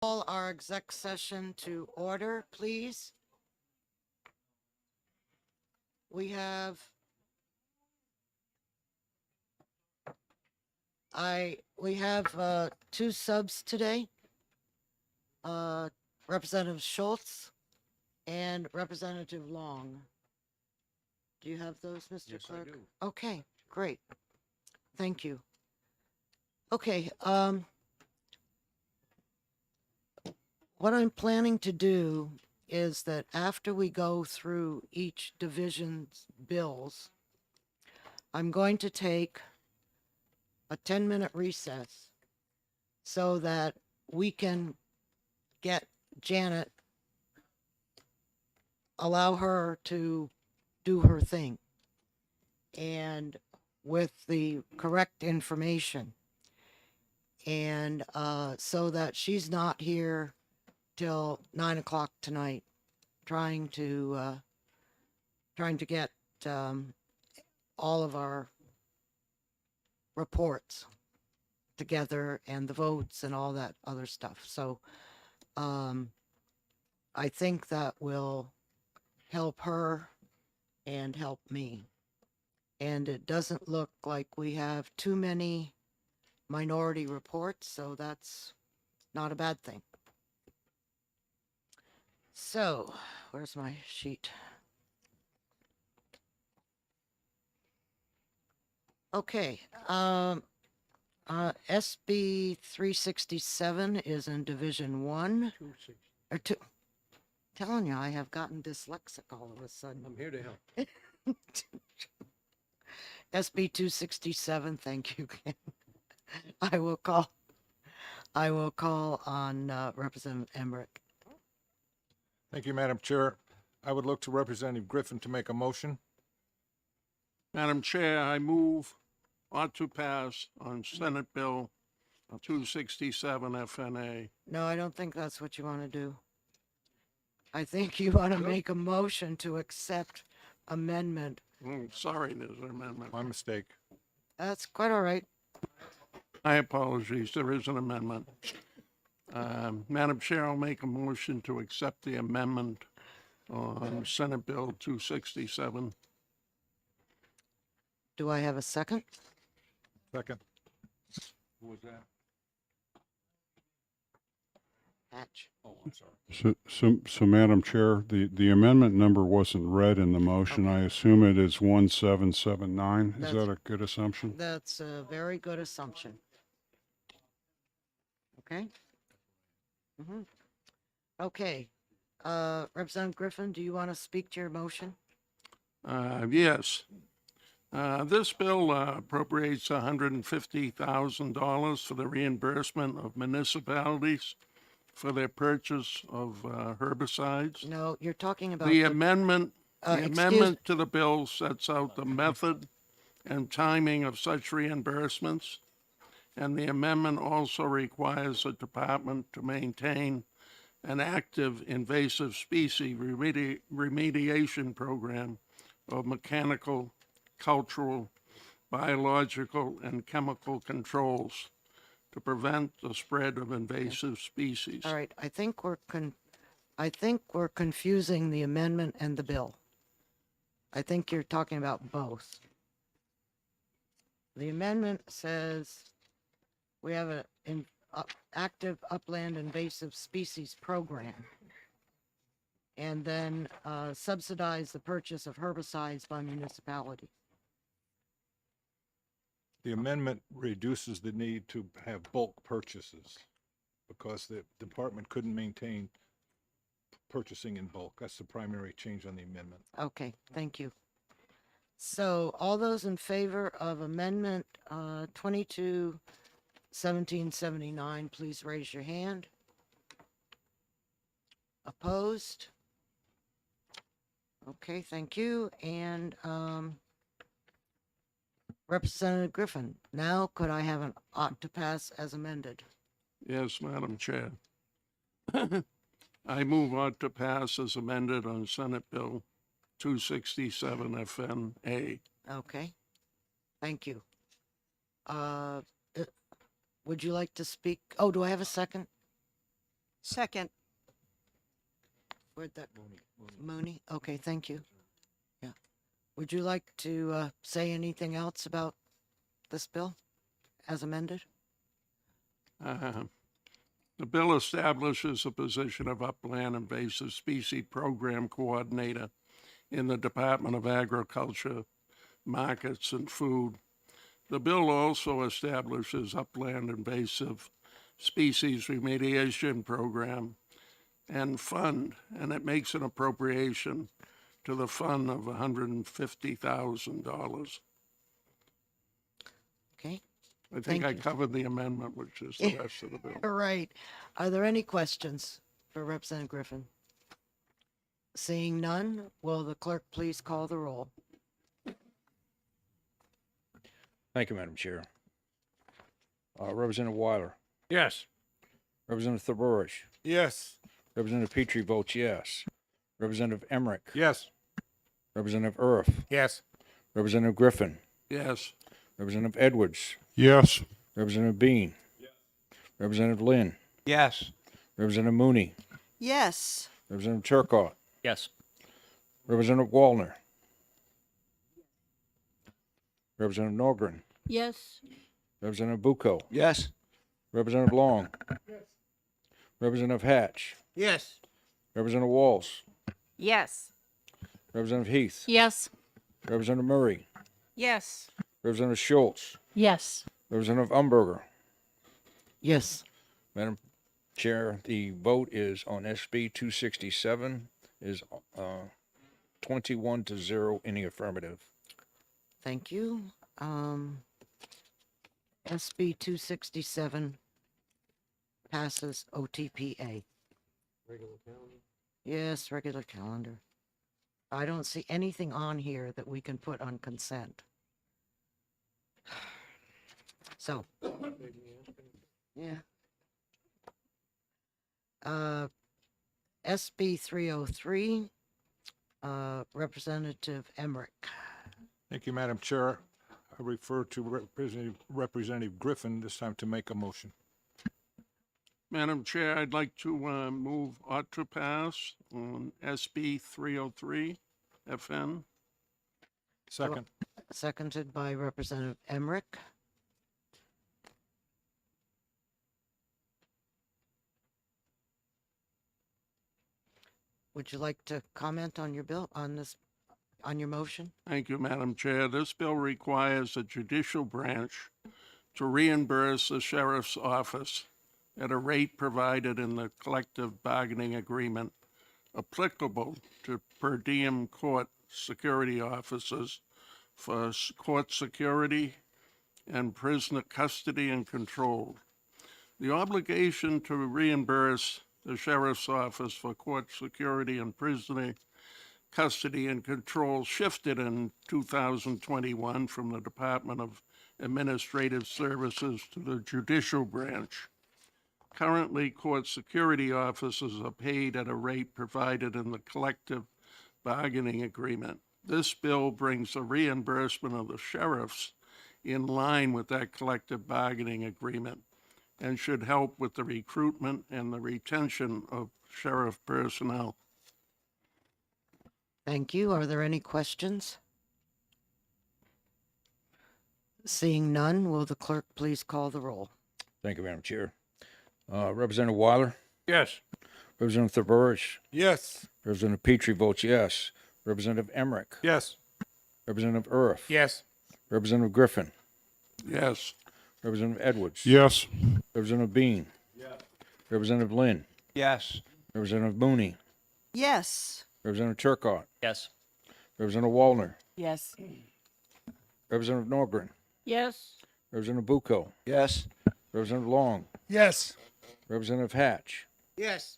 Call our exec session to order, please. We have two subs today. Representative Schultz and Representative Long. Do you have those, Mr. Yes, Clerk? I do. Okay, great. Thank you. Okay, what I'm planning to do is that after we go through each division's bills, I'm going to take a 10-minute recess so that we can get Janet, allow her to do her thing and with the correct information. And so that she's not here till 9 o'clock tonight trying to get all of our reports together and the votes and all that other stuff. So I think that will help her and help me. And it doesn't look like we have too many minority reports, so that's not a bad thing. So, where's my sheet? Okay, SB 367 is in Division 1, 260. or 2. Telling you, I have gotten dyslexic all of a sudden. I'm here to help. SB 267, thank you, Ken. I will call on Representative Emmerich. Thank you, Madam Chair. I would look to Representative Griffin to make a motion. Madam Chair, I move ought to pass on Senate Bill 267 FNA. No, I don't think that's what you want to do. I think you want to make a motion to accept amendment. Sorry, there's an amendment. My mistake. That's quite all right. My apologies, there is an amendment. Madam Chair, I'll make a motion to accept the amendment on Senate Bill 267. Do I have a second? Second. Who was that? Hatch. Oh, I'm sorry. So, Madam Chair, the amendment number wasn't read in the motion. I assume it is 1779. Is That's- that a good assumption? That's a very good assumption. Okay? Mm-hmm. Okay. Representative Griffin, do you want to speak to your motion? Yes. This bill appropriates $150,000 for the reimbursement of municipalities for their purchase of herbicides. No, you're talking about The amendment excuse- to the bill sets out the method and timing of such reimbursements, and the amendment also requires the department to maintain an active invasive species remediation program of mechanical, cultural, biological, and chemical controls to prevent the spread of invasive species. All right, I think we're confusing the amendment and the bill. I think you're talking about both. The amendment says we have an active upland invasive species program, and then subsidize the purchase of herbicides by municipality. The amendment reduces the need to have bulk purchases because the department couldn't maintain purchasing in bulk. That's the primary change on the amendment. Okay, thank you. So all those in favor of amendment 1779, please raise your hand. Opposed? Okay, thank you. And Representative Griffin, now could I have an ought to pass as amended? Yes, Madam Chair. I move ought to pass as amended on Senate Bill 267 FNA. Okay, thank you. Would you like to speak? Oh, do I have a second? Second. Where'd that? Mooney? Okay, thank you. Yeah. Would you like to say anything else about this bill as amended? The bill establishes a position of upland invasive species program coordinator in the Department of Agriculture, Markets and Food. The bill also establishes upland invasive species remediation program and fund, and it makes an appropriation to the fund of $150,000. Okay. I think Thank I you. covered the amendment, which is the rest of the bill. All right. Are there any questions for Representative Griffin? Seeing none, will the clerk please call the roll? Thank you, Madam Chair. Representative Weiler, Yes. Representative Thurbush, Yes. Representative Petrie votes yes. Representative Emmerich, Yes. Representative Urf, Yes. Representative Griffin, Yes, Representative Edwards, Yes. Representative Bean, Representative Lynn, Yes. Representative Mooney, Yes. Representative Turcott, Yes. Representative Wallner, Representative Norgren, Yes. Representative Bucco, Yes. Representative Long, Representative Hatch, Yes. Representative Walls, Yes. Representative Heath, Yes. Representative Murray, Yes. Representative Schultz, Yes. Representative Umberger. Yes. Madam Chair, the vote is on SB 267 is 21-0 in the affirmative. Thank you. SB 267 passes OTPA. Yes, regular calendar. I don't see anything on here that we can put on consent. So. Yeah. SB 303, Representative Emmerich. Thank you, Madam Chair. I refer to Representative Griffin this time to make a motion. Madam Chair, I'd like to move ought to pass on SB 303 FN. Second. Seconded by Representative Emmerich. Would you like to comment on your bill, on this, on your motion? Thank you, Madam Chair. This bill requires a judicial branch to reimburse the sheriff's office at a rate provided in the collective bargaining agreement applicable to per diem court security officers for court security and prisoner custody and control. The obligation to reimburse the sheriff's office for court security and prisoner custody and control shifted in 2021 from the Department of Administrative Services to the judicial branch. Currently, court security officers are paid at a rate provided in the collective bargaining agreement. This bill brings the reimbursement of the sheriffs in line with that collective bargaining agreement and should help with the recruitment and the retention of sheriff personnel. Thank you. Are there any questions? Seeing none, will the clerk please call the roll? Thank you, Madam Chair. Representative Weiler, Yes. Representative Thurbush, Yes. Representative Petrie votes yes. Representative Emmerich, Yes. Representative Urf, Yes. Representative Griffin, Yes, Representative Edwards, Yes. Representative Bean, Representative Lynn, Yes. Representative Mooney, Yes. Representative Turcott, Yes. Representative Wallner, Yes. Representative Norgren, Yes. Representative Bucco, Yes. Representative Long, Yes. Representative Hatch, Yes.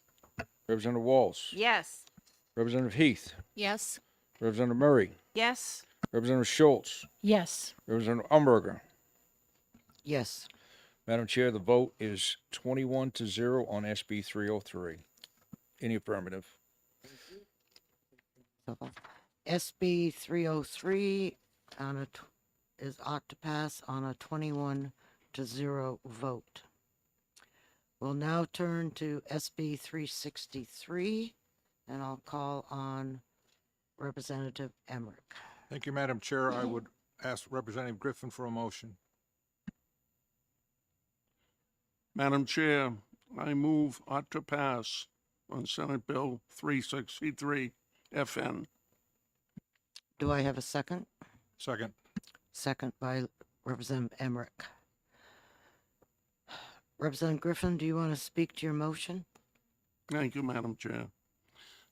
Representative Walls, Yes. Representative Heath, Yes. Representative Murray, Yes. Representative Schultz, Yes. Representative Umberger. Yes. Madam Chair, the vote is 21-0 on SB 303. In the affirmative. SB 303 on a is ought to pass on a 21-0 vote. We'll now turn to SB 363, and I'll call on Representative Emmerich. Thank you, Madam Chair. I would ask Representative Griffin for a motion. Madam Chair, I move ought to pass on Senate Bill 363 FN. Do I have a second? Second. Second by Representative Emmerich. Representative Griffin, do you want to speak to your motion? Thank you, Madam Chair.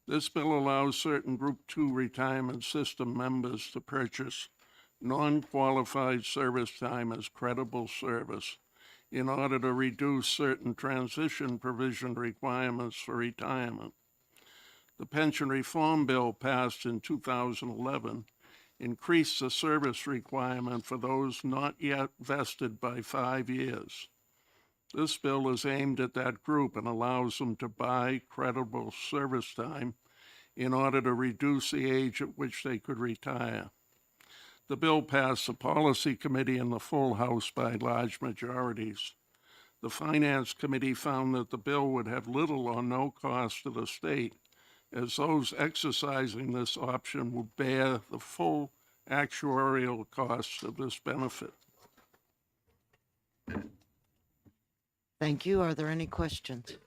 This bill allows certain Group 2 retirement system members to purchase non-qualified service time as credible service in order to reduce certain transition provision requirements for retirement. The pension reform bill passed in 2011 increased the service requirement for those not yet vested by 5 years. This bill is aimed at that group and allows them to buy credible service time in order to reduce the age at which they could retire. The bill passed the Policy Committee and the full House by large majorities. The Finance Committee found that the bill would have little or no cost to the state, as those exercising this option will bear the full actuarial costs of this benefit. Thank you. Are there any questions?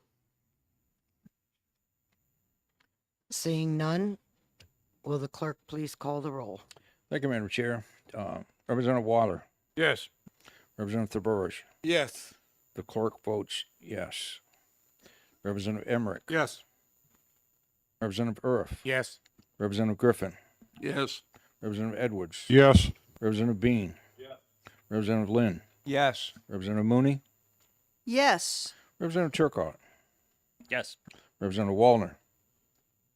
Seeing none, will the clerk please call the roll? Thank you, Madam Chair. Representative Waller, Yes. Representative Burris, Yes. the clerk votes yes. Representative Emmerich, Yes. Representative Earth, Yes. Representative Griffin, Yes, Representative Edwards, Yes. Representative Bean, Representative Lynn, Yes. Representative Mooney, Yes. Representative Turcott, Yes. Representative Wallner,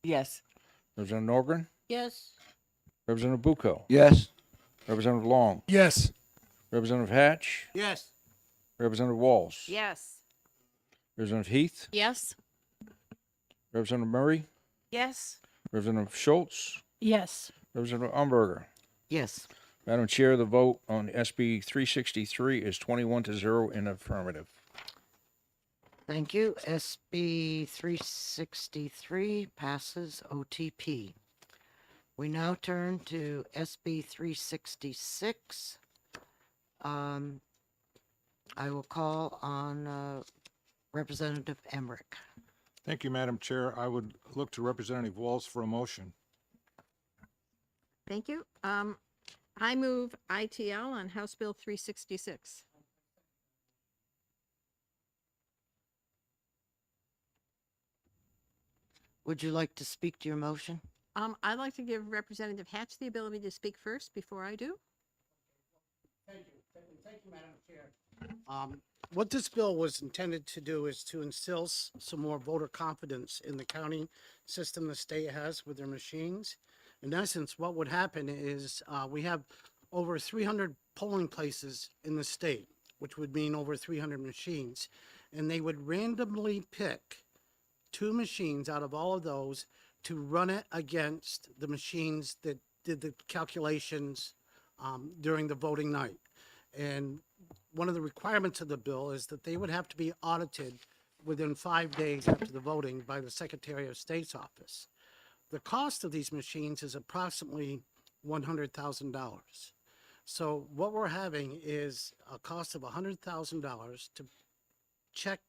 Yes. Representative Norgren, Yes. Representative Bucco, Yes. Representative Long, Yes. Representative Hatch, Yes. Representative Walls, Yes. Representative Heath, Yes. Representative Murray, Yes. Representative Schultz, Yes. Representative Umberger. Yes. Madam Chair, the vote on SB 363 is 21-0 in affirmative. Thank you. SB 363 passes OTP. We now turn to SB 366. I will call on Representative Emmerich. Thank you, Madam Chair. I would look to Representative Walls for a motion. Thank you. I move ITL on House Bill 366. Would you like to speak to your motion? I'd like to give Representative Hatch the ability to speak first before I do. Thank you, Madam Chair. What this bill was intended to do is to instill some more voter confidence in the counting system the state has with their machines. In essence, what would happen is we have over 300 polling places in the state, which would mean over 300 machines, and they would randomly pick 2 machines out of all of those to run it against the machines that did the calculations during the voting night. And one of the requirements of the bill is that they would have to be audited within 5 days after the voting by the Secretary of State's office. The cost of these machines is approximately $100,000. So what we're having is a cost of $100,000 to check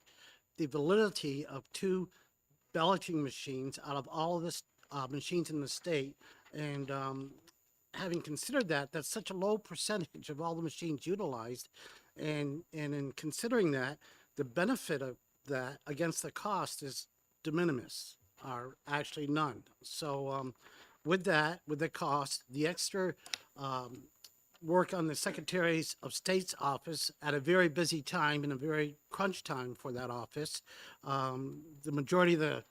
the validity of 2 balloting machines out of all of the machines in the state. And having considered that, that's such a low percentage of all the machines utilized. And in considering that, the benefit of that against the cost is de minimis, or actually none. So with that, with the cost, the extra work on the Secretaries of State's office at a very busy time and a very crunch time for that office, the majority of the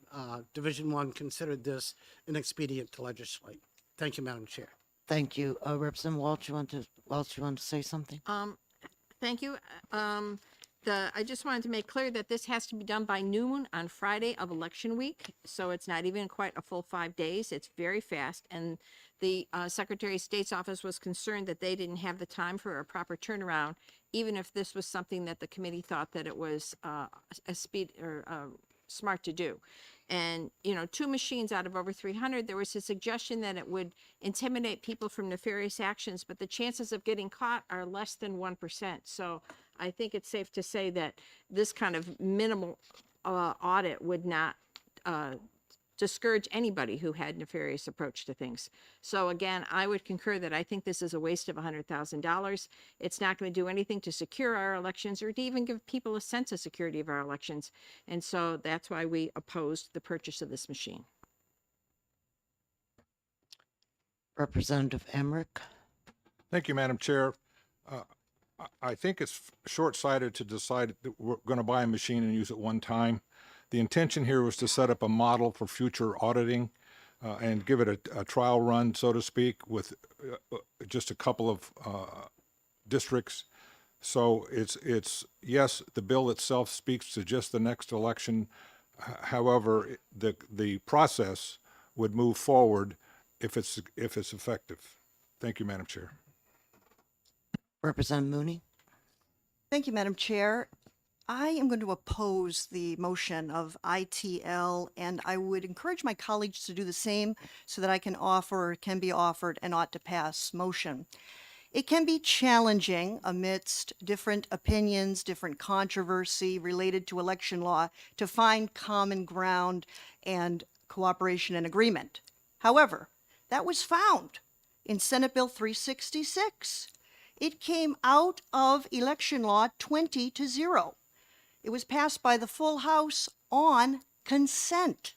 Division I considered this inexpedient to legislate. Thank you, Madam Chair. Thank you. Representative Walsh, you want to say something? Thank you. I just wanted to make clear that this has to be done by noon on Friday of election week. So it's not even quite a full 5 days. It's very fast. And the Secretary of State's office was concerned that they didn't have the time for a proper turnaround, even if this was something that the committee thought that it was a speed or smart to do. And, you know, 2 machines out of over 300, there was a suggestion that it would intimidate people from nefarious actions, but the chances of getting caught are less than 1%. So I think it's safe to say that this kind of minimal audit would not discourage anybody who had nefarious approach to things. So again, I would concur that I think this is a waste of $100,000. It's not going to do anything to secure our elections or to even give people a sense of security of our elections. And so that's why we opposed the purchase of this machine. Representative Emmerich. Thank you, Madam Chair. I think it's short-sighted to decide that we're going to buy a machine and use it one time. The intention here was to set up a model for future auditing and give it a trial run, so to speak, with just a couple of districts. So it's yes, the bill itself speaks to just the next election. However, the process would move forward if it's effective. Thank you, Madam Chair. Representative Mooney. Thank you, Madam Chair. I am going to oppose the motion of ITL, and I would encourage my colleagues to do the same so that I can offer, can be offered, an ought to pass motion. It can be challenging amidst different opinions, different controversy related to election law to find common ground and cooperation and agreement. However, that was found in Senate Bill 366. It came out of election law 20-0. It was passed by the full House on consent.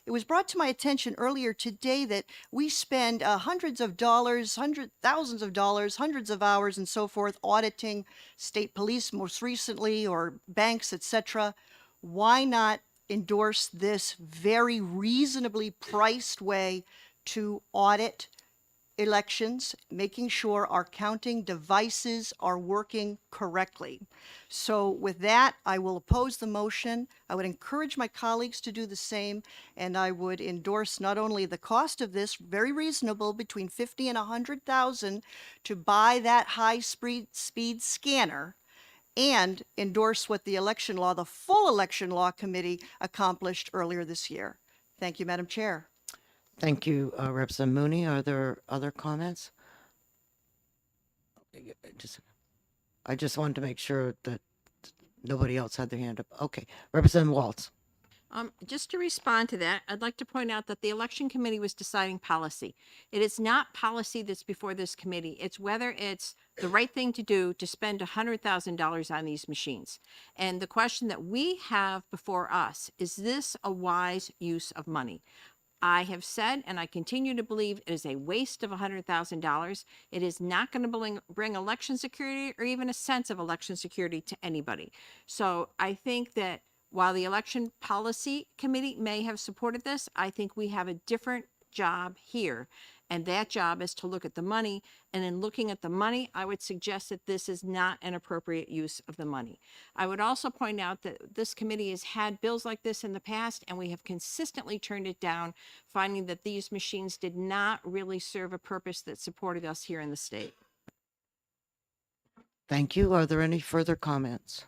It was brought to my attention earlier today that we spend hundreds of dollars, thousands of dollars, hundreds of hours and so forth auditing state police most recently or banks, etc. Why not endorse this very reasonably priced way to audit elections, making sure our counting devices are working correctly? So with that, I will oppose the motion. I would encourage my colleagues to do the same, and I would endorse not only the cost of this, very reasonable, between $50,000 and $100,000 to buy that high-speed scanner, and endorse what the election law, the full election law committee accomplished earlier this year. Thank you, Madam Chair. Thank you, Representative Mooney. Are there other comments? I just wanted to make sure that nobody else had their hand up. Okay, Representative Waltz. Just to respond to that, I'd like to point out that the election committee was deciding policy. It is not policy that's before this committee. It's whether it's the right thing to do to spend $100,000 on these machines. And the question that we have before us, is this a wise use of money? I have said, and I continue to believe, it is a waste of $100,000. It is not going to bring election security or even a sense of election security to anybody. So I think that while the election policy committee may have supported this, I think we have a different job here. And that job is to look at the money. And in looking at the money, I would suggest that this is not an appropriate use of the money. I would also point out that this committee has had bills like this in the past, and we have consistently turned it down, finding that these machines did not really serve a purpose that supported us here in the state. Thank you. Are there any further comments?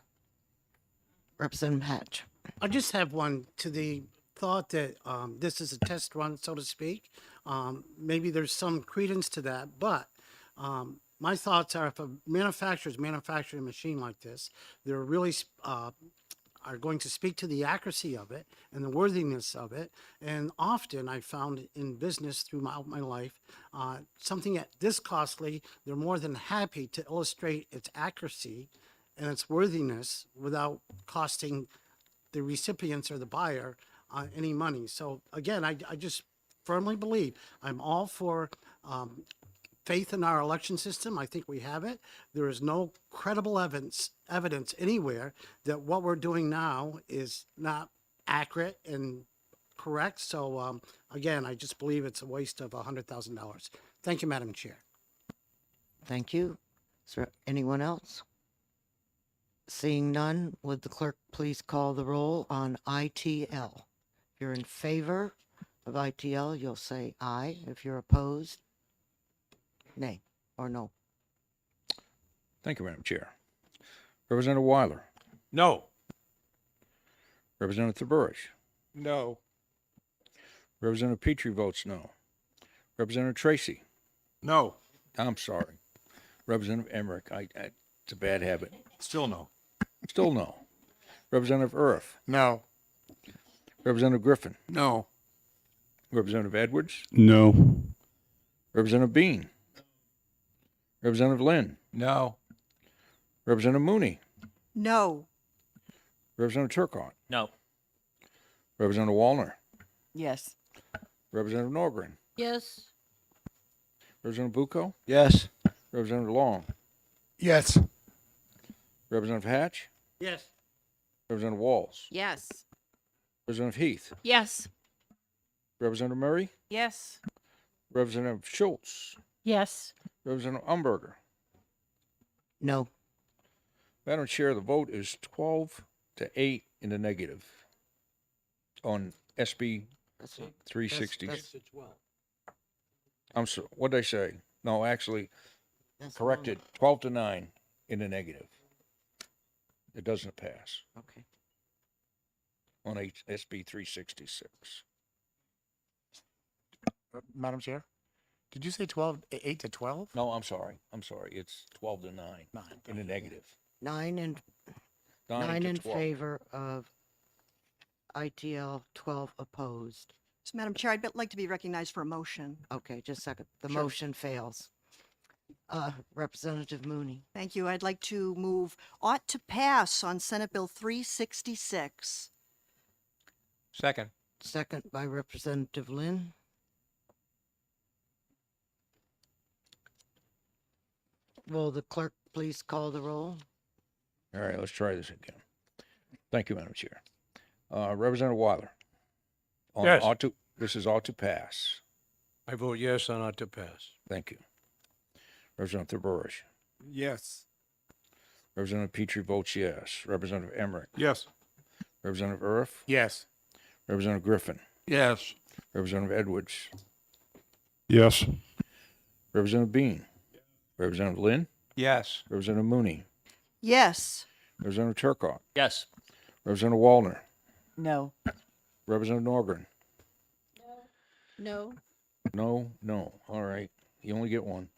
Representative Hatch. I just have one to the thought that this is a test run, so to speak. Maybe there's some credence to that, but my thoughts are if a manufacturer's manufacturing a machine like this, they're really are going to speak to the accuracy of it and the worthiness of it. And often I found in business through my life, something at this costly, they're more than happy to illustrate its accuracy and its worthiness without costing the recipients or the buyer any money. So again, I just firmly believe I'm all for faith in our election system. I think we have it. There is no credible evidence anywhere that what we're doing now is not accurate and correct. So again, I just believe it's a waste of $100,000. Thank you, Madam Chair. Thank you. Is there anyone else? Seeing none, would the clerk please call the roll on ITL? If you're in favor of ITL, you'll say aye. If you're opposed, nay or no. Thank you, Madam Chair. Representative Weiler, No. Representative Burridge, No. Representative Petrie votes no. Representative Tracy, No, I'm sorry. Representative Emmerich, it's a bad habit. still no. Still no. Representative Earth, No. Representative Griffin, No. Representative Edwards, No. Representative Bean, Representative Lynn, No. Representative Mooney, No. Representative Turcott, No. Representative Wallner, Yes. Representative Norgren, Yes. Representative Bucco, Yes. Representative Long, Yes. Representative Hatch, Yes. Representative Walls, Yes. Representative Heath, Yes. Representative Murray, Yes. Representative Schultz, Yes. Representative Umberger. No. Madam Chair, the vote is 12-8 in the negative on SB That's not- 360. that's- I'm sorry, what did I say? No, actually, that's corrected, 12-9 in the negative. It doesn't pass wrong. Okay. on SB 366. Madam Chair, did you say 8 to 12? No, I'm sorry. It's 12-9 9. in the negative. Nine in 9 to in 12. favor of ITL, 12 opposed. So, Madam Chair, I'd like to be recognized for a motion. Okay, just a second. The Sure. motion fails. Representative Mooney. Thank you. I'd like to move ought to pass on Senate Bill 366. Second. Second by Representative Lynn. Will the clerk please call the roll? All right, let's try this again. Thank you, Madam Chair. Representative Weiler. Yes. This is ought to pass. I vote yes on ought to pass. Thank you. Representative Burridge. Yes. Representative Petrie votes yes. Representative Emmerich. Yes, Representative Earth. Yes. Representative Griffin. Yes. Representative Edwards. Yes. Representative Bean. Representative Lynn. Yes. Representative Mooney. Yes. Representative Turcott. Yes. Representative Wallner. No. Representative Norgren. No. No. All right. You only get one.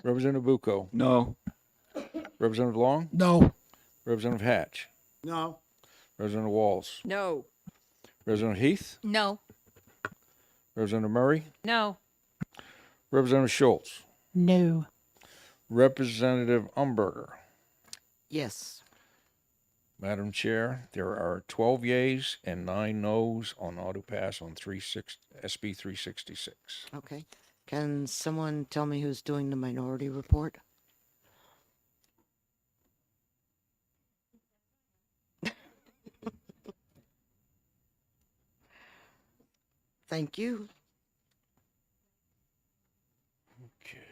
Representative Bucco. No. Representative Long. No. Representative Hatch. No. Representative Walls. No. Representative Heath. No. Representative Murray. No. Representative Schultz. No. Representative Umberger. Yes. Madam Chair, there are 12 yeas and 9 noes on auto pass on SB 366. Okay. Can someone tell me who's doing the minority report? Thank you. Okay.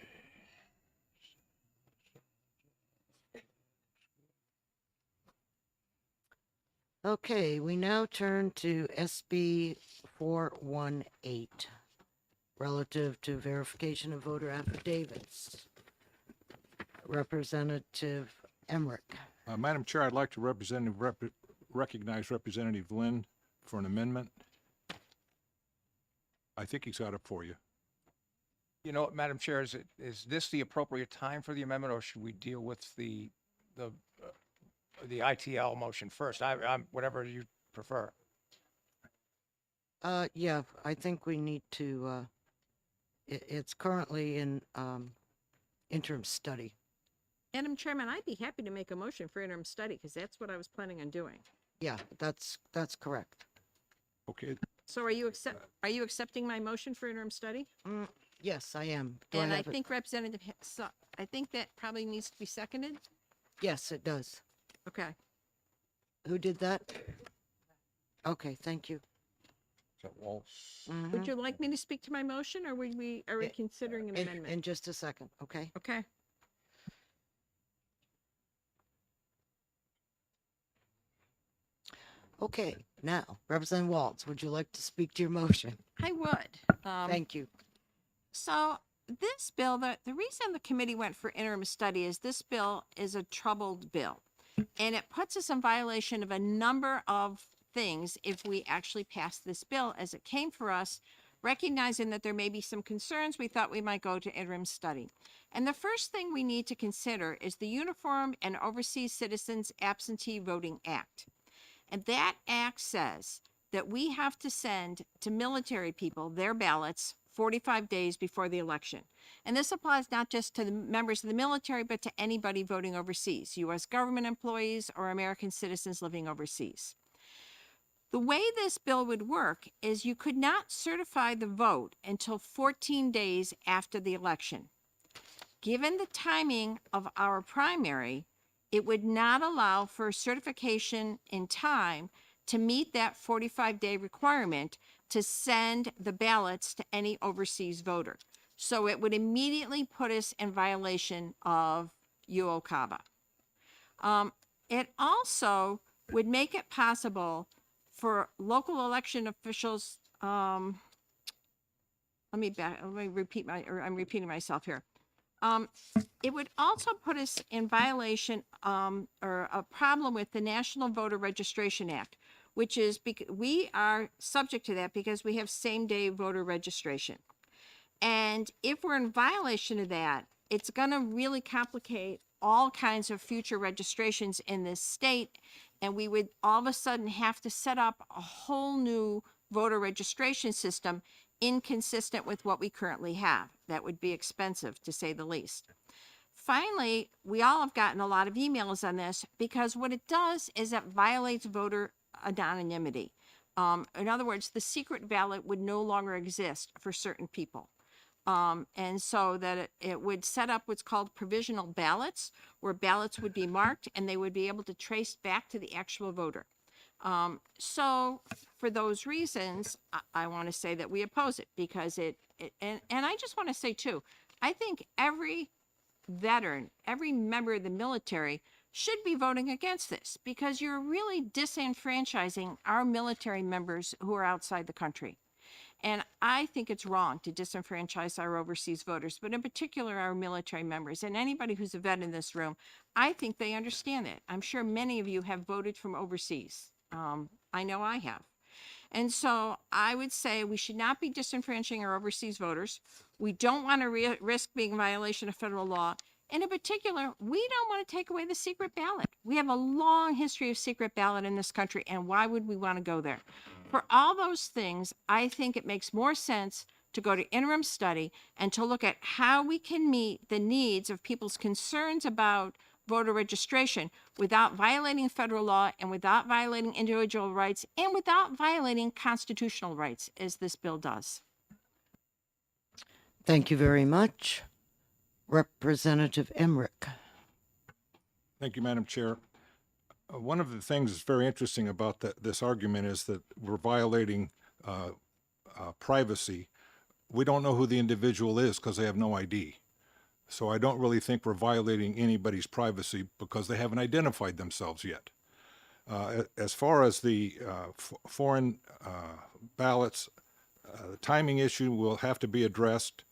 Okay, we now turn to SB 418, relative to verification of voter affidavits. Representative Emmerich. Madam Chair, I'd like to recognize Representative Lynn for an amendment. I think he's got it for you. You know, Madam Chair, is this the appropriate time for the amendment, or should we deal with the ITL motion first? I'm whatever you prefer. Yeah, I think we need to, it's currently in, interim study. Madam Chairman, I'd be happy to make a motion for interim study because that's what I was planning on doing. Yeah, that's correct. Okay, So are you accepting my motion for interim study? Yes, I am. Do And I have it? think I think that probably needs to be seconded. Yes, it does. Okay. Who did that? Okay, thank you. Is that Waltz? Mhm. Would you like me to speak to my motion or are we Yeah, considering an In amendment? just a second, okay? Okay. Okay, now, Representative Waltz, would you like to speak to your motion? I would. Thank you. So this bill, the reason the committee went for interim study is this bill is a troubled bill. And it puts us in violation of a number of things if we actually pass this bill as it came for us, recognizing that there may be some concerns, we thought we might go to interim study. And the first thing we need to consider is the Uniform and Overseas Citizens Absentee Voting Act. And that act says that we have to send to military people their ballots 45 days before the election. And this applies not just to the members of the military, but to anybody voting overseas, U.S. government employees or American citizens living overseas. The way this bill would work is you could not certify the vote until 14 days after the election. Given the timing of our primary, it would not allow for certification in time to meet that 45-day requirement to send the ballots to any overseas voter. So it would immediately put us in violation of UOCABA. It also would make it possible for local election officials, I'm repeating myself here. It would also put us in violation or a problem with the National Voter Registration Act, which is we are subject to that because we have same-day voter registration. And if we're in violation of that, it's going to really complicate all kinds of future registrations in this state. And we would all of a sudden have to set up a whole new voter registration system inconsistent with what we currently have. That would be expensive, to say the least. Finally, we all have gotten a lot of emails on this because what it does is it violates voter anonymity. In other words, the secret ballot would no longer exist for certain people. And so that it would set up what's called provisional ballots, where ballots would be marked and they would be able to trace back to the actual voter. So for those reasons, I want to say that we oppose it because and I just want to say too, I think every veteran, every member of the military should be voting against this because you're really disenfranchising our military members who are outside the country. And I think it's wrong to disenfranchise our overseas voters, but in particular our military members and anybody who's a vet in this room. I think they understand that. I'm sure many of you have voted from overseas. I know I have. And so I would say we should not be disenfranchising our overseas voters. We don't want to risk being in violation of federal law. And in particular, we don't want to take away the secret ballot. We have a long history of secret ballot in this country, and why would we want to go there? For all those things, I think it makes more sense to go to interim study and to look at how we can meet the needs of people's concerns about voter registration without violating federal law and without violating individual rights and without violating constitutional rights, as this bill does. Thank you very much. Representative Emmerich. Thank you, Madam Chair. One of the things that's very interesting about this argument is that we're violating privacy. We don't know who the individual is because they have no ID. So I don't really think we're violating anybody's privacy because they haven't identified themselves yet. As far as the foreign ballots, the timing issue will have to be addressed,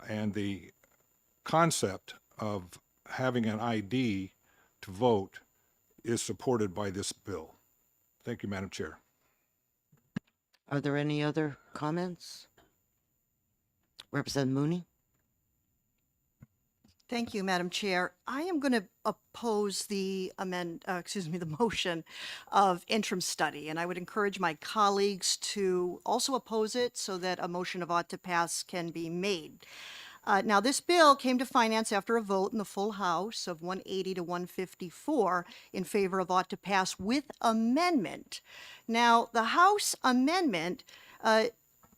and the concept of having an ID to vote is supported by this bill. Thank you, Madam Chair. Are there any other comments? Representative Mooney? Thank you, Madam Chair. I am going to oppose the motion of interim study, and I would encourage my colleagues to also oppose it so that a motion of ought to pass can be made. Now, this bill came to finance after a vote in the full House of 180 to 154 in favor of ought to pass with amendment. Now, the House amendment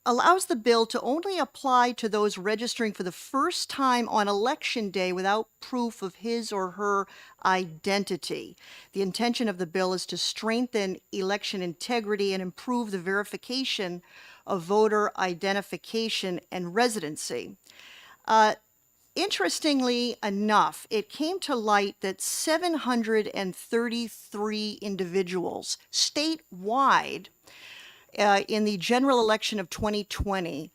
allows the bill to only apply to those registering for the first time on Election Day without proof of his or her identity. The intention of the bill is to strengthen election integrity and improve the verification of voter identification and residency. Interestingly enough, it came to light that 733 individuals statewide in the general election of 2020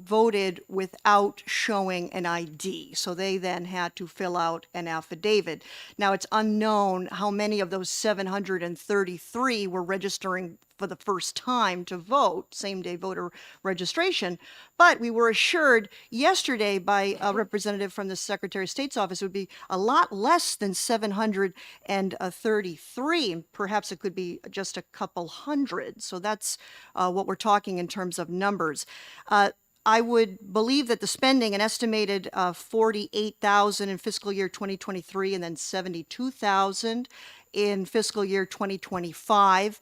voted without showing an ID. So they then had to fill out an affidavit. Now, it's unknown how many of those 733 were registering for the first time to vote, same-day voter registration, but we were assured yesterday by a representative from the Secretary of State's office it would be a lot less than 733, and perhaps it could be just a couple hundred. So that's what we're talking in terms of numbers. I would believe that the spending, an estimated 48,000 in fiscal year 2023 and then 72,000 in fiscal year 2025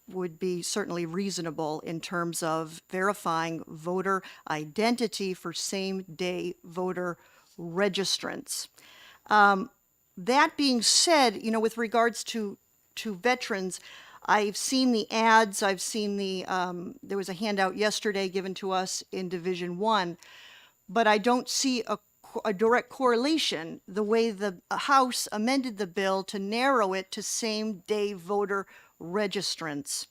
would be certainly reasonable in terms of verifying voter identity for same-day voter registrants. That being said, with regards to veterans, I've seen the ads, I've seen there was a handout yesterday given to us in Division 1, but I don't see a direct correlation the way the House amended the bill to narrow it to same-day voter registrants.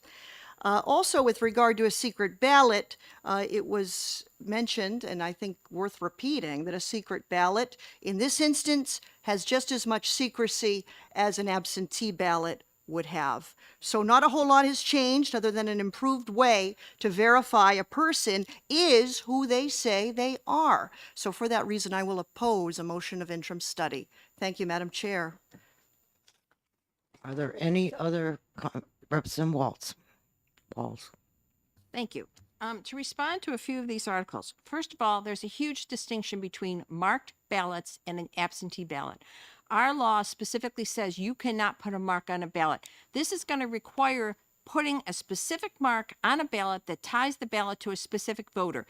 Also, with regard to a secret ballot, it was mentioned, and I think worth repeating, that a secret ballot in this instance has just as much secrecy as an absentee ballot would have. So not a whole lot has changed other than an improved way to verify a person is who they say they are. So for that reason, I will oppose a motion of interim study. Thank you, Madam Chair. Are there any other, Representative Walz? Thank you. To respond to a few of these articles, first of all, there's a huge distinction between marked ballots and an absentee ballot. Our law specifically says you cannot put a mark on a ballot. This is going to require putting a specific mark on a ballot that ties the ballot to a specific voter.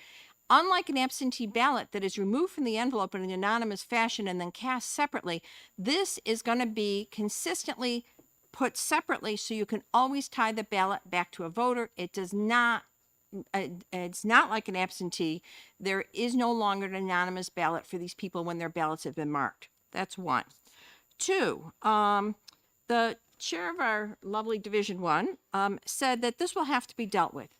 Unlike an absentee ballot that is removed from the envelope in an anonymous fashion and then cast separately, this is going to be consistently put separately so you can always tie the ballot back to a voter. It's not like an absentee. There is no longer an anonymous ballot for these people when their ballots have been marked. That's one. Two, the chair of our lovely Division 1 said that this will have to be dealt with.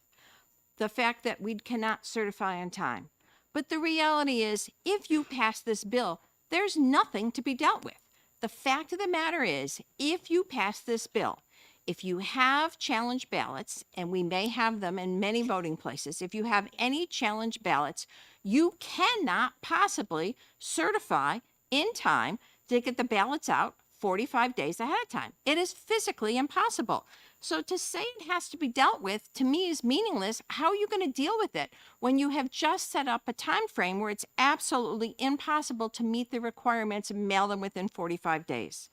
The fact that we cannot certify on time. But the reality is, if you pass this bill, there's nothing to be dealt with. The fact of the matter is, if you pass this bill, if you have challenge ballots, and we may have them in many voting places, if you have any challenge ballots, you cannot possibly certify in time to get the ballots out 45 days ahead of time. It is physically impossible. So to say it has to be dealt with, to me, is meaningless. How are you going to deal with it when you have just set up a time frame where it's absolutely impossible to meet the requirements and mail them within 45 days?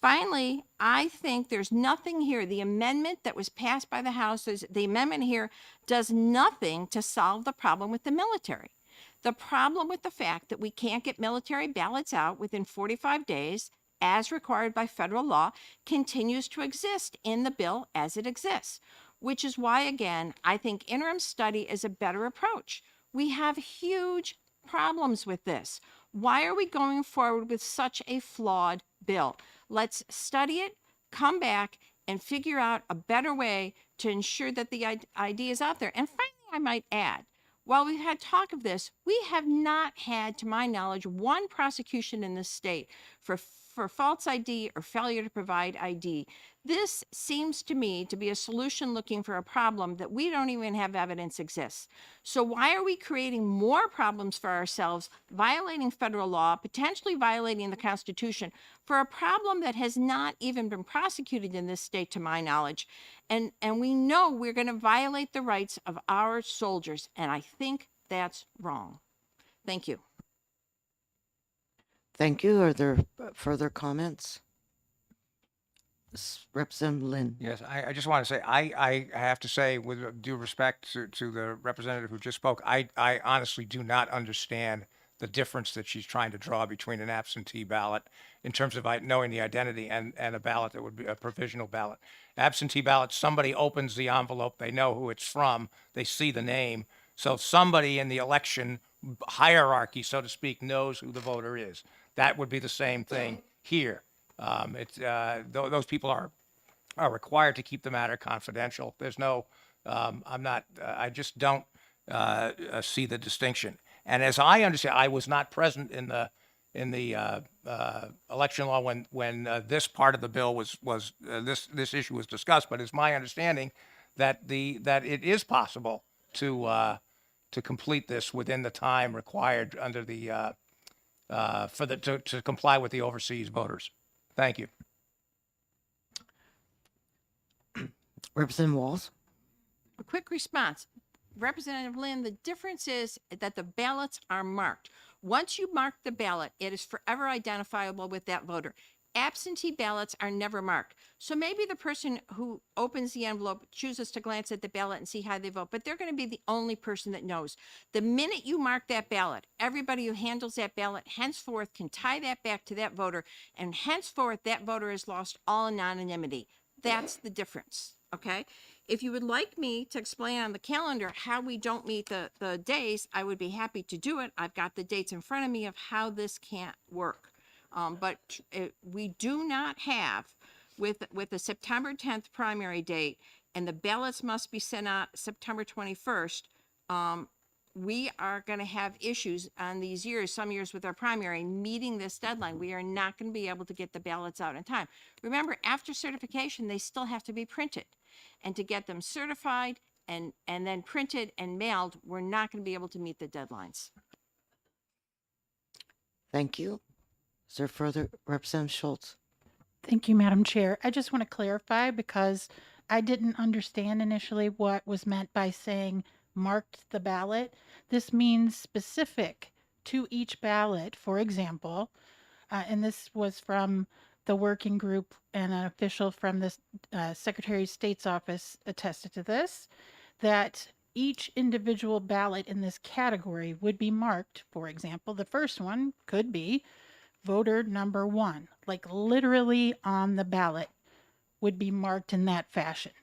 Finally, I think there's nothing here. The amendment that was passed by the House, the amendment here does nothing to solve the problem with the military. The problem with the fact that we can't get military ballots out within 45 days, as required by federal law, continues to exist in the bill as it exists, which is why, again, I think interim study is a better approach. We have huge problems with this. Why are we going forward with such a flawed bill? Let's study it, come back, and figure out a better way to ensure that the ID is out there. And finally, I might add, while we've had talk of this, we have not had, to my knowledge, one prosecution in this state for false ID or failure to provide ID. This seems to me to be a solution looking for a problem that we don't even have evidence exists. So why are we creating more problems for ourselves, violating federal law, potentially violating the Constitution, for a problem that has not even been prosecuted in this state, to my knowledge? And we know we're going to violate the rights of our soldiers, and I think that's wrong. Thank you. Thank you. Are there further comments? Representative Lynn. Yes, I just want to say, I have to say, with due respect to the representative who just spoke, I honestly do not understand the difference that she's trying to draw between an absentee ballot in terms of knowing the identity and a ballot that would be a provisional ballot. Absentee ballot, somebody opens the envelope, they know who it's from, they see the name. So somebody in the election hierarchy, so to speak, knows who the voter is. That would be the same thing here. Those people are required to keep the matter confidential. There's no, I just don't see the distinction. And as I understand, I was not present in the election law when this part of the bill this issue was discussed. But it's my understanding that it is possible to complete this within the time required under the to comply with the overseas voters. Thank you. Representative Walls? A quick response. Representative Lynn, the difference is that the ballots are marked. Once you mark the ballot, it is forever identifiable with that voter. Absentee ballots are never marked. So maybe the person who opens the envelope chooses to glance at the ballot and see how they vote, but they're going to be the only person that knows. The minute you mark that ballot, everybody who handles that ballot henceforth can tie that back to that voter, and henceforth that voter has lost all anonymity. That's the difference. Okay. If you would like me to explain on the calendar how we don't meet the days, I would be happy to do it. I've got the dates in front of me of how this can't work. But we do not have, with the September 10th primary date, and the ballots must be sent out September 21st, we are going to have issues on these years, some years with our primary, meeting this deadline. We are not going to be able to get the ballots out in time. Remember, after certification, they still have to be printed. And to get them certified and then printed and mailed, we're not going to be able to meet the deadlines. Thank you. Is there further? Representative Schultz? Thank you, Madam Chair. I just want to clarify because I didn't understand initially what was meant by saying marked the ballot. This means specific to each ballot. For example, and this was from the working group, and an official from the Secretary of State's office attested to this, that each individual ballot in this category would be marked. For example, the first one could be voter number 1, like literally on the ballot would be marked in that fashion.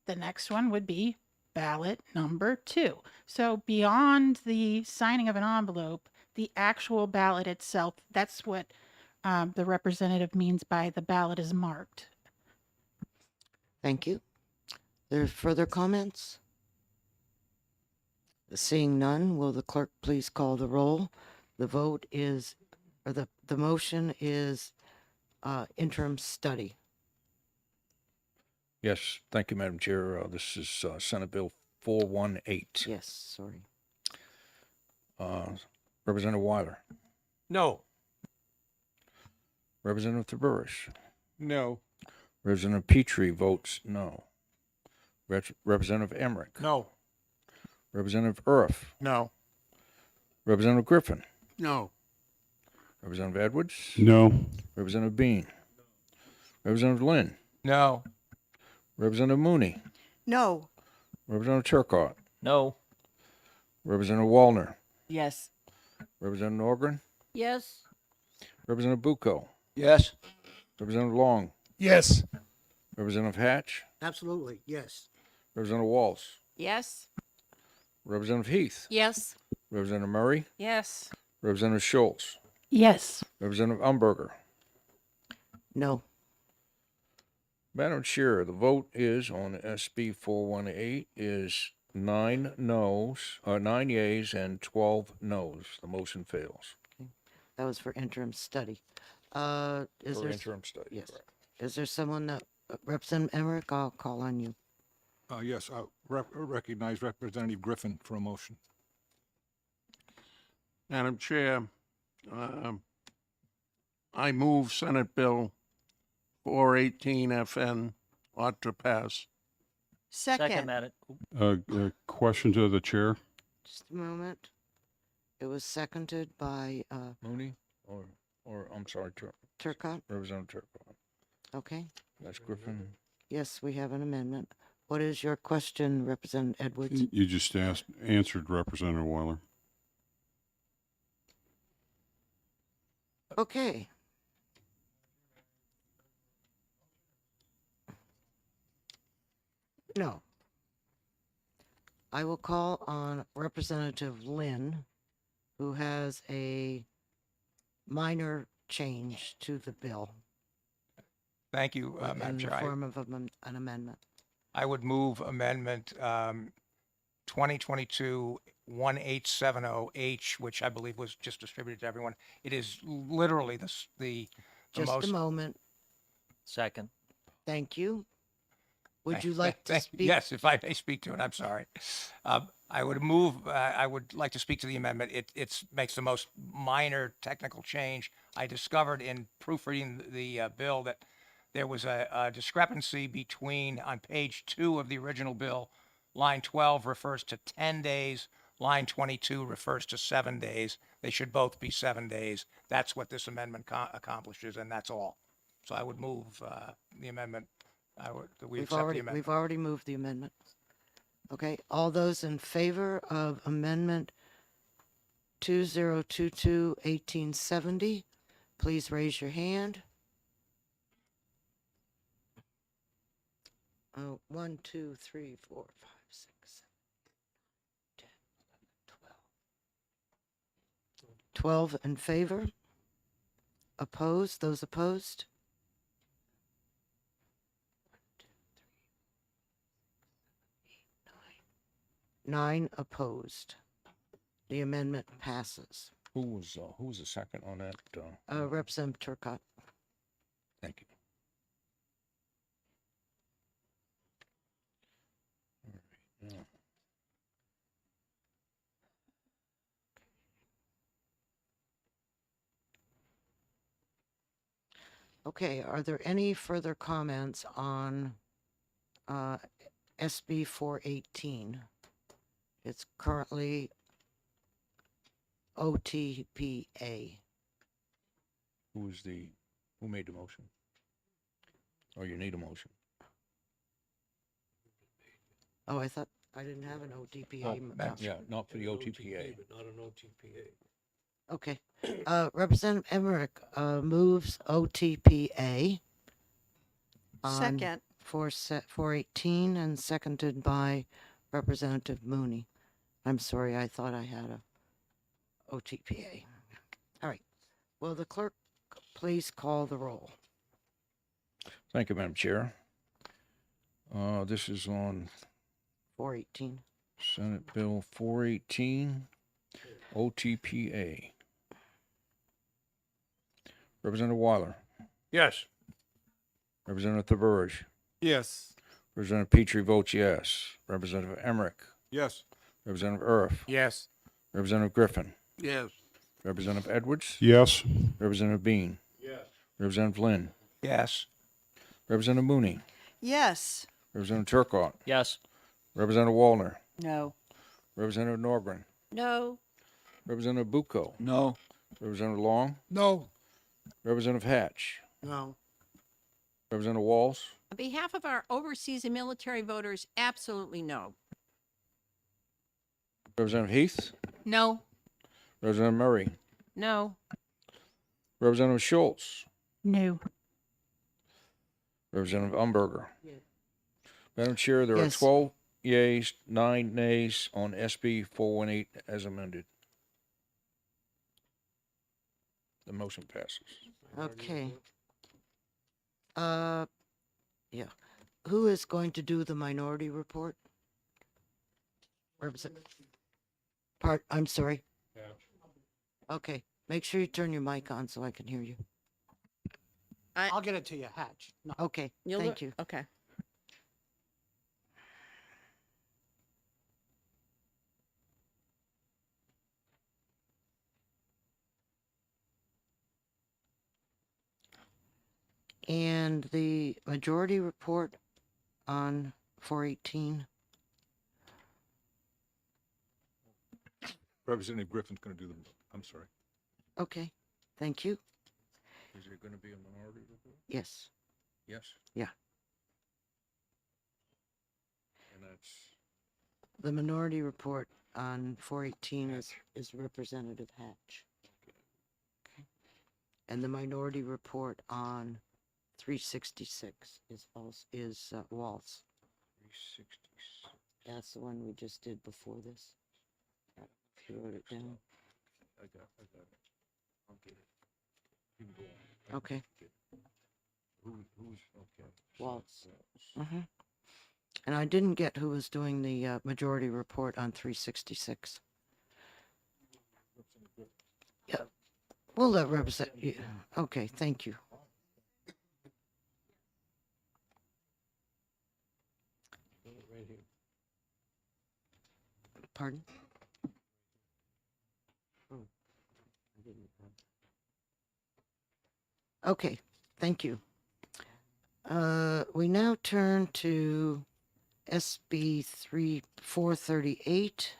The next one would be ballot number 2. So beyond the signing of an envelope, the actual ballot itself, that's what the representative means by the ballot is marked. Thank you. There further comments? Seeing none, will the clerk please call the roll? The vote is, or the motion is interim study. Yes, thank you, Madam Chair. This is Senate Bill 418. Yes, sorry. Representative Weiler. No. Representative Thaburish. No. Representative Petrie votes no. Representative Emmerich. No. Representative Urf. No. Representative Griffin. No. Representative Edwards. No. Representative Bean. Representative Lynn. No. Representative Mooney. No. Representative Turcott. No. Representative Wallner. Yes. Representative Norgren. Yes. Representative Bucco. Yes. Representative Long. Yes. Representative Hatch. Absolutely, yes. Representative Walls. Yes. Representative Heath. Yes. Representative Murray. Yes. Representative Schultz. Yes. Representative Umberger. No. Madam Chair, the vote is on SB 418 is 9 yeas and 12 noes. The motion fails. That was for interim study. Is For there interim study. yes. correct. Is there someone that Representative Emmerich? I'll call on you. Yes, I recognize Representative Griffin for a motion. Madam Chair, I move Senate Bill 418 FN ought to pass. Second. A question to the chair. Just a moment. It was seconded by Mooney or I'm sorry, Turcott. Representative Turcott. Okay. That's Griffin. Yes, we have an amendment. What is your question, Representative Edwards? You just answered Representative Weiler. Okay. No. I will call on Representative Lynn who has a minor change to the bill Thank you, Madam in the Chair. form of an amendment. I would move amendment 2022-1870H, which I believe was just distributed to everyone. It is literally the Just a most. moment. Second. Thank you. Would Thank- you like to thank- speak? Yes, if I may speak to it, I'm sorry. I would like to speak to the amendment. It makes the most minor technical change. I discovered in proofreading the bill that there was a discrepancy between, on page 2 of the original bill, line 12 refers to 10 days, line 22 refers to 7 days. They should both be 7 days. That's what this amendment accomplishes, and that's all. So I would move the amendment. That we accept the amendment. We've already moved the amendment. Okay, all those in favor of amendment 2022-1870, please raise your hand. 1, 2, 3, 4, 5, 6, 7, 10, 12. 12 in favor. Opposed? Those opposed? 9 opposed. The amendment passes. Who was the second on that? Representative Turcott. Thank you. All right, now. Okay, are there any further comments on SB 418? It's currently OTPA. Who made the motion? Or you need a motion? Oh, I thought I didn't have an OTPA. Yeah, not for the OTPA. Okay. Representative Emmerich moves OTPA on Second. 418 and seconded by Representative Mooney. I'm sorry, I thought I had a OTPA. All right. Will the clerk please call the roll? Thank you, Madam Chair. This is on 418. Senate Bill 418, OTPA. Representative Weiler, Yes. Representative Thaburge, Yes. Representative Petrie votes yes. Representative Emmerich, Yes. Representative Earth, Yes. Representative Griffin, Yes. Representative Edwards, Yes. Representative Bean, Yes. Representative Lynn, Yes. Representative Mooney, Yes. Representative Turcott, Yes. Representative Wallner, No. Representative Norgren, No. Representative Bucco, No. Representative Long, No. Representative Hatch, No. Representative Walls, On behalf of our overseas and military voters, absolutely no. Representative Heath, No. Representative Murray, No. Representative Schultz, No. Representative Umberger. Madam Chair, there are Yes. 12 yeas, 9 nays on SB 418 as amended. The motion passes. Okay. Yeah. Who is going to do the minority report? I'm sorry. Okay. Make sure you turn your mic on so I can hear you. I'll get it to you, Hatch. No. Okay. Thank you. Okay. And the majority report on 418. Representative Griffin's going to do I'm sorry. Okay. Thank you. Is there going to be a minority report? Yes. Yes. Yeah. And that's, The minority report on 418 is Representative Hatch. Okay. And the minority report on 366 is Waltz. 366. That's the one we just did before this. If you wrote it down. got it. I'll get it. You can go on. Okay. Who's, okay. Waltz. Mm-hmm. And I didn't get who was doing the majority report on 366. Yeah, we'll let represent you. Okay, thank you. Right here. Pardon? Okay, thank you. We now turn to SB 438,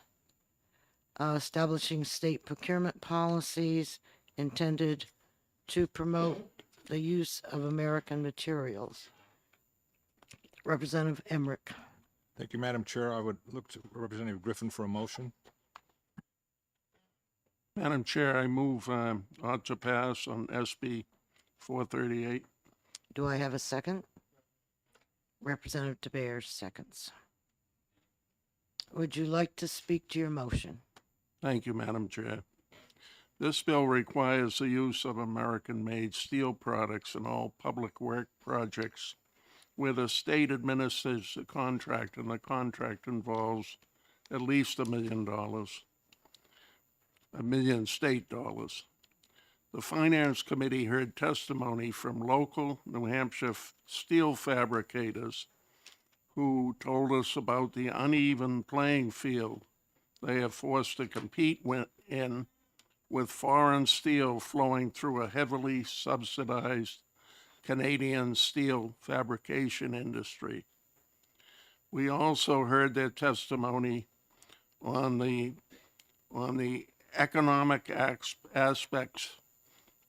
establishing state procurement policies intended to promote the use of American materials. Representative Emmerich. Thank you, Madam Chair. I would look to Representative Griffin for a motion. Madam Chair, I move ought to pass on SB 438. Do I have a second? Representative DeBeers seconds. Would you like to speak to your motion? Thank you, Madam Chair. This bill requires the use of American-made steel products in all public work projects where the state administers the contract and the contract involves at least $1 million, $1 million state dollars. The Finance Committee heard testimony from local New Hampshire steel fabricators who told us about the uneven playing field they are forced to compete in with foreign steel flowing through a heavily subsidized Canadian steel fabrication industry. We also heard their testimony on the economic aspects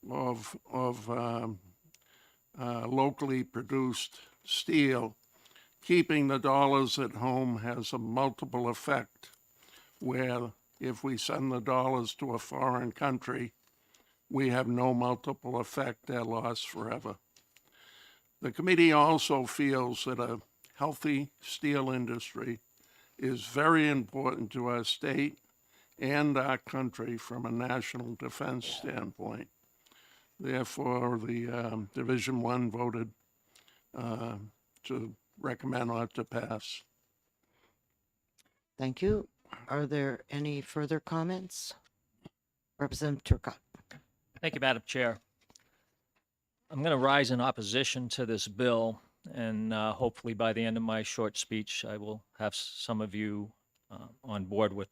of locally produced steel. Keeping the dollars at home has a multiple effect, where if we send the dollars to a foreign country, we have no multiple effect, they're lost forever. The committee also feels that a healthy steel industry is very important to our state and our country from a national defense standpoint. Therefore, the Division 1 voted to recommend ought to pass. Thank you. Are there any further comments? Representative Turcotte. Thank you, Madam Chair. I'm going to rise in opposition to this bill, and hopefully by the end of my short speech, I will have some of you on board with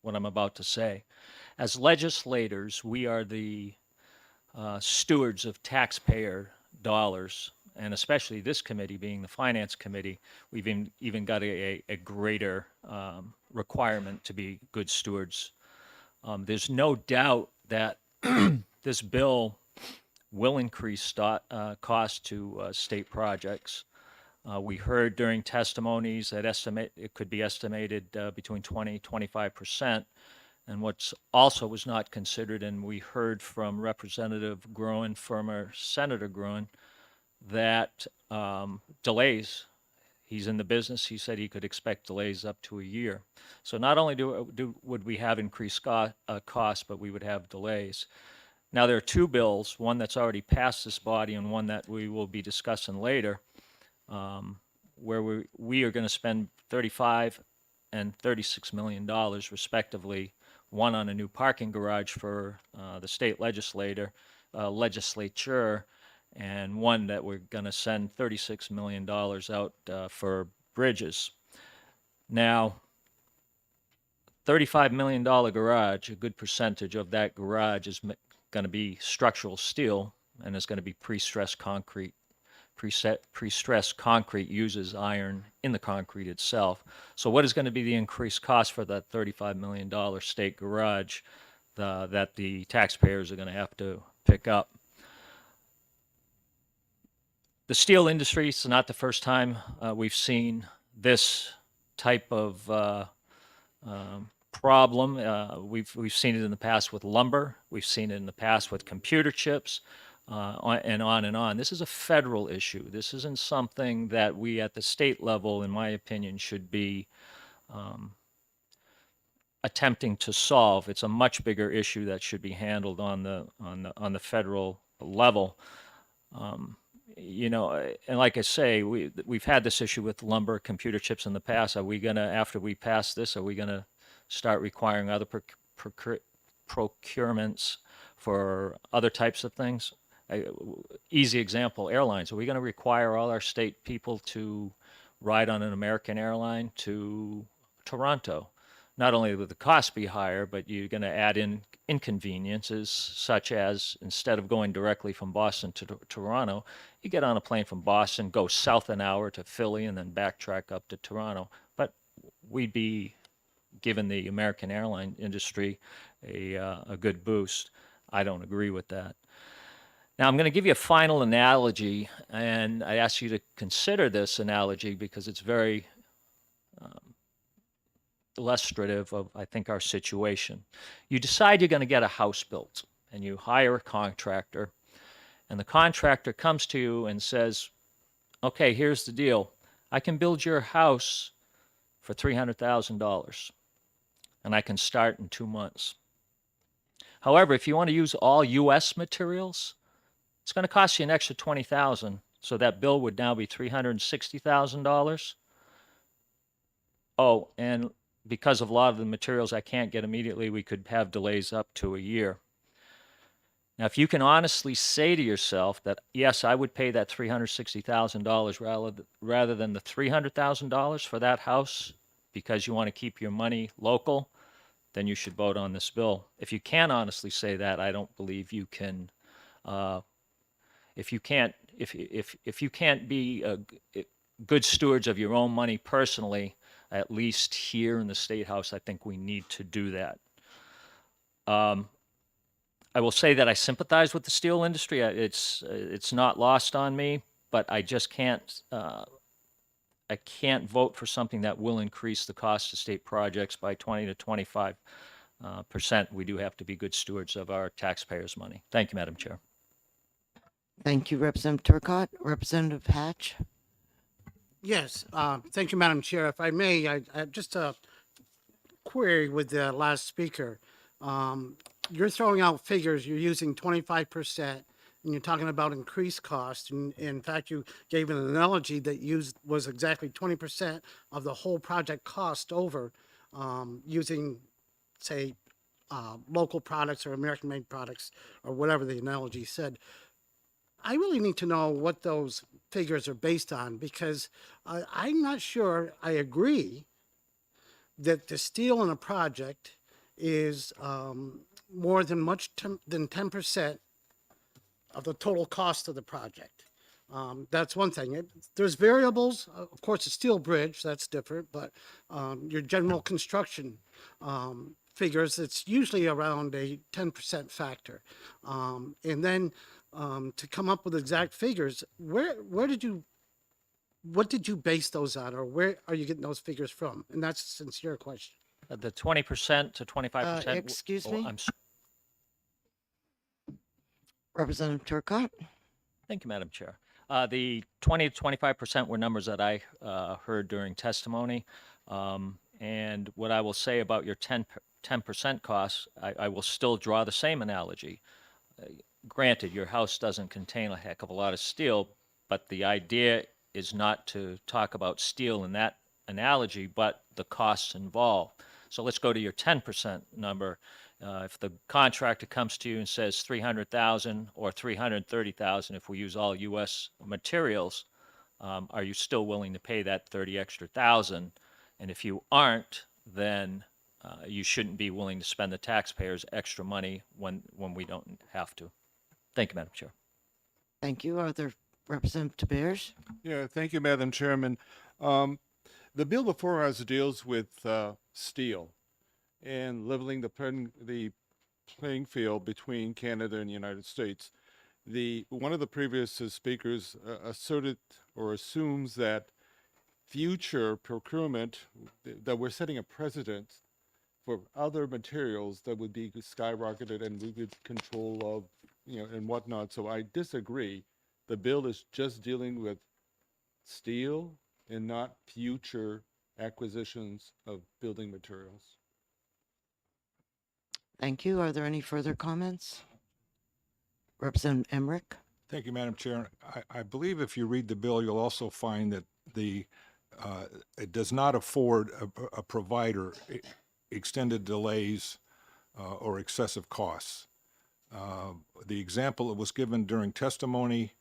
what I'm about to say. As legislators, we are the stewards of taxpayer dollars, and especially this committee being the Finance Committee, we've even got a greater requirement to be good stewards. There's no doubt that this bill will increase cost to state projects. We heard during testimonies that it could be estimated between 20-25%. And what's also was not considered, and we heard from Representative Gruen, former Senator Gruen, that delays, he's in the business, he said he could expect delays up to a year. So not only would we have increased costs, but we would have delays. Now, there are two bills, one that's already passed this body and one that we will be discussing later, where we are going to spend $35 and $36 million, respectively, one on a new parking garage for the state legislature, and one that we're going to send $36 million out for bridges. Now, $35 million garage, a good percentage of that garage is going to be structural steel, and it's going to be pre-stressed concrete. Pre-stressed concrete uses iron in the concrete itself. So what is going to be the increased cost for that $35 million state garage that the taxpayers are going to have to pick up? The steel industry is not the first time we've seen this type of problem. We've seen it in the past with lumber. We've seen it in the past with computer chips, and on and on. This is a federal issue. This isn't something that we at the state level, in my opinion, should be attempting to solve. It's a much bigger issue that should be handled on the federal level. You know, and like I say, we've had this issue with lumber, computer chips in the past. Are we gonna, after we pass this, are we gonna start requiring other procurements for other types of things? Easy example, airlines. Are we gonna require all our state people to ride on an American airline to Toronto? Not only would the cost be higher, but you're going to add in inconveniences such as instead of going directly from Boston to Toronto, you get on a plane from Boston, go south an hour to Philly, and then backtrack up to Toronto. But we'd be giving the American airline industry a good boost. I don't agree with that. Now, I'm going to give you a final analogy, and I ask you to consider this analogy because it's very illustrative of, I think, our situation. You decide you're going to get a house built, and you hire a contractor, and the contractor comes to you and says, okay, here's the deal. I can build your house for $300,000, and I can start in 2 months. However, if you want to use all U.S. materials, it's going to cost you an extra $20,000, so that bill would now be $360,000. Oh, and because of a lot of the materials I can't get immediately, we could have delays up to a year. Now, if you can honestly say to yourself that, yes, I would pay that $360,000 rather than the $300,000 for that house because you want to keep your money local, then you should vote on this bill. If you can't honestly say that, I don't believe you can. If you can't be good stewards of your own money personally, at least here in the State House, I think we need to do that. I will say that I sympathize with the steel industry. It's not lost on me, but I just can't. I can't vote for something that will increase the cost of state projects by 20 to 25%. We do have to be good stewards of our taxpayers' money. Thank you, Madam Chair. Thank you, Representative Turcott. Representative Hatch? Yes, thank you, Madam Chair. If I may, I just a query with the last speaker. You're throwing out figures, you're using 25%, and you're talking about increased cost. And in fact, you gave an analogy that was exactly 20% of the whole project cost over using, say, local products or American-made products or whatever the analogy said. I really need to know what those figures are based on because I'm not sure I agree that the steel in a project is more than 10% of the total cost of the project. That's one thing. There's variables. Of course, a steel bridge, that's different, but your general construction figures, it's usually around a 10% factor. And then to come up with exact figures, what did you base those on, or where are you getting those figures from? And that's a sincere question. The 20% to 25%. Excuse me? I'm sorry. Representative Turcott? Thank you, Madam Chair. The 20 to 25% were numbers that I heard during testimony. And what I will say about your 10% costs, I will still draw the same analogy. Granted, your house doesn't contain a heck of a lot of steel, but the idea is not to talk about steel in that analogy, but the costs involved. So let's go to your 10% number. If the contractor comes to you and says 300,000 or 330,000, if we use all U.S. materials, are you still willing to pay that 30 extra thousand? And if you aren't, then you shouldn't be willing to spend the taxpayers' extra money when we don't have to. Thank you, Madam Chair. Thank you. Are there Representative Bears? Yeah, thank you, Madam Chairman. The bill before us deals with steel and leveling the playing field between Canada and the United States. One of the previous speakers asserted or assumes that future procurement, that we're setting a precedent for other materials that would be skyrocketed and we would control of, and whatnot. So I disagree. The bill is just dealing with steel and not future acquisitions of building materials. Thank you. Are there any further comments? Representative Emmerich? Thank you, Madam Chair. I believe if you read the bill, you'll also find that it does not afford a provider extended delays or excessive costs. The example that was given during testimony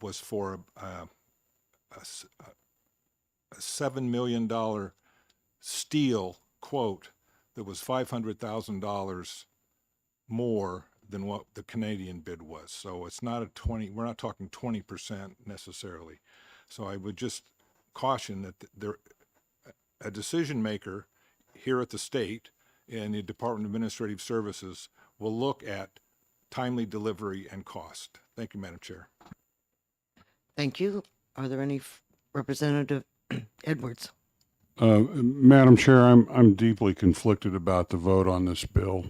was for a $7 million steel quote that was $500,000 more than what the Canadian bid was. So it's not we're not talking 20% necessarily. So I would just caution that a decision maker here at the state and the Department of Administrative Services will look at timely delivery and cost. Thank you, Madam Chair. Thank you. Are there any Representative Edwards? Madam Chair, I'm deeply conflicted about the vote on this bill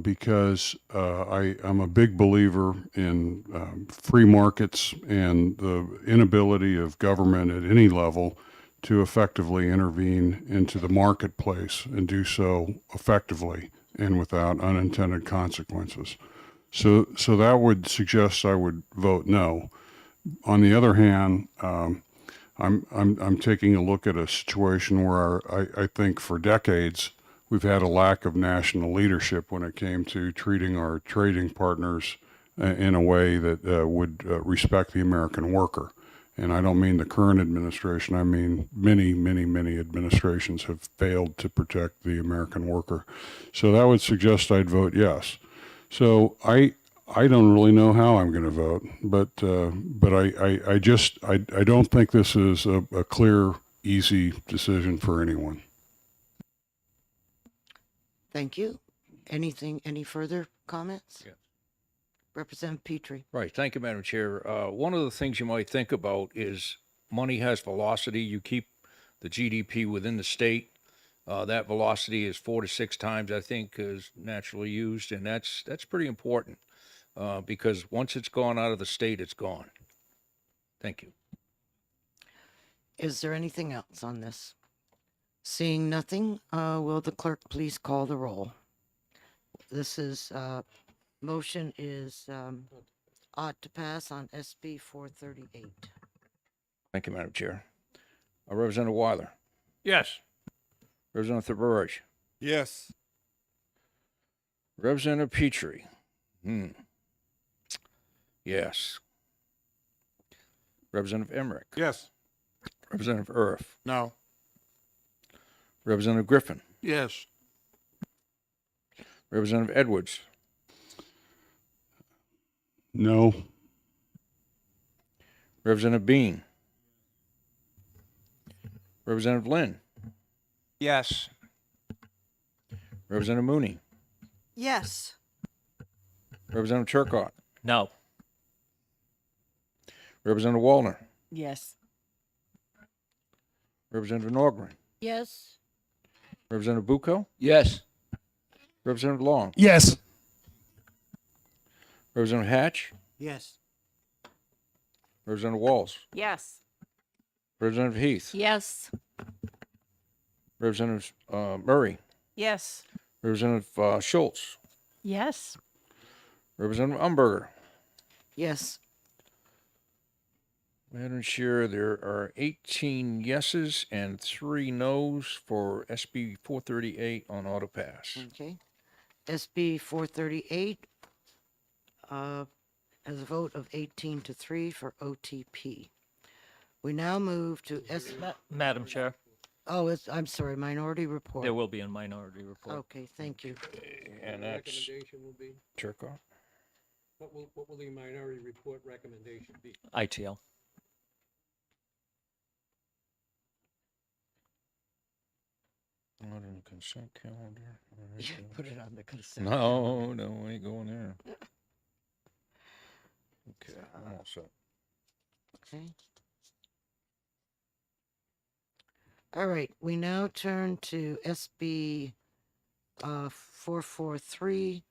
because I'm a big believer in free markets and the inability of government at any level to effectively intervene into the marketplace and do so effectively and without unintended consequences. So that would suggest I would vote no. On the other hand, I'm taking a look at a situation where I think for decades we've had a lack of national leadership when it came to treating our trading partners in a way that would respect the American worker. And I don't mean the current administration. I mean many administrations have failed to protect the American worker. So that would suggest I'd vote yes. So I don't really know how I'm going to vote, but I don't think this is a clear, easy decision for anyone. Thank you. Any further comments? Yeah. Representative Petrie. Right. Thank you, Madam Chair. One of the things you might think about is money has velocity. You keep the GDP within the state. That velocity is 4 to 6 times, I think, is naturally used, and that's pretty important because once it's gone out of the state, it's gone. Thank you. Is there anything else on this? Seeing nothing, will the clerk please call the roll? This is, motion is ought to pass on SB 438. Thank you, Madam Chair. Representative Weiler. Yes. Representative Burridge. Yes. Representative Petrie. Yes. Representative Emmerich. Yes. Representative Erf. No. Representative Griffin. Yes. Representative Edwards. No. Representative Bean. Representative Lynn. Yes. Representative Mooney. Yes. Representative Turcott. No. Representative Wallner. Yes. Representative Norgren. Yes. Representative Bucco. Yes. Representative Long. Yes. Representative Hatch. Yes. Representative Walls. Yes. Representative Heath. Yes. Representative Murray. Yes. Representative Schultz. Yes. Representative Umberger. Yes. Madam Chair, there are 18 yeses and 3 nos for SB 438 on auto pass. Okay. SB 438 has a vote of 18 to 3 for OTP. We now move to Madam Chair, I'm sorry, minority report. there will be a minority report. Okay, thank you. And that's Will be, Turcott. what will the minority report recommendation be? ITL. Not in the consent calendar. All right, You put it on the consent. No, I ain't going there. Okay, I'm all set. Okay. All right, we now turn to SB 443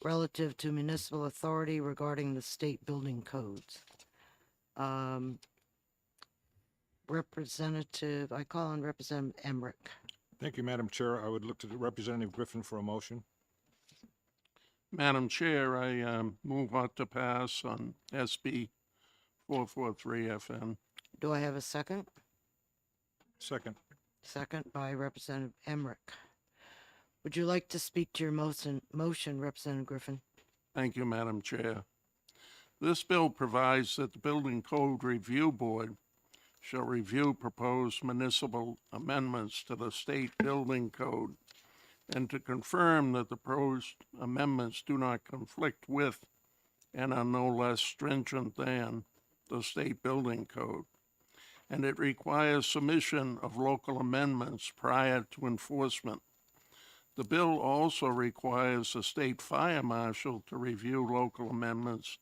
relative to municipal authority regarding the state building codes. I call on Representative Emmerich. Thank you, Madam Chair. I would look to Representative Griffin for a motion. Madam Chair, I move on to pass on SB 443 FN. Do I have a second? Second. Second by Representative Emmerich. Would you like to speak to your motion, Representative Griffin? Thank you, Madam Chair. This bill provides that the Building Code Review Board shall review proposed municipal amendments to the state building code and to confirm that the proposed amendments do not conflict with and are no less stringent than the state building code. And it requires submission of local amendments prior to enforcement. The bill also requires the state fire marshal to review local amendments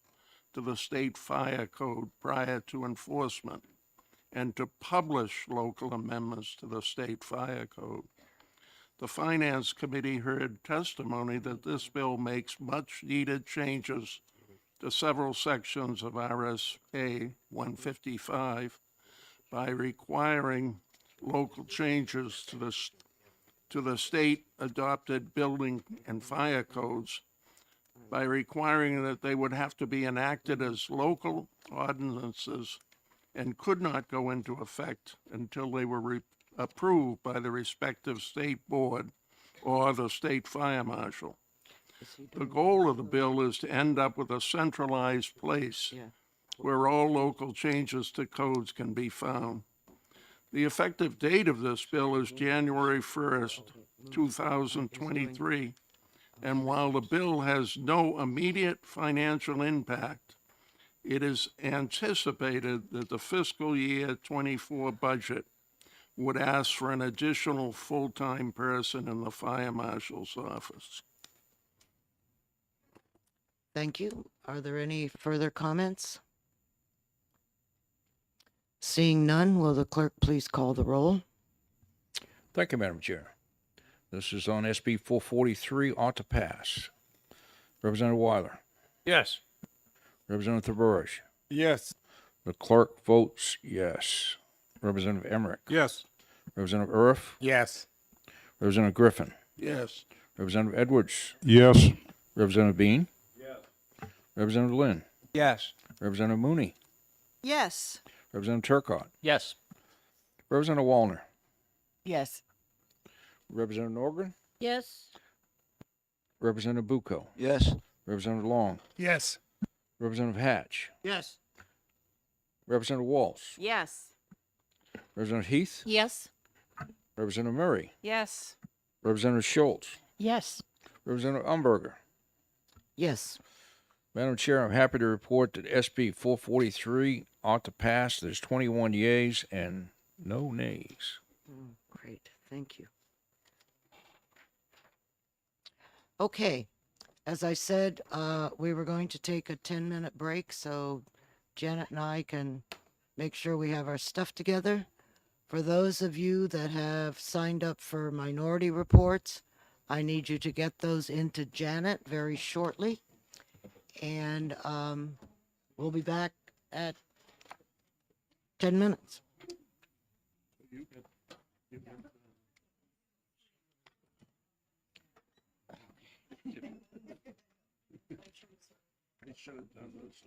to the state fire code prior to enforcement and to publish local amendments to the state fire code. The Finance Committee heard testimony that this bill makes much-needed changes to several sections of RSA 155 by requiring local changes to the state-adopted building and fire codes, by requiring that they would have to be enacted as local ordinances and could not go into effect until they were approved by the respective state board or the state fire marshal. The goal of the bill is to end up with a centralized place where all local changes to codes can be found. The effective date of this bill is January 1st, 2023, and while the bill has no immediate financial impact, it is anticipated that the fiscal year 24 budget would ask for an additional full-time person in the fire marshal's office. Thank you. Are there any further comments? Seeing none, will the clerk please call the roll? Thank you, Madam Chair. This is on SB 443, ought to pass. Representative Weiler. Yes. Representative Burrish. Yes. The clerk votes yes. Representative Emmerich. Yes. Representative Uriff. Yes. Representative Griffin. Yes. Representative Edwards. Yes. Representative Bean. Yes. Representative Lynn. Yes. Representative Mooney. Yes. Representative Turcott. Yes. Representative Wallner. Yes. Representative Norgren. Yes. Representative Bucco. Yes. Representative Long. Yes. Representative Hatch. Yes. Representative Walsh. Yes. Representative Heath. Yes. Representative Murray. Yes. Representative Schultz. Yes. Representative Umberger. Yes. Madam Chair, I'm happy to report that SB 443 ought to pass. There's 21 yeas and no nays. Great, thank you. Okay, as I said, we were going to take a 10-minute break so Janet and I can make sure we have our stuff together. For those of you that have signed up for minority reports, I need you to get those into Janet very shortly. And we'll be back at 10 minutes. I should have done this.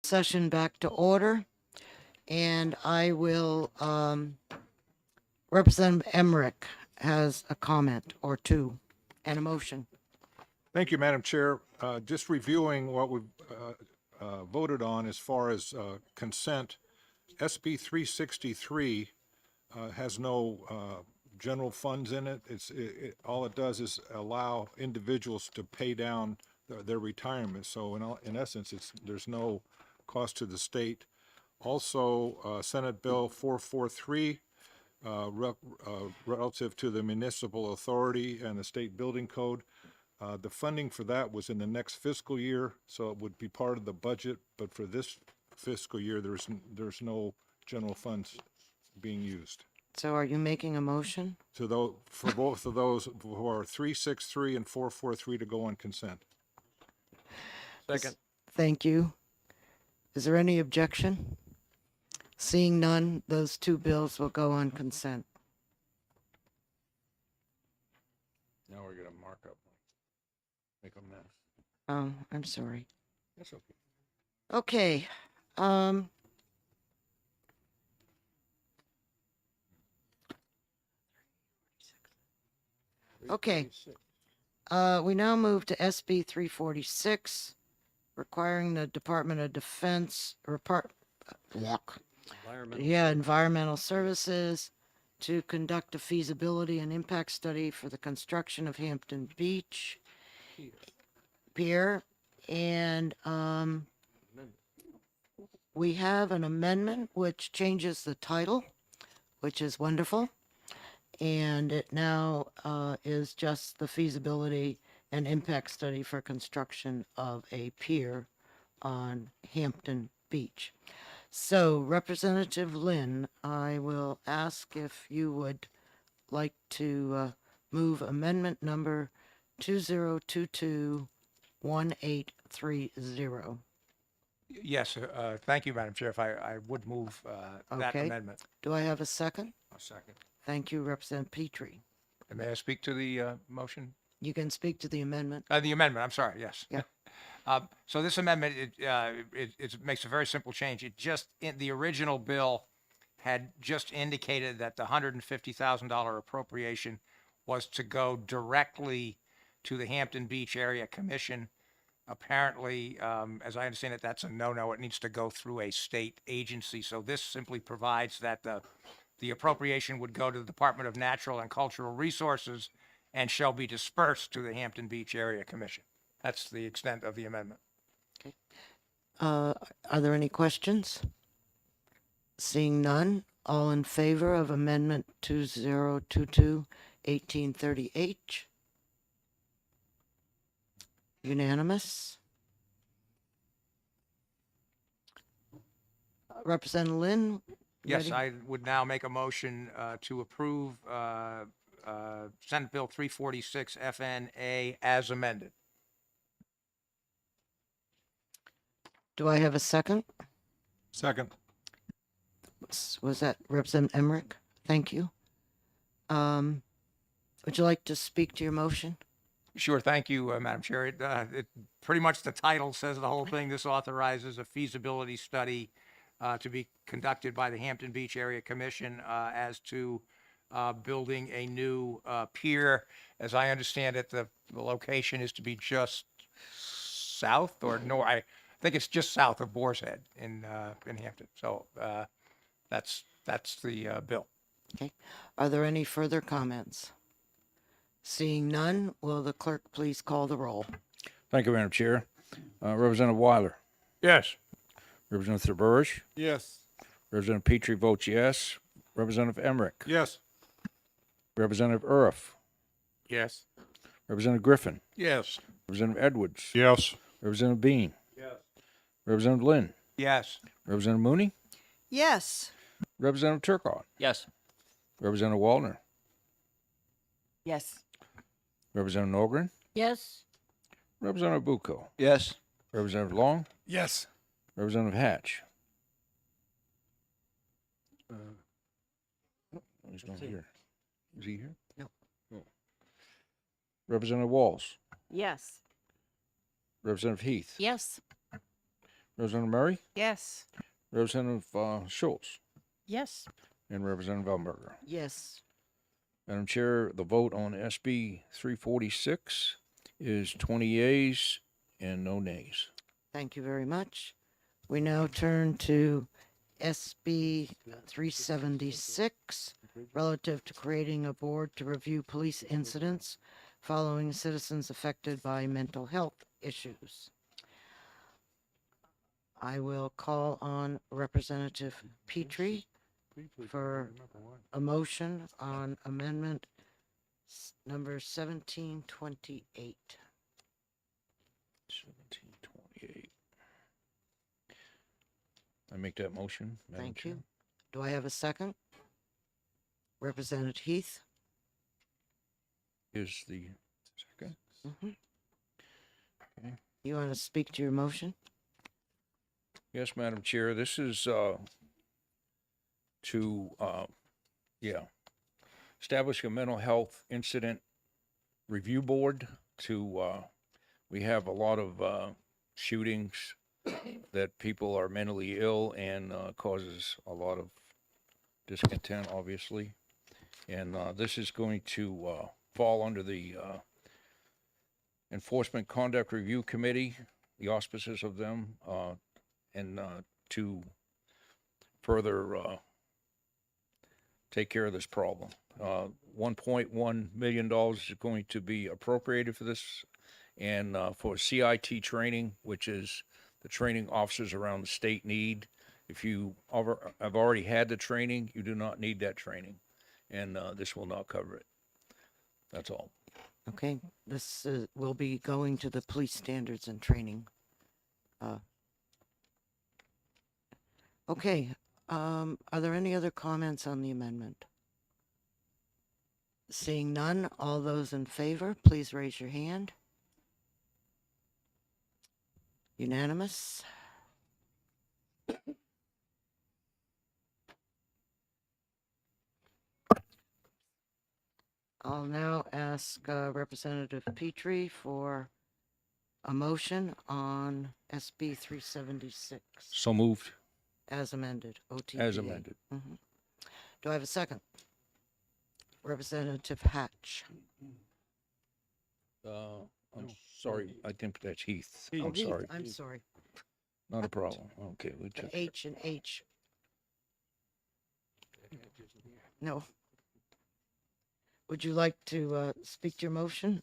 session back to order, and I will, Representative Emmerich has a comment or two and a motion. Thank you, Madam Chair. Just reviewing what we've voted on as far as consent, SB 363 has no general funds in it. All it does is allow individuals to pay down their retirement. So in essence, there's no cost to the state. Also, Senate Bill 443 relative to the municipal authority and the state building code. The funding for that was in the next fiscal year, so it would be part of the budget. But for this fiscal year, there's no general funds being used. So are you making a motion? So for both of those, for 363 and 443 to go on consent. Second. Thank you. Is there any objection? Seeing none, those two bills will go on consent. Now we're gonna mark up. Make a mess. Oh, I'm sorry. That's okay. Okay, okay. We now move to SB 346, requiring the Department of Defense, Environmental Services to conduct a feasibility and impact study for the construction of Hampton Beach Pier. And, we have an amendment which changes the title, which is wonderful. And it now is just the feasibility and impact study for construction of a pier on Hampton Beach. So Representative Lynn, I will ask if you would like to move amendment number 2022-1830. Yes, thank you, Madam Chair. If I would move that Okay. amendment. Do I have a second? A second. Thank you, Representative Petrie. And may I speak to the motion? You can speak to the amendment. The amendment, I'm sorry, yes. Yeah. So this amendment, it makes a very simple change. It just, in the original bill, had just indicated that the $150,000 appropriation was to go directly to the Hampton Beach Area Commission. Apparently, as I understand it, that's a no-no. It needs to go through a state agency. So this simply provides that the appropriation would go to the Department of Natural and Cultural Resources and shall be dispersed to the Hampton Beach Area Commission. That's the extent of the amendment. Are there any questions? Seeing none, all in favor of Amendment 2022-1830H? Unanimous? Representative Lynn? Yes, ready? I would now make a motion to approve Senate Bill 346 FNA as amended. Do I have a second? Second. Was that Representative Emmerich? Thank you. Would you like to speak to your motion? Sure, thank you, Madam Chair. It pretty much the title says the whole thing. This authorizes a feasibility study to be conducted by the Hampton Beach Area Commission as to building a new pier. As I understand it, the location is to be just south or north. I think it's just south of Boar's Head in Hampton. So that's the bill. Okay. Are there any further comments? Seeing none, will the clerk please call the roll? Thank you, Madam Chair. Representative Weiler. Yes. Representative Burrish. Yes. Representative Petrie votes yes. Representative Emmerich. Yes. Representative Uriff. Yes. Representative Griffin. Yes. Representative Edwards. Yes. Representative Bean. Yes. Representative Lynn. Yes. Representative Mooney. Yes. Representative Turcott. Yes. Representative Waldner. Yes. Representative Norgren. Yes. Representative Bucco. Yes. Representative Long. Yes. Representative Hatch. He's not here. Is he here? No. Oh. Representative Walls. Yes. Representative Heath. Yes. Representative Murray, Yes. Representative Schultz, Yes. and Representative Ellenberger. Yes. Madam Chair, the vote on SB 346 is 20 yeas and no nays. Thank you very much. We now turn to SB 376, relative to creating a board to review police incidents following citizens affected by mental health issues. I will call on Representative Petrie for a motion on amendment number 1728. 1728. I make that motion, Madam Thank Chair. you. Do I have a second? Representative Heath? Is the second? Okay. You want to speak to your motion? Yes, Madam Chair, this is to establish a mental health incident review board to we have a lot of shootings that people are mentally ill and causes a lot of discontent, obviously. And this is going to fall under the Enforcement Conduct Review Committee, the auspices of them, and to further take care of this problem. $1.1 million is going to be appropriated for this, and for CIT training, which is the training officers around the state need. If you have already had the training, you do not need that training, and this will not cover it. That's all. Okay, this will be going to the police standards and training. Okay, are there any other comments on the amendment? Seeing none, all those in favor, please raise your hand. Unanimous? I'll now ask Representative Petrie for a motion on SB 376 So moved. as amended, OTPA. As amended. Mhm. Do I have a second? Representative Hatch. I'm sorry, I think that's Heath. Oh, I'm Heath, sorry. I'm sorry. Not a problem. Okay, we An check. H and H. No. Would you like to speak to your motion?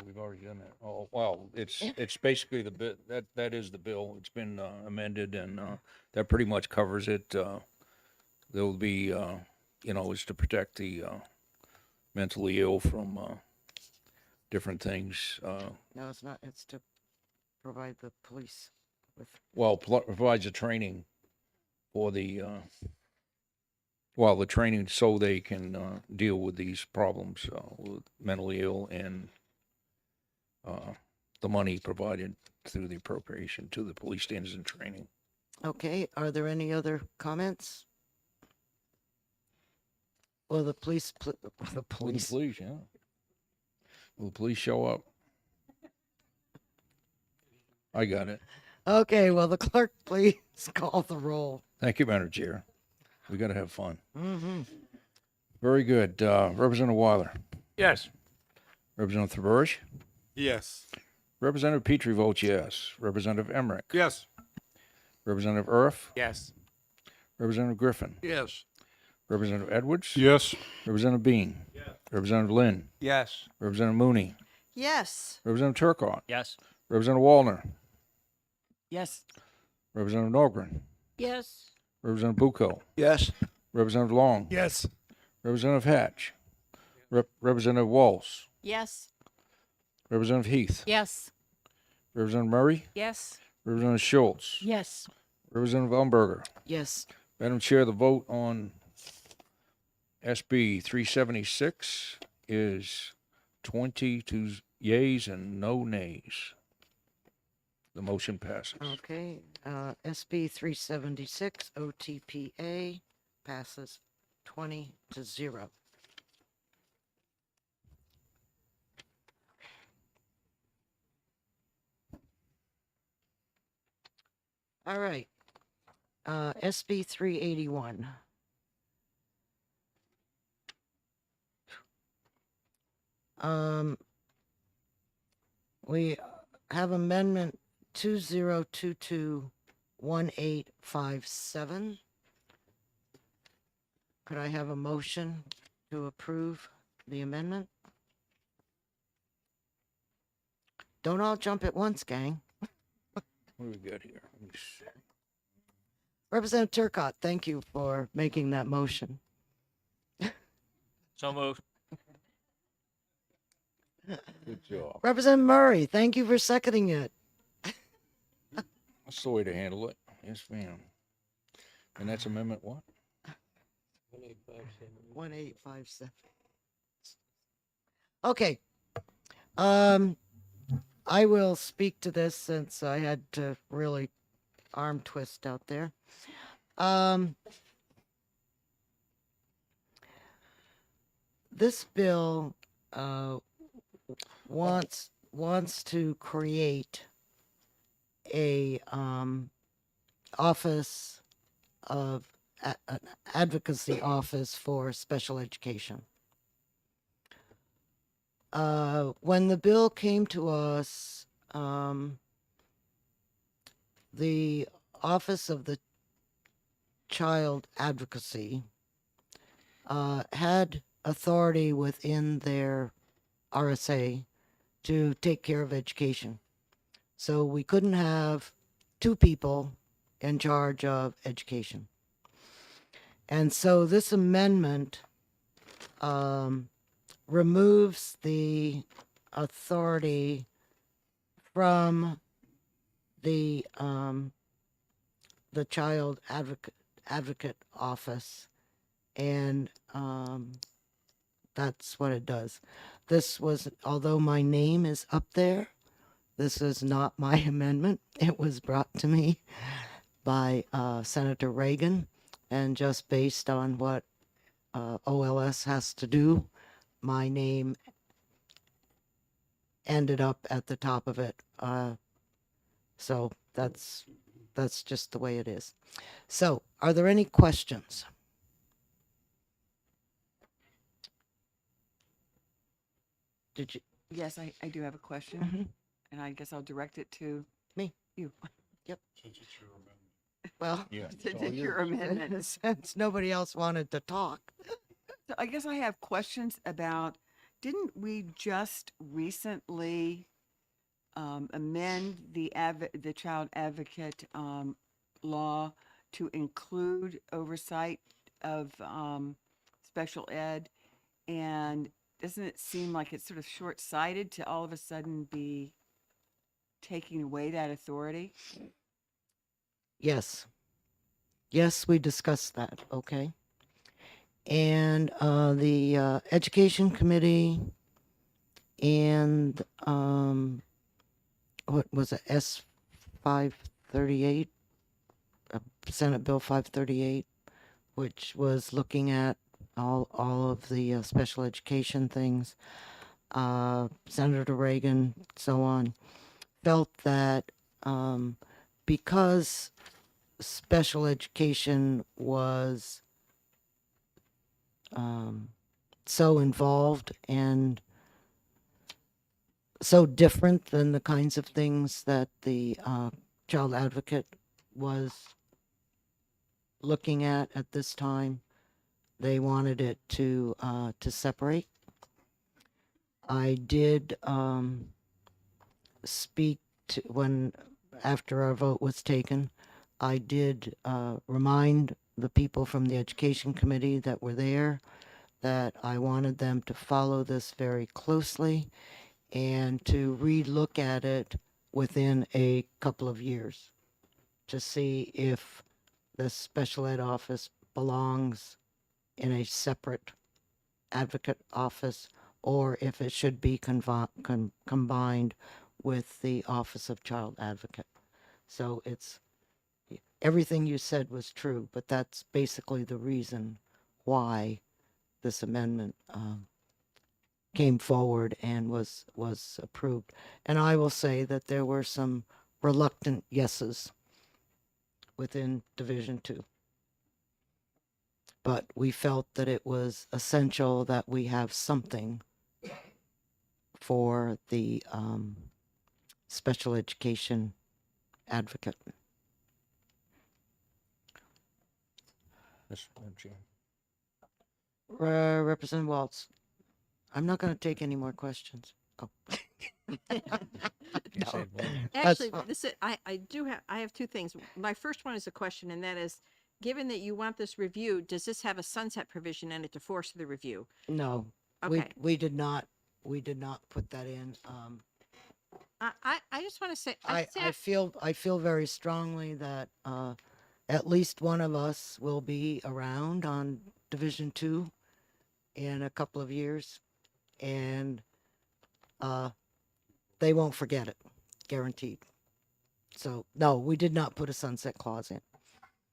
We've already done that. Oh, well, it's basically the bit, that is the bill. It's been amended, and that pretty much covers it. There'll be, is to protect the mentally ill from different things. No, it's not. It's to provide the police with. Well, provides a training for the training so they can deal with these problems with mentally ill, and the money provided through the appropriation to the police standards and training. Okay, are there any other comments? Will the police, Will the police, yeah. Will the police show up? I got it. Okay, will the clerk please call the roll? Thank you, Madam Chair. We got to have fun. Mm-hmm. Very good. Representative Weiler. Yes. Representative Thurbush. Yes. Representative Petrie votes yes. Representative Emmerich. Yes. Representative Earth. Yes. Representative Griffin. Yes. Representative Edwards. Yes. Representative Bean. Yes. Representative Lynn. Yes. Representative Mooney. Yes. Representative Turcott. Yes. Representative Wallner. Yes. Representative Norgren. Yes. Representative Bucco. Yes. Representative Long. Yes. Representative Hatch. Representative Walls. Yes. Representative Heath. Yes. Representative Murray. Yes. Representative Schultz. Yes. Representative Ellenberger. Yes. Madam Chair, the vote on SB 376 is 22 yeas and no nays. The motion passes. Okay, SB 376 OTPA passes 20-0. All right. SB 381. We have amendment 20221857. Could I have a motion to approve the amendment? Don't all jump at once, gang. What do we got here? Let me see. Representative Turcott, thank you for making that motion. So moved. Good job. Representative Murray, thank you for seconding it. That's the way to handle it. Yes, ma'am. And that's amendment what? 1857. Okay. I will speak to this since I had to really arm twist out there. This bill wants to create a office of an advocacy office for special education. When the bill came to us, the Office of the Child Advocacy had authority within their RSA to take care of education. So we couldn't have two people in charge of education. And so this amendment removes the authority from the child advocate office, and that's what it does. This was, although my name is up there, this is not my amendment. It was brought to me by Senator Reagan, and just based on what OLS has to do, my name ended up at the top of it. So that's just the way it is. So, are there any questions? Did you? Yes, I do have a question, Mhm. and I guess I'll direct it to Me. you. Yep. Well, Yeah. Since it's your amendment. since nobody else wanted to talk. So I guess I have questions about, didn't we just recently amend the child advocate law to include oversight of special ed? And doesn't it seem like it's sort of short-sighted to all of a sudden be taking away that authority? Yes. Yes, we discussed that, okay. And the Education Committee and what was it, S538, Senate Bill 538, which was looking at all of the special education things, Senator Reagan, so on, felt that because special education was so involved and so different than the kinds of things that the child advocate was looking at this time, they wanted it to separate. I did speak to, when after our vote was taken, I did remind the people from the Education Committee that were there that I wanted them to follow this very closely and to relook at it within a couple of years to see if the special ed office belongs in a separate advocate office or if it should be combined with the Office of Child Advocate. So it's, everything you said was true, but that's basically the reason why this amendment came forward and was approved. And I will say that there were some reluctant yeses within Division 2. But we felt that it was essential that we have something for the special education advocate. Madam Chair. Representative Waltz, I'm not going to take any more questions. Oh. You No. said one. Actually, fine. this is, I have two things. My first one is a question, and that is, given that you want this review, does this have a sunset provision in it to force the review? No, Okay. we did not put that in. I just want to say, I feel very strongly that at least one of us will be around on Division 2 in a couple of years, and they won't forget it, guaranteed. So no, we did not put a sunset clause in.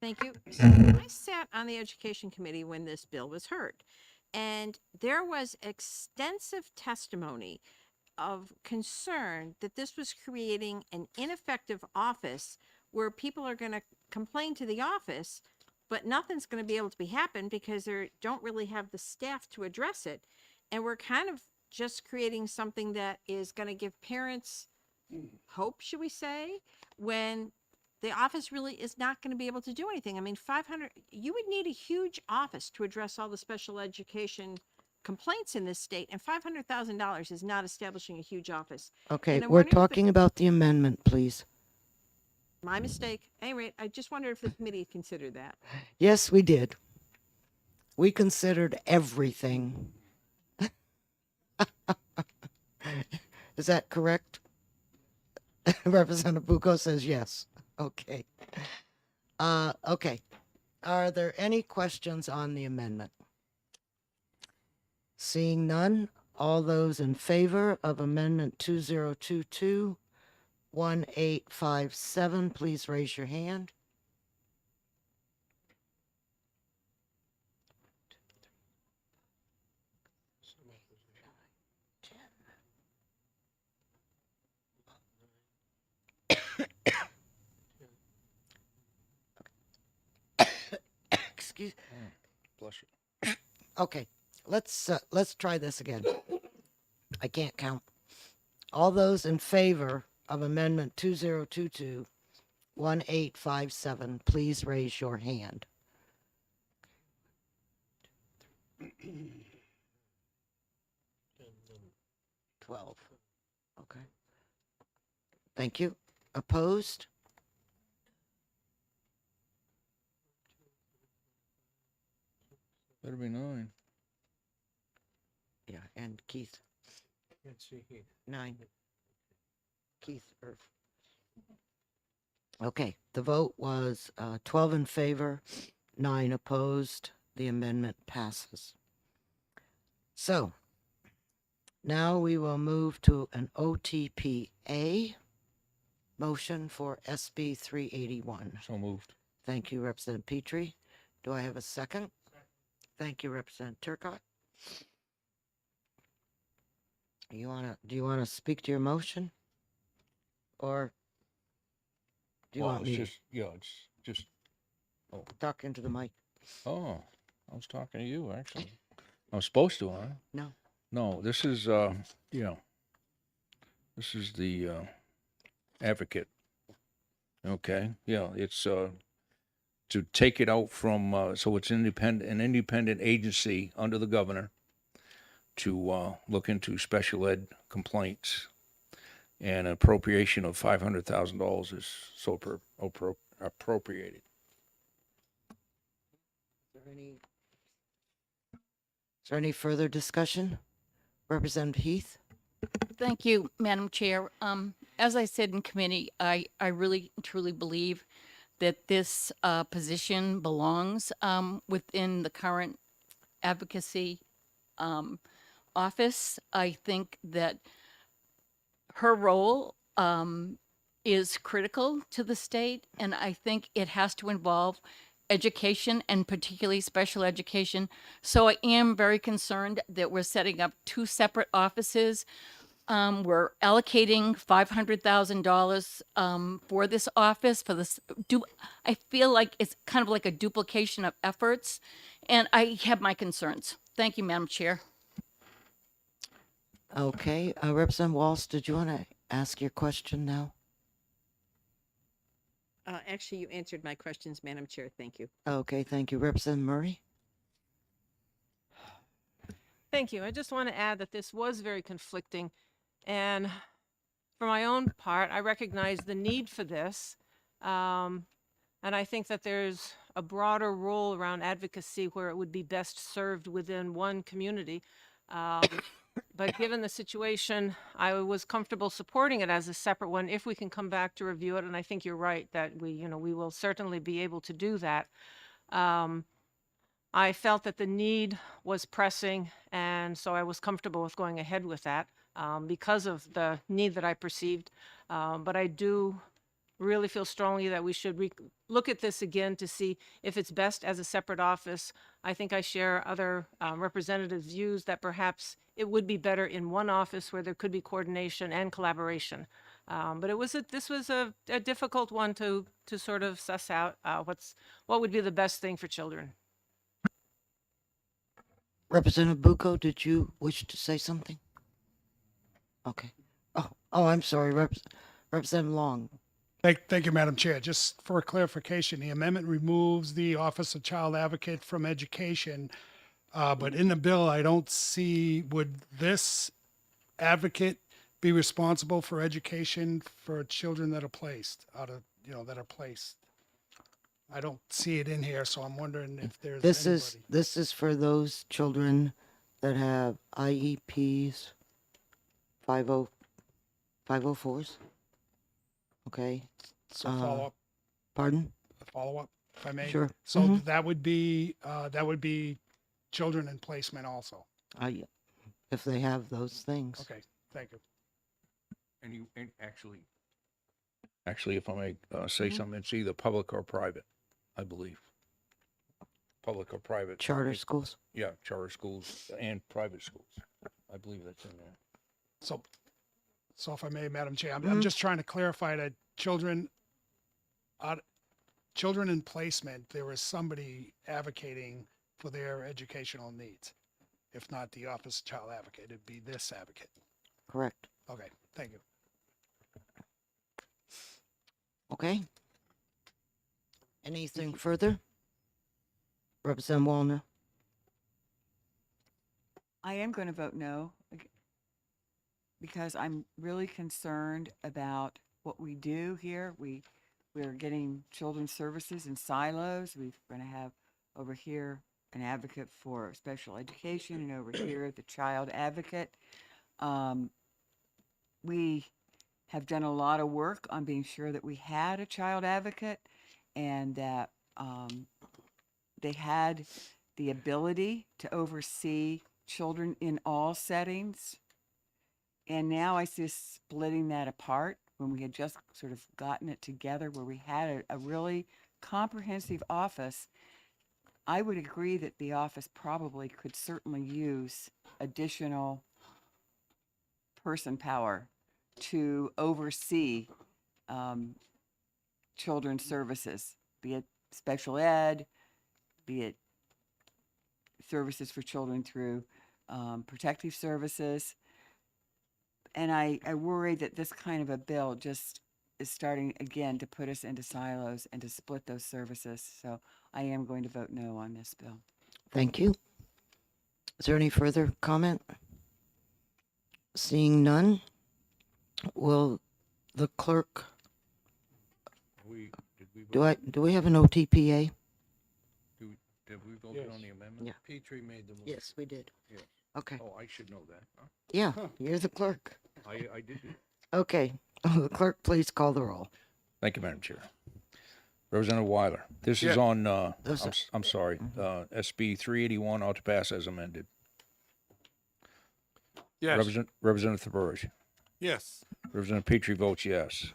Thank you. So I sat on the education committee when this bill was heard, and there was extensive testimony of concern that this was creating an ineffective office where people are going to complain to the office, but nothing's going to be able to be happen because they don't really have the staff to address it. And we're kind of just creating something that is going to give parents hope, should we say, when the office really is not going to be able to do anything. I mean, 500, you would need a huge office to address all the special education complaints in this state, and $500,000 is not establishing a huge office. Okay, And I'm we're wondering if talking about the amendment, please. My mistake. At any rate, I just wondered if the committee considered that. Yes, we did. We considered everything. Is that correct? Representative Bucco says yes. Okay. Okay. Are there any questions on the amendment? Seeing none, all those in favor of Amendment 2022-1857, please raise your hand. Excuse. Bless you. Okay, let's try this again. I can't count. All those in favor of Amendment 2022-1857, please raise your hand. 12. Okay. Thank you. Opposed? Better be 9. Yeah, and Keith, Let's see here. 9. Keith, Irv. Okay, the vote was 12 in favor, 9 opposed. The amendment passes. So, now we will move to an OTPA motion for SB 381. So moved. Thank you, Representative Petrie. Do I have a second? Thank you, Representative Turcott. Do you want to speak to your motion? Or do you Well, want it's me just, yeah, it's just, to talk into the mic? oh, I was talking to you, actually. I was supposed to, huh? No. No, this is, this is the advocate. Okay, yeah, it's to take it out from, so it's an independent agency under the governor to look into special ed complaints, and an appropriation of $500,000 is so appropriated. Is there any further discussion? Representative Heath? Thank you, Madam Chair. As I said in committee, I really truly believe that this position belongs within the current advocacy office. I think that her role is critical to the state, and I think it has to involve education and particularly special education. So I am very concerned that we're setting up two separate offices we're allocating $500,000 for this office for this. I feel like it's kind of like a duplication of efforts, and I have my concerns. Thank you, Madam Chair. Okay, Representative Walsh, did you want to ask your question now? Actually, you answered my questions, Madam Chair. Thank you. Okay, thank you. Representative Murray? Thank you. I just want to add that this was very conflicting. And for my own part, I recognize the need for this. And I think that there's a broader role around advocacy where it would be best served within one community. But given the situation, I was comfortable supporting it as a separate one if we can come back to review it. And I think you're right that we will certainly be able to do that. I felt that the need was pressing, and so I was comfortable with going ahead with that because of the need that I perceived. But I do really feel strongly that we should look at this again to see if it's best as a separate office. I think I share other representatives' views that perhaps it would be better in one office where there could be coordination and collaboration. But this was a difficult one to sort of suss out what would be the best thing for children. Representative Bucco, did you wish to say something? Okay. Oh, I'm sorry, Representative Long. Thank you, Madam Chair. Just for clarification, the amendment removes the Office of Child Advocate from education. But in the bill, I don't see, would this advocate be responsible for education for children that are placed that are placed? I don't see it in here, so I'm wondering if there's This is for those children that have IEPs, 504s. Okay. So follow up. Pardon? Follow up, if I may. Sure. So that would be children in placement also. If they have those things. Okay, thank you. And actually, if I may say something, it's either public or private, I believe. Public or private. Charter schools? Yeah, charter schools and private schools. I believe that's in there. So if I may, Madam Chair, I'm just trying to clarify that children in placement, there is somebody advocating for their educational needs. If not the Office of Child Advocate, it'd be this advocate. Correct. Okay, thank you. Okay. Anything further? Representative Wallner? I am going to vote no because I'm really concerned about what we do here. We're getting children's services in silos. We're going to have over here an advocate for special education and over here the child advocate. We have done a lot of work on being sure that we had a child advocate and that they had the ability to oversee children in all settings. And now I see us splitting that apart when we had just sort of gotten it together where we had a really comprehensive office. I would agree that the office probably could certainly use additional person power to oversee children's services, be it special ed, be it services for children through protective services. And I worry that this kind of a bill just is starting again to put us into silos and to split those services. So I am going to vote no on this bill. Thank you. Is there any further comment? Seeing none, will the clerk, do we have an OTPA? Did we vote on the amendment? Yeah. Petrie made the motion. Yes, we did. Yes. Okay. Oh, I should know that. Huh? Yeah, you're the clerk. I did. Okay. The clerk, please call the roll. Thank you, Madam Chair. Representative Weiler, this is on, I'm sorry, SB 381 ought to pass as amended. Yes. Representative Thaburge. Yes. Representative Petrie votes yes.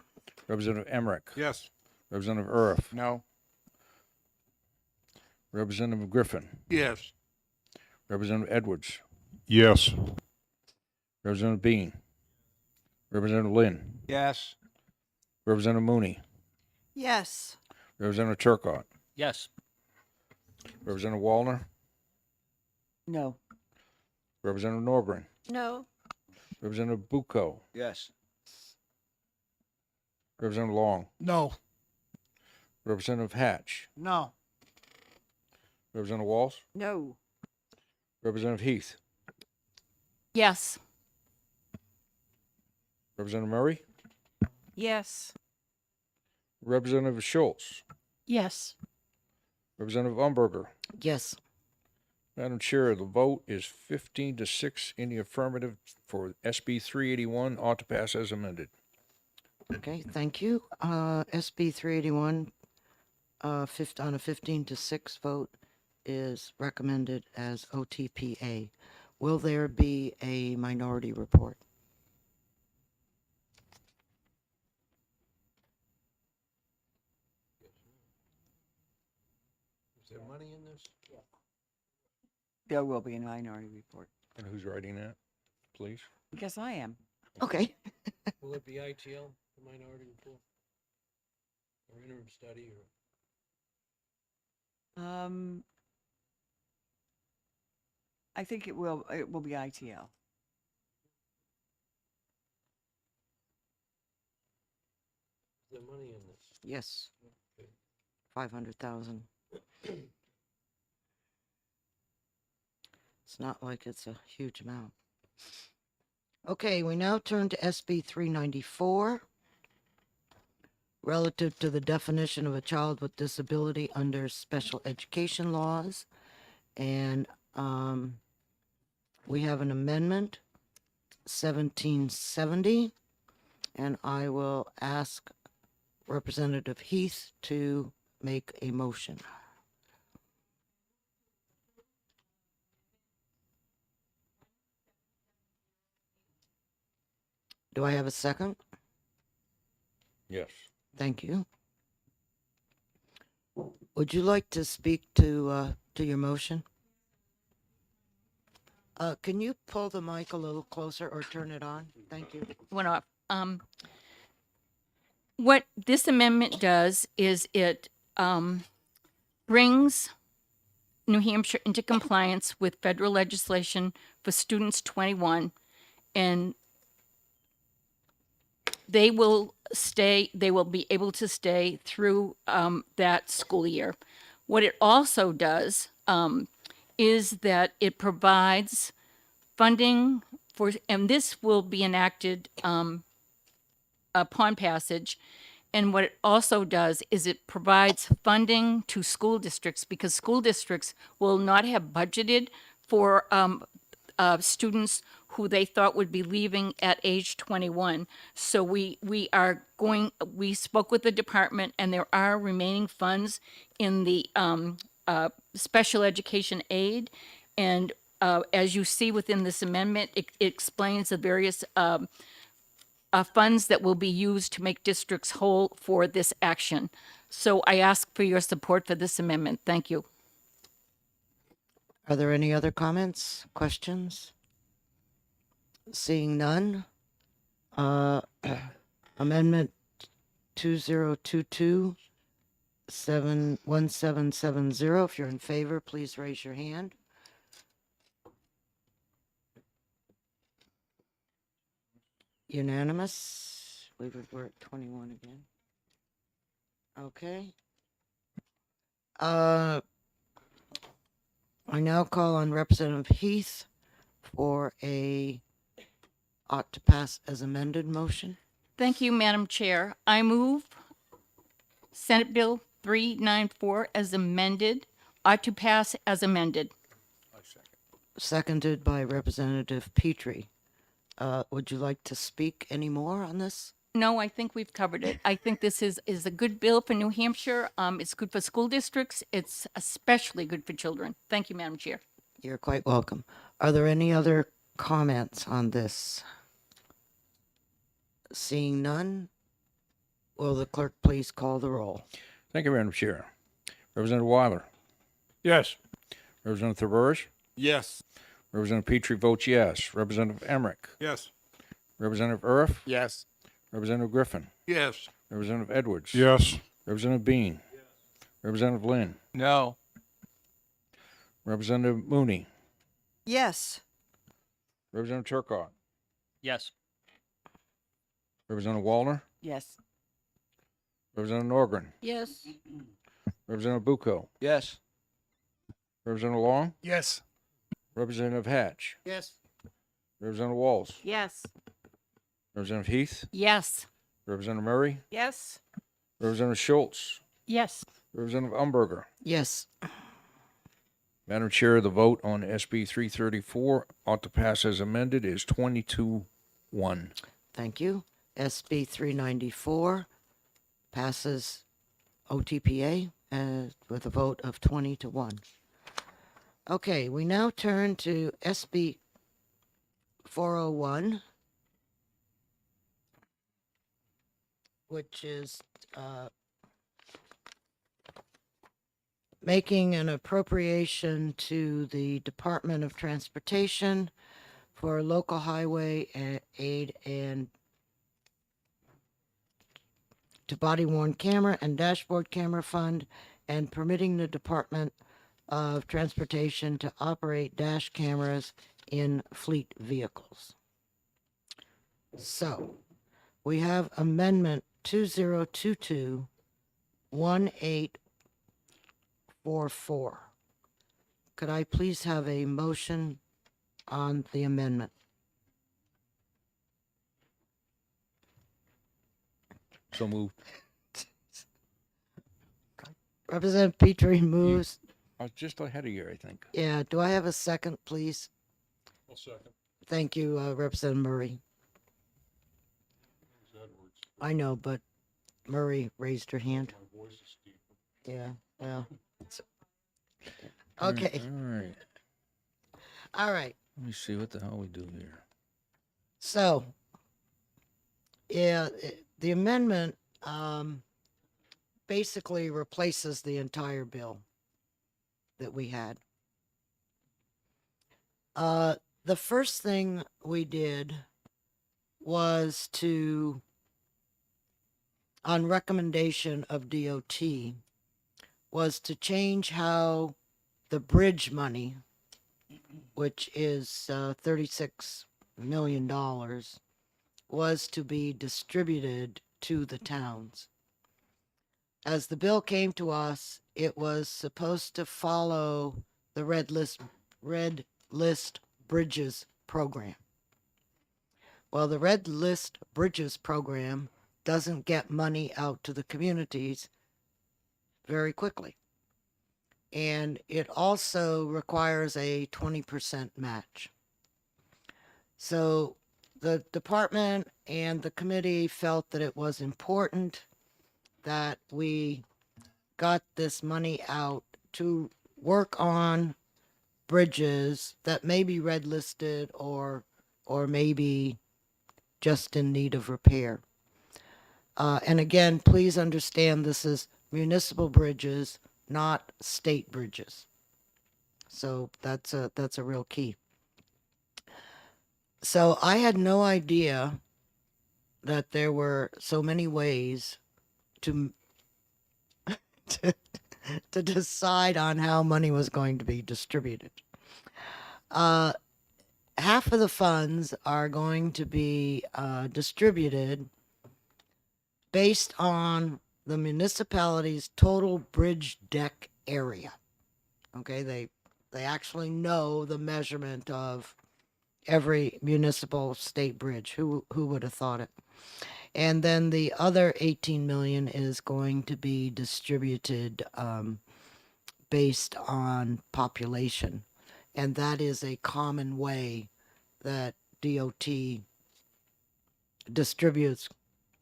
Representative Emmerich. Yes. Representative Uriff. No. Representative Griffin. Yes. Representative Edwards. Yes. Representative Bean. Representative Lynn, Yes. Representative Mooney, Yes. Representative Turcott, Yes. Representative Wallner, No. Representative Norgren, No. Representative Bucco, Yes. Representative Long, No. Representative Hatch, No. Representative Walsh, No. Representative Heath, Yes. Representative Murray, Yes. Representative Schultz, Yes. Representative Umberger. Yes. Madam Chair, the vote is 15-6 in the affirmative for SB 381, ought to pass as amended. Okay, thank you. SB 381, on a 15-6 vote is recommended as OTPA. Will there be a minority report? Is there money in this? There will be a minority report. And who's writing that, please? Because I am. Okay. Will it be ITL, the minority report? Or interim study, or? I think it will be ITL. Is there money in this? Yes. Okay. 500,000. It's not like it's a huge amount. Okay, we now turn to SB 394, relative to the definition of a child with disability under special education laws. And we have an amendment, 1770, and I will ask Representative Heath to make a motion. Do I have a second? Yes. Thank you. Would you like to speak to your motion? Can you pull the mic a little closer or turn it on? Thank you. Went off. What this amendment does is it brings New Hampshire into compliance with federal legislation for students 21, and they will be able to stay through that school year. What it also does is that it provides funding for, and this will be enacted upon passage. And what it also does is it provides funding to school districts, because school districts will not have budgeted for students who they thought would be leaving at age 21. So we spoke with the department, and there are remaining funds in the special education aid. And as you see within this amendment, it explains the various funds that will be used to make districts whole for this action. So I ask for your support for this amendment. Thank you. Are there any other comments, questions? Seeing none. Amendment 2022-1770. If you're in favor, please raise your hand. Unanimous. We're at 21 again. Okay. I now call on Representative Heath for a ought to pass as amended motion. Thank you, Madam Chair. I move Senate Bill 394 as amended, ought to pass as amended. Seconded by Representative Petrie. Would you like to speak any more on this? No, I think we've covered it. I think this is a good bill for New Hampshire. It's good for school districts. It's especially good for children. Thank you, Madam Chair. You're quite welcome. Are there any other comments on this? Seeing none, will the clerk please call the roll? Thank you, Madam Chair. Representative Weiler, Yes. Representative Thavers, Yes. Representative Petrie votes yes. Representative Emmerich, Yes. Representative Earth, Yes. Representative Griffin, Yes. Representative Edwards. Yes. Representative Bean. Representative Lynn. No. Representative Mooney. Yes. Representative Turcott. Yes. Representative Wallner. Yes. Representative Norgren. Yes. Representative Bucco. Yes. Representative Long. Yes. Representative Hatch. Yes. Representative Walls. Yes. Representative Heath. Yes. Representative Murray. Yes. Representative Schultz. Yes. Representative Umberger. Yes. Madam Chair, the vote on SB 334 ought to pass as amended is 22-1. Thank you. SB 394 passes OTPA with a vote of 20-1. Okay, we now turn to SB 401, which is making an appropriation to the Department of Transportation for local highway aid and to body-worn camera and dashboard camera fund, and permitting the Department of Transportation to operate dash cameras in fleet vehicles. So, we have Amendment 2022-1844. Could I please have a motion on the amendment? So moved. Representative Petrie moves. I was just ahead of you, I think. Yeah, do I have a second, please? I'll second. Thank you, Representative Murray. I know, but Murray raised her hand. Yeah, well. Okay, All right. all right. Let me see what the hell we do here. So, yeah, the amendment basically replaces the entire bill that we had. The first thing we did was to, on recommendation of DOT, was to change how the bridge money, which is $36 million, was to be distributed to the towns. As the bill came to us, it was supposed to follow the Red List Bridges program. Well, the Red List Bridges program doesn't get money out to the communities very quickly. And it also requires a 20% match. So the department and the committee felt that it was important that we got this money out to work on bridges that may be red listed or maybe just in need of repair. And again, please understand this is municipal bridges, not state bridges. So that's a real key. So I had no idea that there were so many ways to to decide on how money was going to be distributed. Half of the funds are going to be distributed based on the municipality's total bridge deck area. Okay, they actually know the measurement of every municipal state bridge. Who would have thought it? And then the other 18 million is going to be distributed based on population. And that is a common way that DOT distributes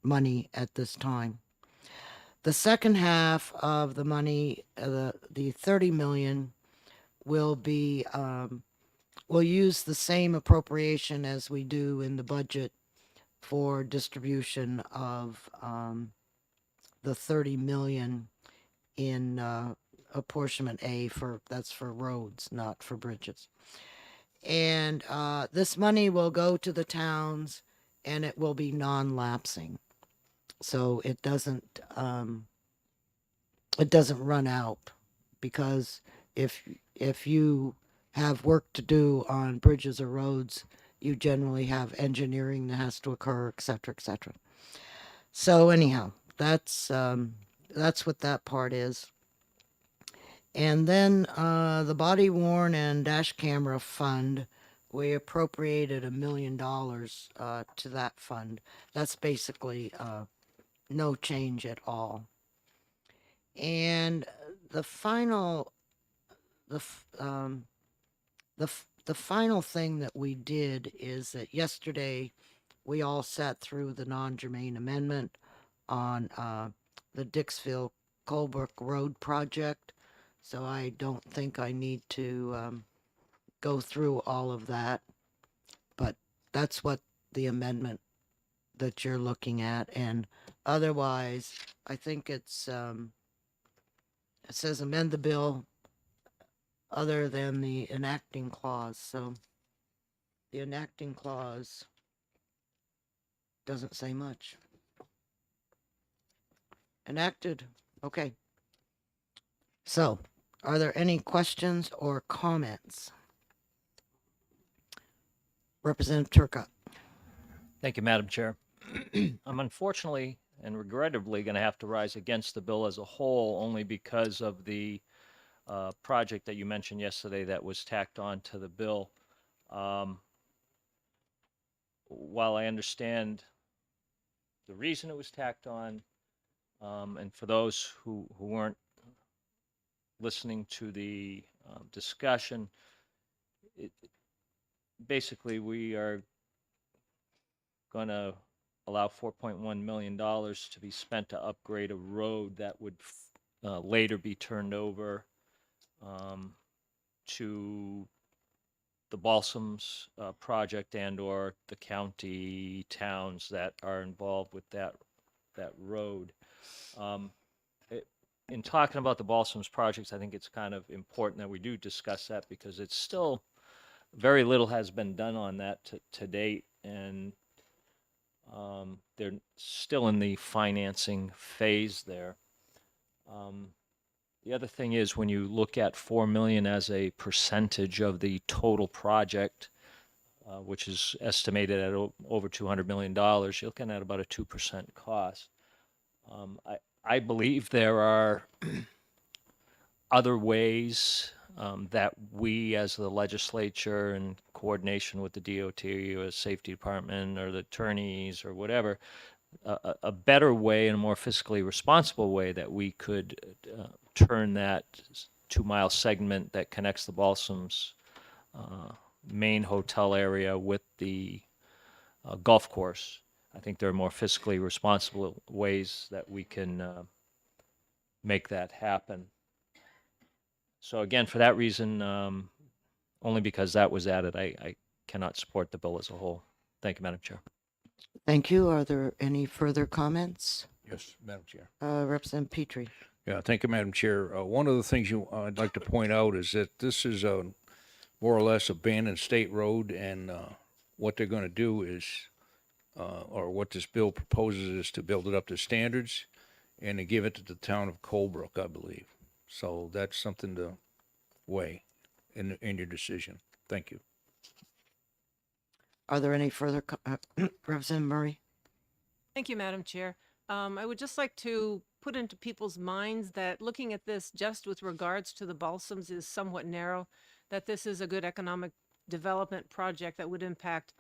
money at this time. The second half of the money, the 30 million, will be, we'll use the same appropriation as we do in the budget for distribution of the 30 million in apportionment A that's for roads, not for bridges. And this money will go to the towns and it will be non-lapsing. So it doesn't run out, because if you have work to do on bridges or roads, you generally have engineering that has to occur, et cetera, et cetera. So anyhow, that's what that part is. And then the body worn and dash camera fund, we appropriated $1 million to that fund. That's basically no change at all. And the final, the final thing that we did is that yesterday we all sat through the non-germane amendment on the Dixville Colebrook Road project. So I don't think I need to go through all of that, but that's what the amendment that you're looking at. And otherwise, I think it's it says amend the bill other than the enacting clause. So the enacting clause doesn't say much. Enacted. Okay. So, are there any questions or comments? Representative Turcotte. Thank you, Madam Chair. I'm unfortunately and regrettably going to have to rise against the bill as a whole, only because of the project that you mentioned yesterday that was tacked on to the bill. While I understand the reason it was tacked on, and for those who weren't listening to the discussion, basically we are going to allow $4.1 million to be spent to upgrade a road that would later be turned over to the Balsams project and or the county towns that are involved with that road. In talking about the Balsams projects, I think it's kind of important that we do discuss that, because it's still very little has been done on that to date, and they're still in the financing phase there. The other thing is, when you look at 4 million as a percentage of the total project, which is estimated at over $200 million, you're looking at about a 2% cost. I believe there are other ways that we as the legislature, in coordination with the DOT or the safety department or the attorneys or whatever, a better way and a more fiscally responsible way that we could turn that 2-mile segment that connects the Balsams main hotel area with the golf course. I think there are more fiscally responsible ways that we can make that happen. So again, for that reason, only because that was added, I cannot support the bill as a whole. Thank you, Madam Chair. Thank you. Are there any further comments? Yes, Madam Chair. Representative Petrie. Yeah, thank you, Madam Chair. One of the things I'd like to point out is that this is a more or less abandoned state road, and what they're going to do is, or what this bill proposes, is to build it up to standards and to give it to the town of Colebrook, I believe. So that's something to weigh in your decision. Thank you. Are there any further Representative Murray? Thank you, Madam Chair. I would just like to put into people's minds that looking at this just with regards to the Balsams is somewhat narrow, that this is a good economic development project that would impact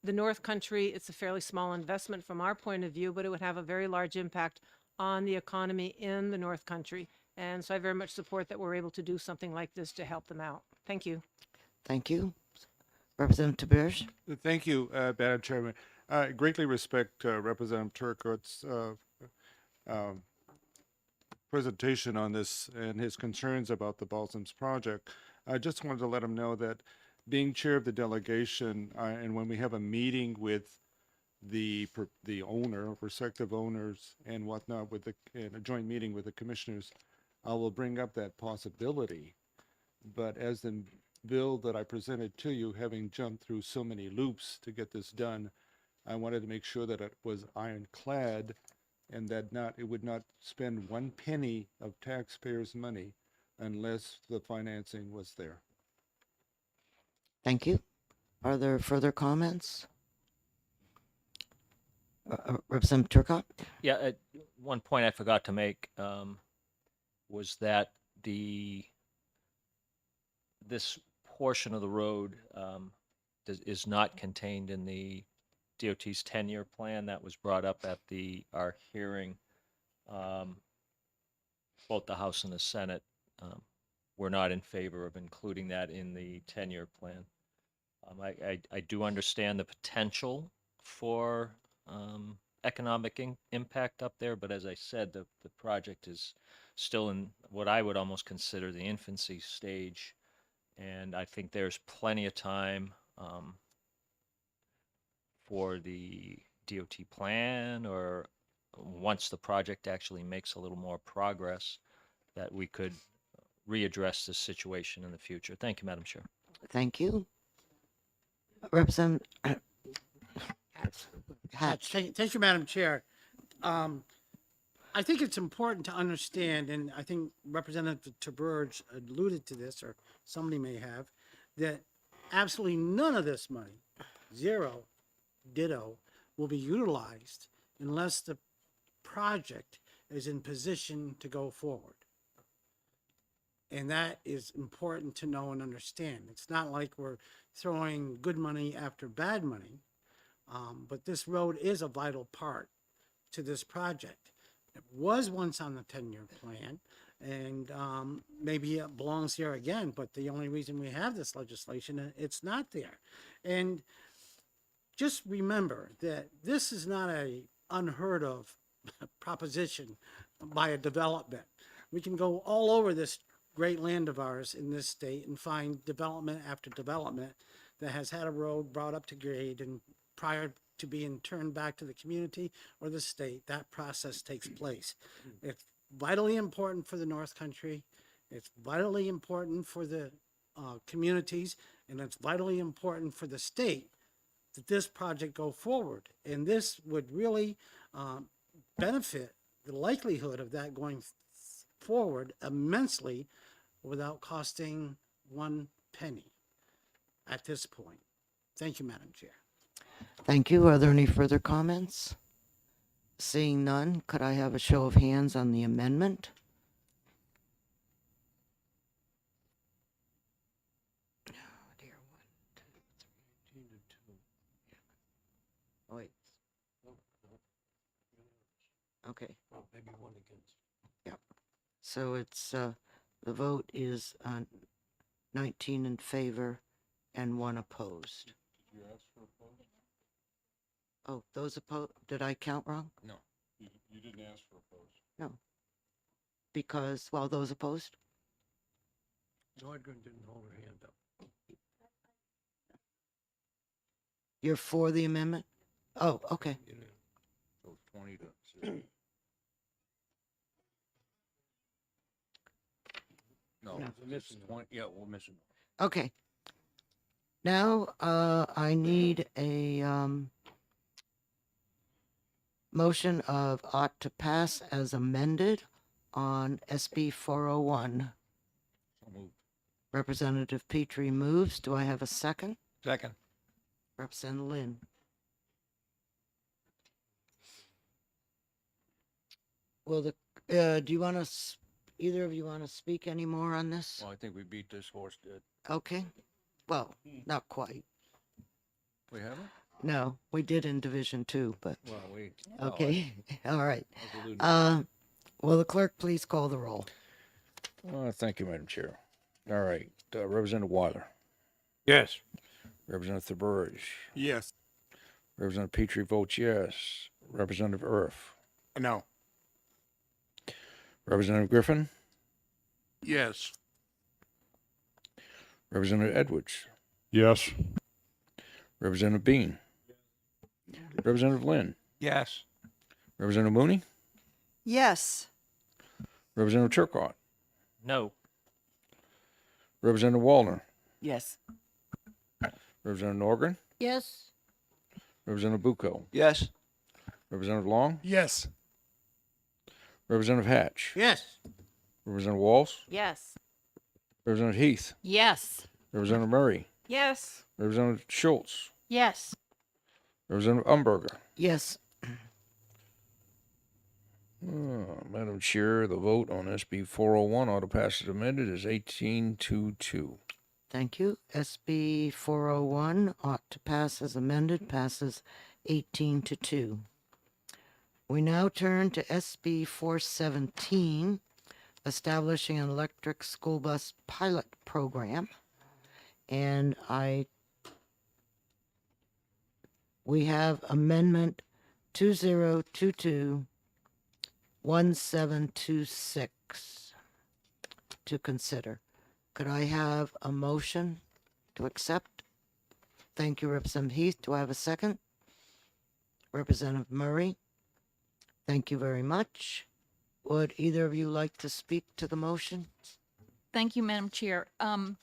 the North Country. It's a fairly small investment from our point of view, but it would have a very large impact on the economy in the North Country. And so I very much support that we're able to do something like this to help them out. Thank you. Thank you. Representative Birch. Thank you, Madam Chairman. I greatly respect Representative Turcotte's presentation on this and his concerns about the Balsams project. I just wanted to let him know that being chair of the delegation, and when we have a meeting with the owner, prospective owners and whatnot, in a joint meeting with the commissioners, I will bring up that possibility. But as the bill that I presented to you, having jumped through so many loops to get this done, I wanted to make sure that it was ironclad and that it would not spend one penny of taxpayers' money unless the financing was there. Thank you. Are there further comments? Representative Turcott? Yeah, one point I forgot to make was that this portion of the road is not contained in the DOT's 10-year plan that was brought up at our hearing. Both the House and the Senate were not in favor of including that in the 10-year plan. I do understand the potential for economic impact up there, but as I said, the project is still in what I would almost consider the infancy stage, and I think there's plenty of time for the DOT plan, or once the project actually makes a little more progress, that we could readdress this situation in the future. Thank you, Madam Chair. Thank you. Representative Hatch. Thank you, Madam Chair. I think it's important to understand, and I think Representative TeBurge alluded to this, or somebody may have, that absolutely none of this money, zero, ditto, will be utilized unless the project is in position to go forward. And that is important to know and understand. It's not like we're throwing good money after bad money, but this road is a vital part to this project. It was once on the 10-year plan, and maybe it belongs here again, but the only reason we have this legislation, it's not there. And just remember that this is not a unheard of proposition by a development. We can go all over this great land of ours in this state and find development after development that has had a road brought up to grade, and prior to being turned back to the community or the state, that process takes place. It's vitally important for the North Country. It's vitally important for the communities, and it's vitally important for the state that this project go forward. And this would really benefit the likelihood of that going forward immensely without costing one penny at this point. Thank you, Madam Chair. Thank you. Are there any further comments? Seeing none, could I have a show of hands on the amendment? Oh, dear. 19 to 2. Oh, wait. No, no. Okay. Oh, maybe one against. Yep. So it's, the vote is 19 in favor and 1 opposed. Did you ask for opposed? Oh, those opposed, did I count wrong? No. You didn't ask for opposed. No. Because, well, those opposed? Nordgren didn't hold her hand up. You're for the amendment? Oh, okay. You know, So 20 to 0. No, No. we're missing 20. Yeah, we're missing. Okay. Now, I need a, motion of ought to pass as amended on SB 401. So moved. Representative Petrie moves. Do I have a second? Second. Representative Lynn. Will do you want to, either of you want to speak any more on this? Well, I think we beat this horse dead. Okay. Well, not quite. We haven't? No, we did in Division 2, but, Well, we. okay. All right. I was alluding- Will the clerk please call the roll? Thank you, Madam Chair. All right, Representative Weiler, Yes. Representative TeBurge, Yes. Representative Petrie votes yes. Representative Erf, No. Representative Griffin, Yes. Representative Edwards, Yes. Representative Bean, Representative Lynn, Yes. Representative Mooney, Yes. Representative Turcott, No. Representative Wallner, Yes. Representative Norgren, Yes. Representative Bucco, Yes. Representative Long, Yes. Representative Hatch, Yes. Representative Walls, Yes. Representative Heath, Yes. Representative Murray, Yes. Representative Schultz, Yes. Representative Umberger. Yes. Madam Chair, the vote on SB 401 ought to pass as amended is 18-2. Thank you. SB 401 ought to pass as amended, passes 18-2. We now turn to SB 417, establishing an electric school bus pilot program. And we have amendment 2022-1726 to consider. Could I have a motion to accept? Thank you, Representative Heath. Do I have a second? Representative Murray? Thank you very much. Would either of you like to speak to the motion? Thank you, Madam Chair. The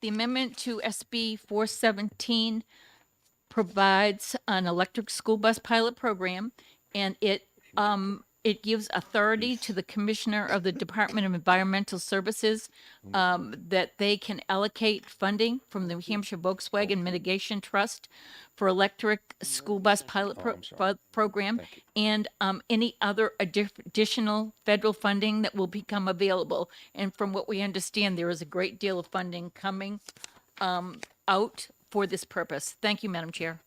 amendment to SB 417 provides an electric school bus pilot program, and it gives authority to the Commissioner of the Department of Environmental Services that they can allocate funding from the New Hampshire Volkswagen Mitigation Trust for electric school bus pilot program and any other additional federal funding that will become available. And from what we understand, there is a great deal of funding coming out for this purpose. Thank you, Madam Chair.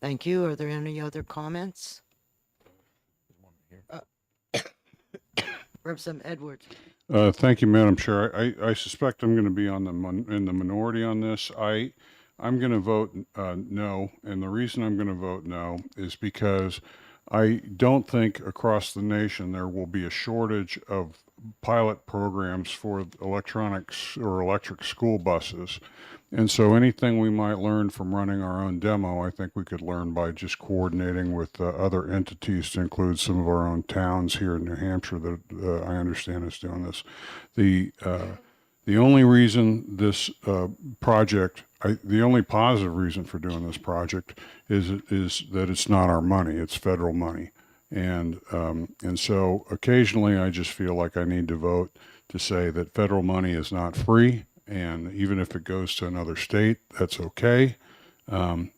Thank you. Are there any other comments? Representative Edwards. Thank you, Madam Chair. I suspect I'm going to be on in the minority on this. I'm going to vote no, and the reason I'm going to vote no is because I don't think across the nation there will be a shortage of pilot programs for electronics or electric school buses. And so anything we might learn from running our own demo, I think we could learn by just coordinating with other entities, to include some of our own towns here in New Hampshire that I understand is doing this. The only reason this project, the only positive reason for doing this project is that it's not our money, it's federal money. And so occasionally I just feel like I need to vote to say that federal money is not free. And even if it goes to another state, that's okay,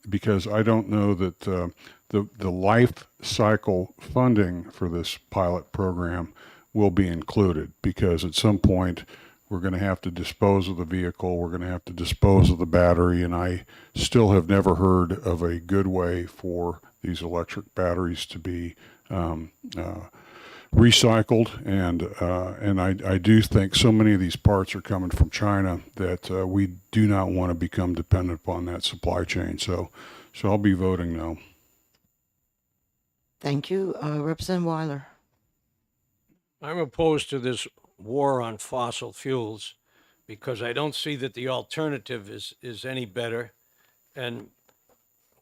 because I don't know that the life cycle funding for this pilot program will be included, because at some point we're going to have to dispose of the vehicle, we're going to have to dispose of the battery, and I still have never heard of a good way for these electric batteries to be recycled, and I do think so many of these parts are coming from China that we do not want to become dependent upon that supply chain. So I'll be voting no. Thank you. Representative Weiler. I'm opposed to this war on fossil fuels because I don't see that the alternative is any better. And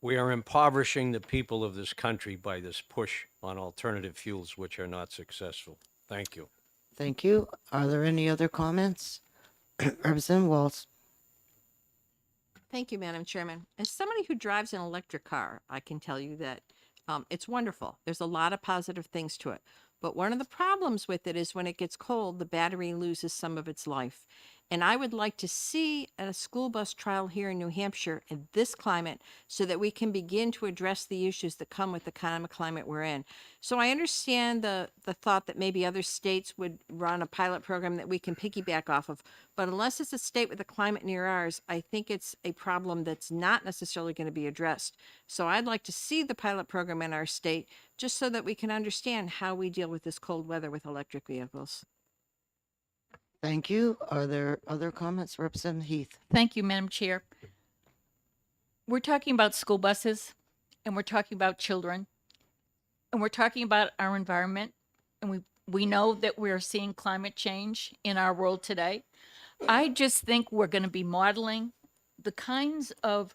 we are impoverishing the people of this country by this push on alternative fuels, which are not successful. Thank you. Thank you. Are there any other comments? Representative Walz. Thank you, Madam Chairman. As somebody who drives an electric car, I can tell you that it's wonderful. There's a lot of positive things to it. But one of the problems with it is when it gets cold, the battery loses some of its life. And I would like to see a school bus trial here in New Hampshire in this climate so that we can begin to address the issues that come with the kind of climate we're in. So I understand the thought that maybe other states would run a pilot program that we can piggyback off of. But unless it's a state with a climate near ours, I think it's a problem that's not necessarily going to be addressed. So I'd like to see the pilot program in our state just so that we can understand how we deal with this cold weather with electric vehicles. Thank you. Are there other comments? Representative Heath. Thank you, Madam Chair. We're talking about school buses, and we're talking about children, and we're talking about our environment, and we know that we're seeing climate change in our world today. I just think we're going to be modeling the kinds of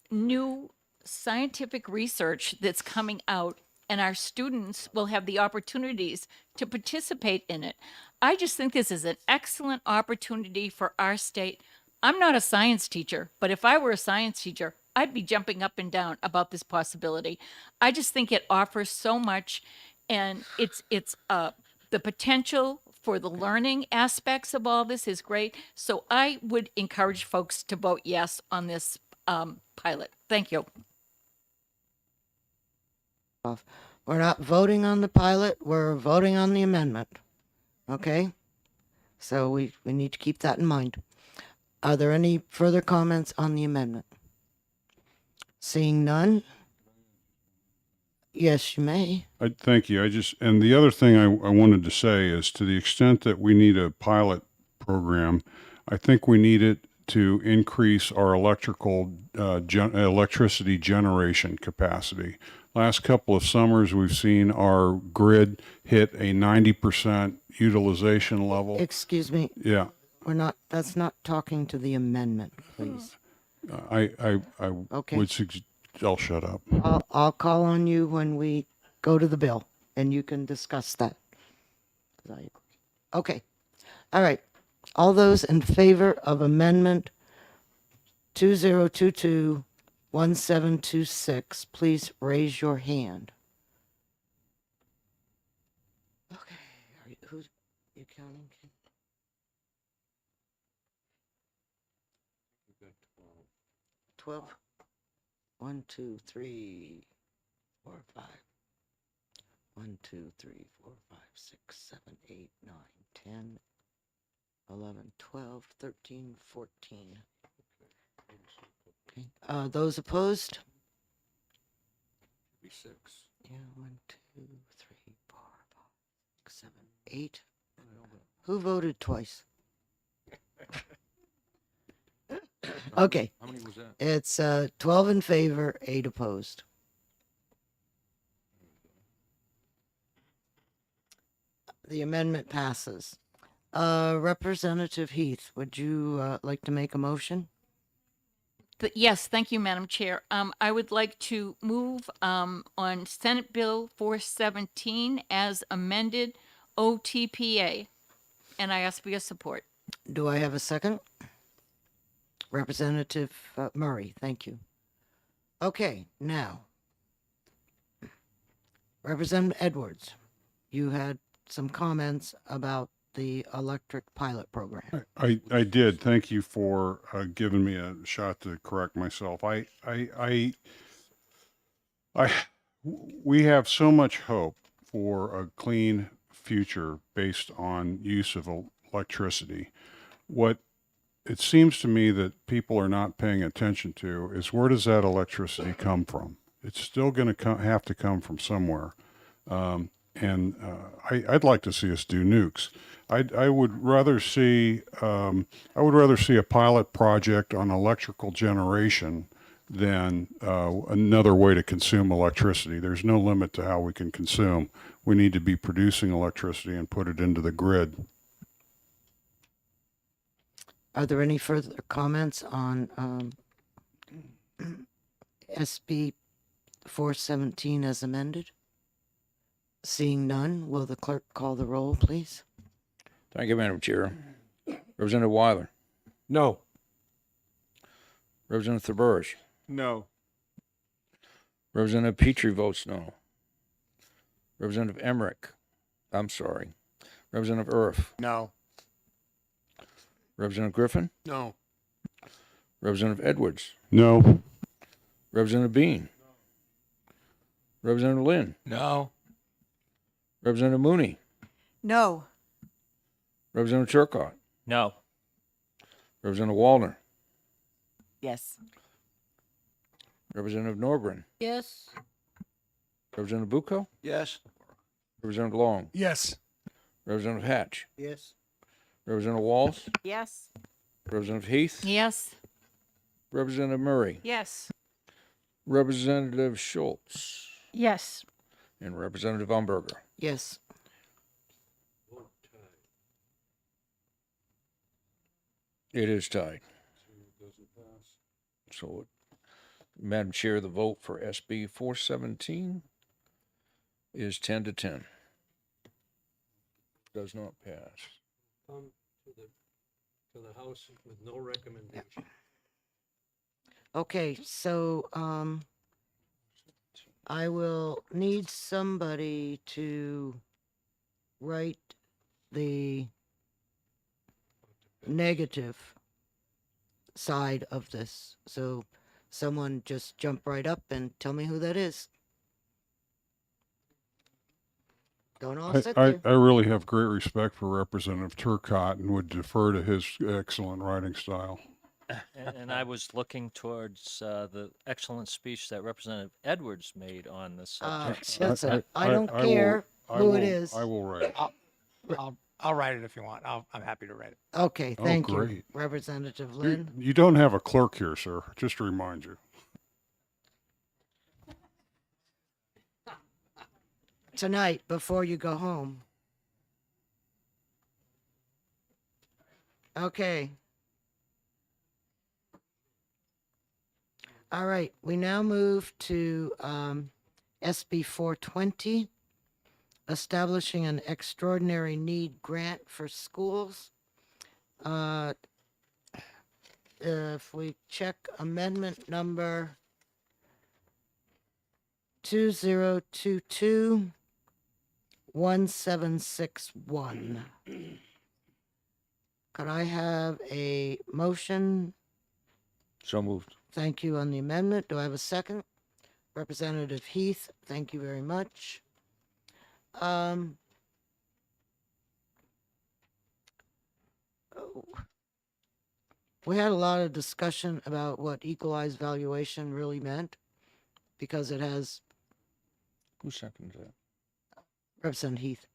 new scientific research that's coming out, and our students will have the opportunities to participate in it. I just think this is an excellent opportunity for our state. I'm not a science teacher, but if I were a science teacher, I'd be jumping up and down about this possibility. I just think it offers so much, and it's the potential for the learning aspects of all this is great. So I would encourage folks to vote yes on this pilot. Thank you. We're not voting on the pilot, we're voting on the amendment. Okay? So we need to keep that in mind. Are there any further comments on the amendment? Seeing none? Yes, you may. Thank you. And the other thing I wanted to say is, to the extent that we need a pilot program, I think we need it to increase our electricity generation capacity. Last couple of summers, we've seen our grid hit a 90% utilization level. Excuse me. Yeah. That's not talking to the amendment, please. I Okay. would suggest, I'll shut up. I'll call on you when we go to the bill, and you can discuss that. Okay. All right. All those in favor of amendment 2022-1726, please raise your hand. Okay. Who's you counting? 12. 1, 2, 3, 4, 5. 1, 2, 3, 4, 5, 6, 7, 8, 9, 10, 11, 12, 13, 14. Okay. Those opposed? Be 6. Yeah, 1, 2, 3, 4, 5, 6, 7, 8. Who voted twice? Okay. How many was that? It's 12 in favor, 8 opposed. The amendment passes. Representative Heath, would you like to make a motion? Yes, thank you, Madam Chair. I would like to move on Senate Bill 417 as amended OTPA, and I ask for your support. Do I have a second? Representative Murray, thank you. Okay, now, Representative Edwards, you had some comments about the electric pilot program. I did. Thank you for giving me a shot to correct myself. We have so much hope for a clean future based on use of electricity. What it seems to me that people are not paying attention to is, where does that electricity come from? It's still going to have to come from somewhere. I'd like to see us do nukes. I would rather see a pilot project on electrical generation than another way to consume electricity. There's no limit to how we can consume. We need to be producing electricity and put it into the grid. Are there any further comments on SB 417 as amended? Seeing none, will the clerk call the roll, please? Thank you, Madam Chair. Representative Weiler. No. Representative Thaburge. No. Representative Petrie votes no. Representative Emmerich. I'm sorry. Representative Earth. No. Representative Griffin. No. Representative Edwards. No. Representative Bean. Representative Lynn. No. Representative Mooney. No. Representative Turcott. No. Representative Wallner. Yes. Representative Norgren. Yes. Representative Bucco. Yes. Representative Long. Yes. Representative Hatch. Yes. Representative Walls. Yes. Representative Heath. Yes. Representative Murray. Yes. Representative Schultz. Yes. And Representative Umberger. Yes. It is tied. So, Madam Chair, the vote for SB 417 is 10 to 10. Does not pass. Come to the House with no recommendation. Okay, so, I will need somebody to write the negative side of this. So someone just jump right up and tell me who that is. Don't all sit I there. really have great respect for Representative Turcott and would defer to his excellent writing style. And I was looking towards the excellent speech that Representative Edwards made on the subject. Listen, I don't care who it is. I will write it. I'll write it if you want. I'm happy to write it. Okay, Oh, thank you, great. Representative You, Lynn. you don't have a clerk here, sir, just to remind you. Tonight, before you go home. Okay. All right, we now move to SB 420, establishing an extraordinary need grant for schools. If we check amendment number 2022-1761. Could I have a motion? So moved. Thank you on the amendment. Do I have a second? Representative Heath, thank you very much. We had a lot of discussion about what equalized valuation really meant because it has Who seconds that? Representative Heath.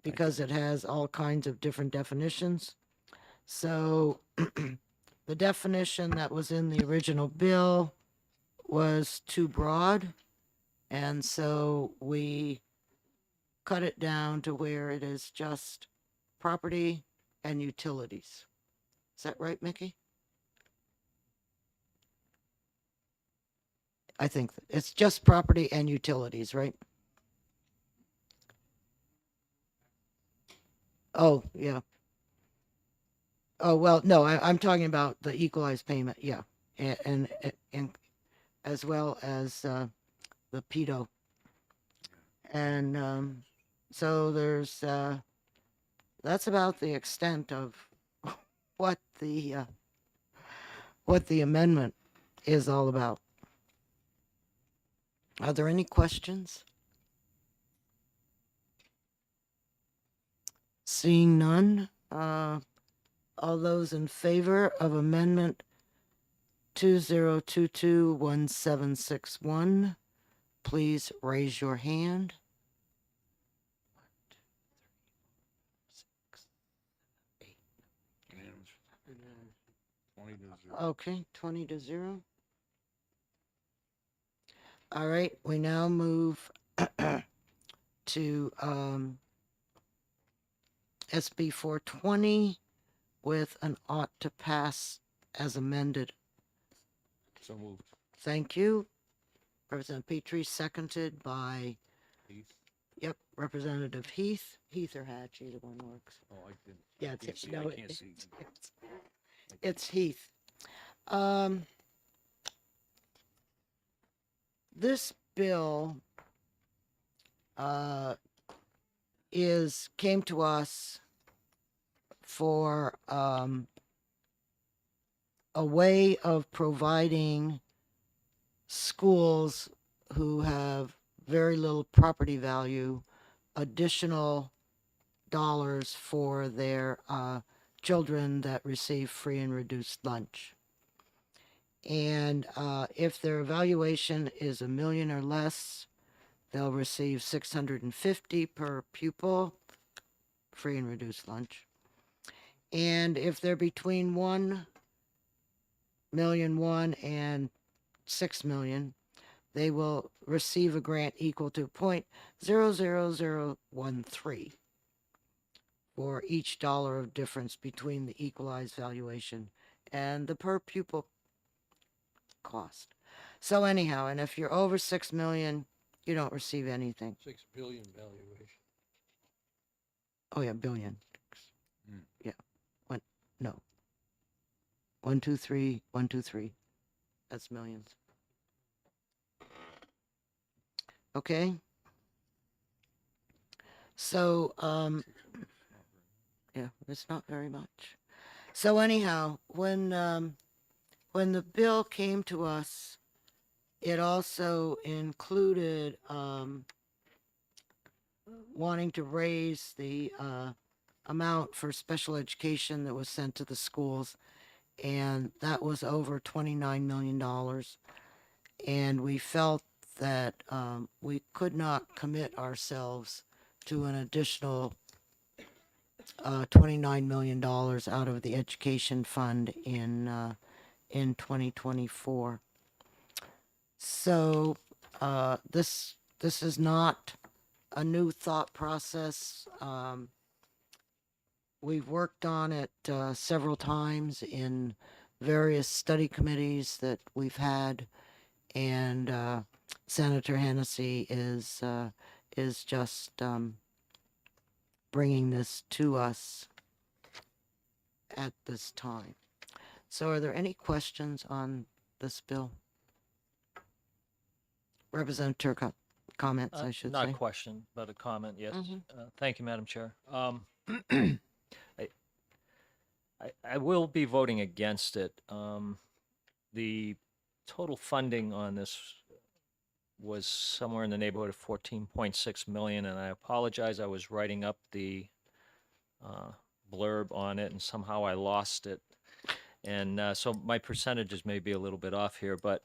Because it has all kinds of different definitions. So the definition that was in the original bill was too broad. And so we cut it down to where it is just property and utilities. Is that right, Mickey? I think it's just property and utilities, right? Oh, yeah. Oh, well, no, I'm talking about the equalized payment, yeah. And as well as the pedo. And so there's that's about the extent of what the amendment is all about. Are there any questions? Seeing none, all those in favor of amendment 2022-1761, please raise your hand. 20 to 0. Okay, 20-0. All right, we now move to SB 420 with an ought to pass as amended. So moved. Thank you. Representative Petrie, seconded by, Heath. yep, Representative Heath. Heath or Hatch, either one works. Oh, I didn't. Yeah, I it's, can't see. no, I can't see. it's Heath. This bill came to us for a way of providing schools who have very little property value additional dollars for their children that receive free and reduced lunch. And if their evaluation is $1 million or less, they'll receive $650 per pupil, free and reduced lunch. And if they're between 1,000,001 and 6 million, they will receive a grant equal to 0.00013 for each dollar of difference between the equalized valuation and the per pupil cost. So anyhow, and if you're over 6 million, you don't receive anything. 6 billion valuation. Oh yeah, billion. Mm. Yeah. What? No. 123, 123. That's millions. Okay. So, yeah, it's not very much. So anyhow, when the bill came to us, it also included, wanting to raise the, amount for special education that was sent to the schools, and that was over $29 million. And we felt that we could not commit ourselves to an additional $29 million out of the education fund in 2024. So this is not a new thought process. We've worked on it several times in various study committees that we've had, and Senator Hennessy is just bringing this to us at this time. So, are there any questions on this bill? Representative Turcott, comments, I should Not say. a question, but a comment, yes. Mhm. Thank you, Madam Chair. I will be voting against it. The total funding on this was somewhere in the neighborhood of 14.6 million, and I apologize, I was writing up the blurb on it, and somehow I lost it. And so my percentages may be a little bit off here, but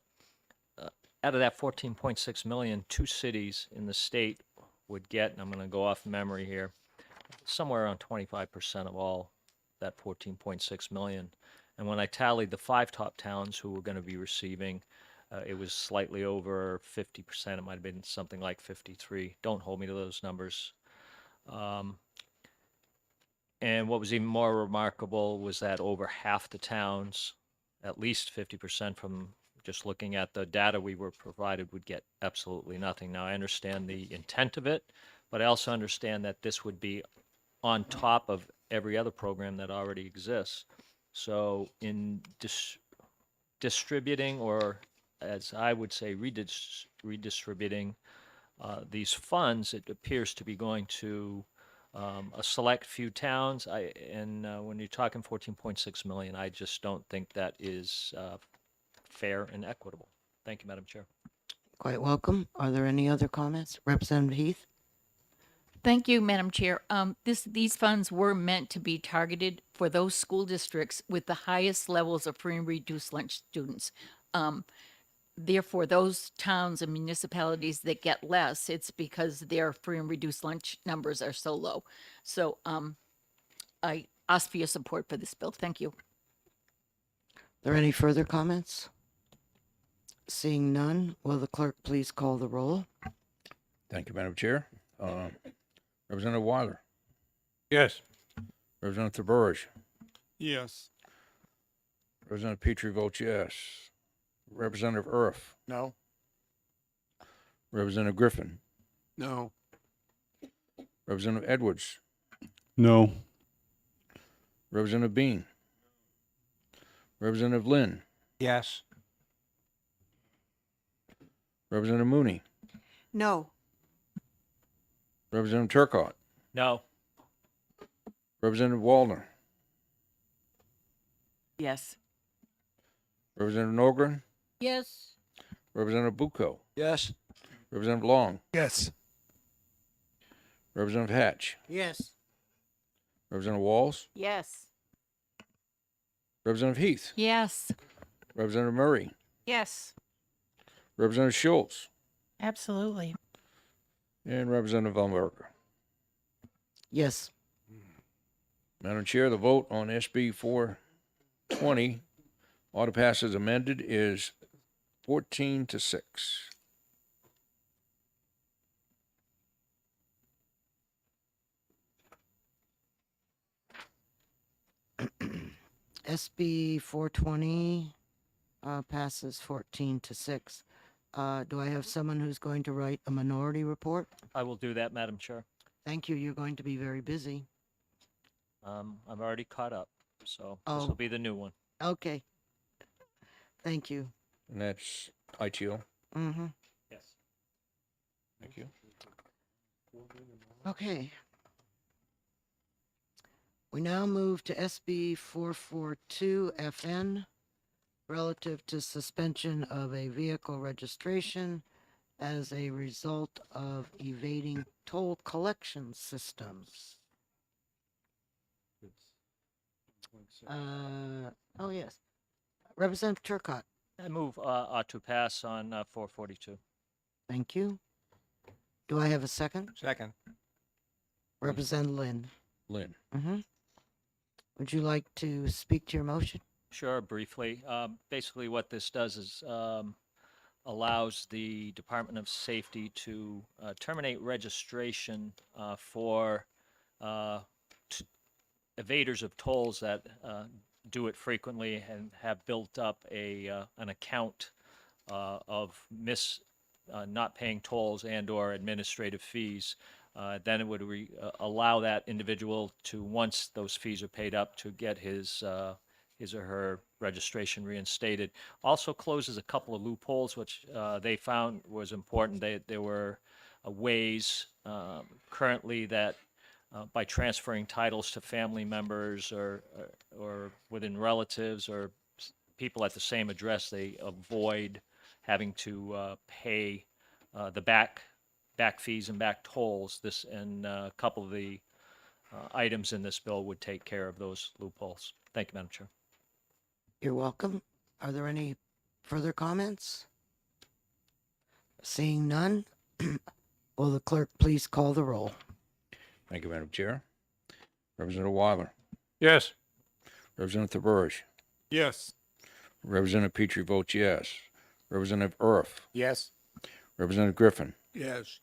out of that 14.6 million, 2 cities in the state would get, and I'm going to go off memory here, somewhere around 25% of all that 14.6 million. And when I tallied the 5 top towns who were going to be receiving, it was slightly over 50%. It might have been something like 53. Don't hold me to those numbers. And what was even more remarkable was that over half the towns, at least 50% from just looking at the data we were provided, would get absolutely nothing. Now, I understand the intent of it, but I also understand that this would be on top of every other program that already exists. So in distributing, or as I would say, redistributing these funds, it appears to be going to a select few towns. When you're talking 14.6 million, I just don't think that is fair and equitable. Thank you, Madam Chair. Quite welcome. Are there any other comments? Representative Heath? Thank you, Madam Chair. These funds were meant to be targeted for those school districts with the highest levels of free and reduced lunch students. Therefore, those towns and municipalities that get less, it's because their free and reduced lunch numbers are so low. So I ask for your support for this bill. Thank you. Are there any further comments? Seeing none, will the clerk please call the roll? Thank you, Madam Chair. Representative Weiler. Yes. Representative Burridge. Yes. Representative Petrie votes yes. Representative Earth. No. Representative Griffin. No. Representative Edwards. No. Representative Bean. Representative Lynn. Yes. Representative Mooney. No. Representative Turcott. No. Representative Waldner. Yes. Representative Norgren. Yes. Representative Bucco. Yes. Representative Long. Yes. Representative Hatch. Yes. Representative Walls. Yes. Representative Heath. Yes. Representative Murray. Yes. Representative Schultz. Absolutely. And Representative Valmerka. Yes. Madam Chair, the vote on SB 420, ought to pass as amended, is 14-6. SB 420 passes 14-6. Do I have someone who's going to write a minority report? I will do that, Madam Chair. Thank you. You're going to be very busy. I'm already caught up, so this Oh. will be the new one. Okay. Thank you. And that's ITO. Mm-hmm. Yes. Thank you. Okay. We now move to SB 442 FN relative to suspension of a vehicle registration as a result of evading toll collection systems. Oh yes. Representative Turcott, I move to pass on 442. thank you. Do I have a second? Second. Representative Lynn. Lynn. Mm-hmm. Would you like to speak to your motion? Sure, briefly. Basically, what this does is allows the Department of Safety to terminate registration for evaders of tolls that do it frequently and have built up an account of not paying tolls and/or administrative fees. Then it would allow that individual to, once those fees are paid up, to get his or her registration reinstated. Also closes a couple of loopholes, which they found was important. There were ways currently that by transferring titles to family members or within relatives or people at the same address, they avoid having to pay the back fees and back tolls. This and a couple of the items in this bill would take care of those loopholes. Thank you, Madam Chair. You're welcome. Are there any further comments? Seeing none, will the clerk please call the roll? Thank you, Madam Chair. Representative Weiler. Yes. Representative Burge. Yes. Representative Petrie votes yes. Representative Earth. Yes. Representative Griffin. Yes.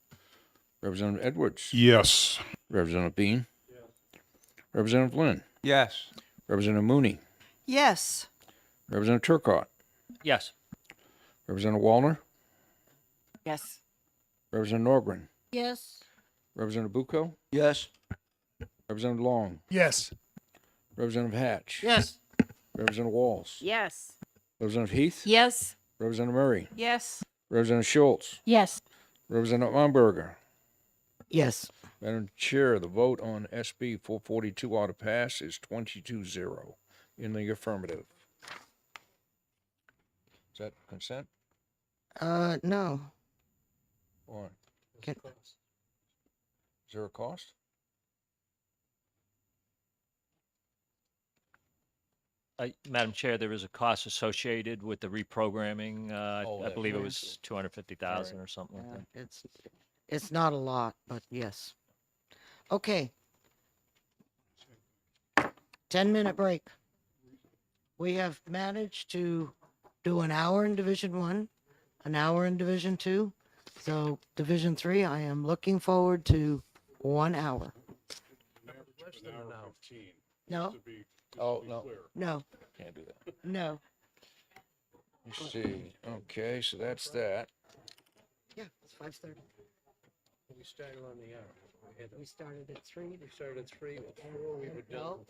Representative Edwards. Yes. Representative Bean. Representative Lynn. Yes. Representative Mooney. Yes. Representative Turcott. Yes. Representative Wallner. Yes. Representative Norgren. Yes. Representative Bucco. Yes. Representative Long. Yes. Representative Hatch. Yes. Representative Walls. Yes. Representative Heath. Yes. Representative Murray. Yes. Representative Schultz. Yes. Representative Umberger. Yes. Madam Chair, the vote on SB 442 ought to pass is 22-0 in the affirmative. Is that consent? No. Why? Can- Is there a cost? Madam Chair, there is a cost associated with the reprogramming. Oh, I that- believe it yeah. was 250,000 or something like that. It's not a lot, but yes. Okay. 10-minute break. We have managed to do an hour in Division 1, an hour in Division 2. So Division 3, I am looking forward to 1 hour. No, Oh, no. no, Can't do that. no. Let's see. Okay, so that's that. Yeah, it's 5:30. We started on the hour. We started at 3. We started at 3. We were No.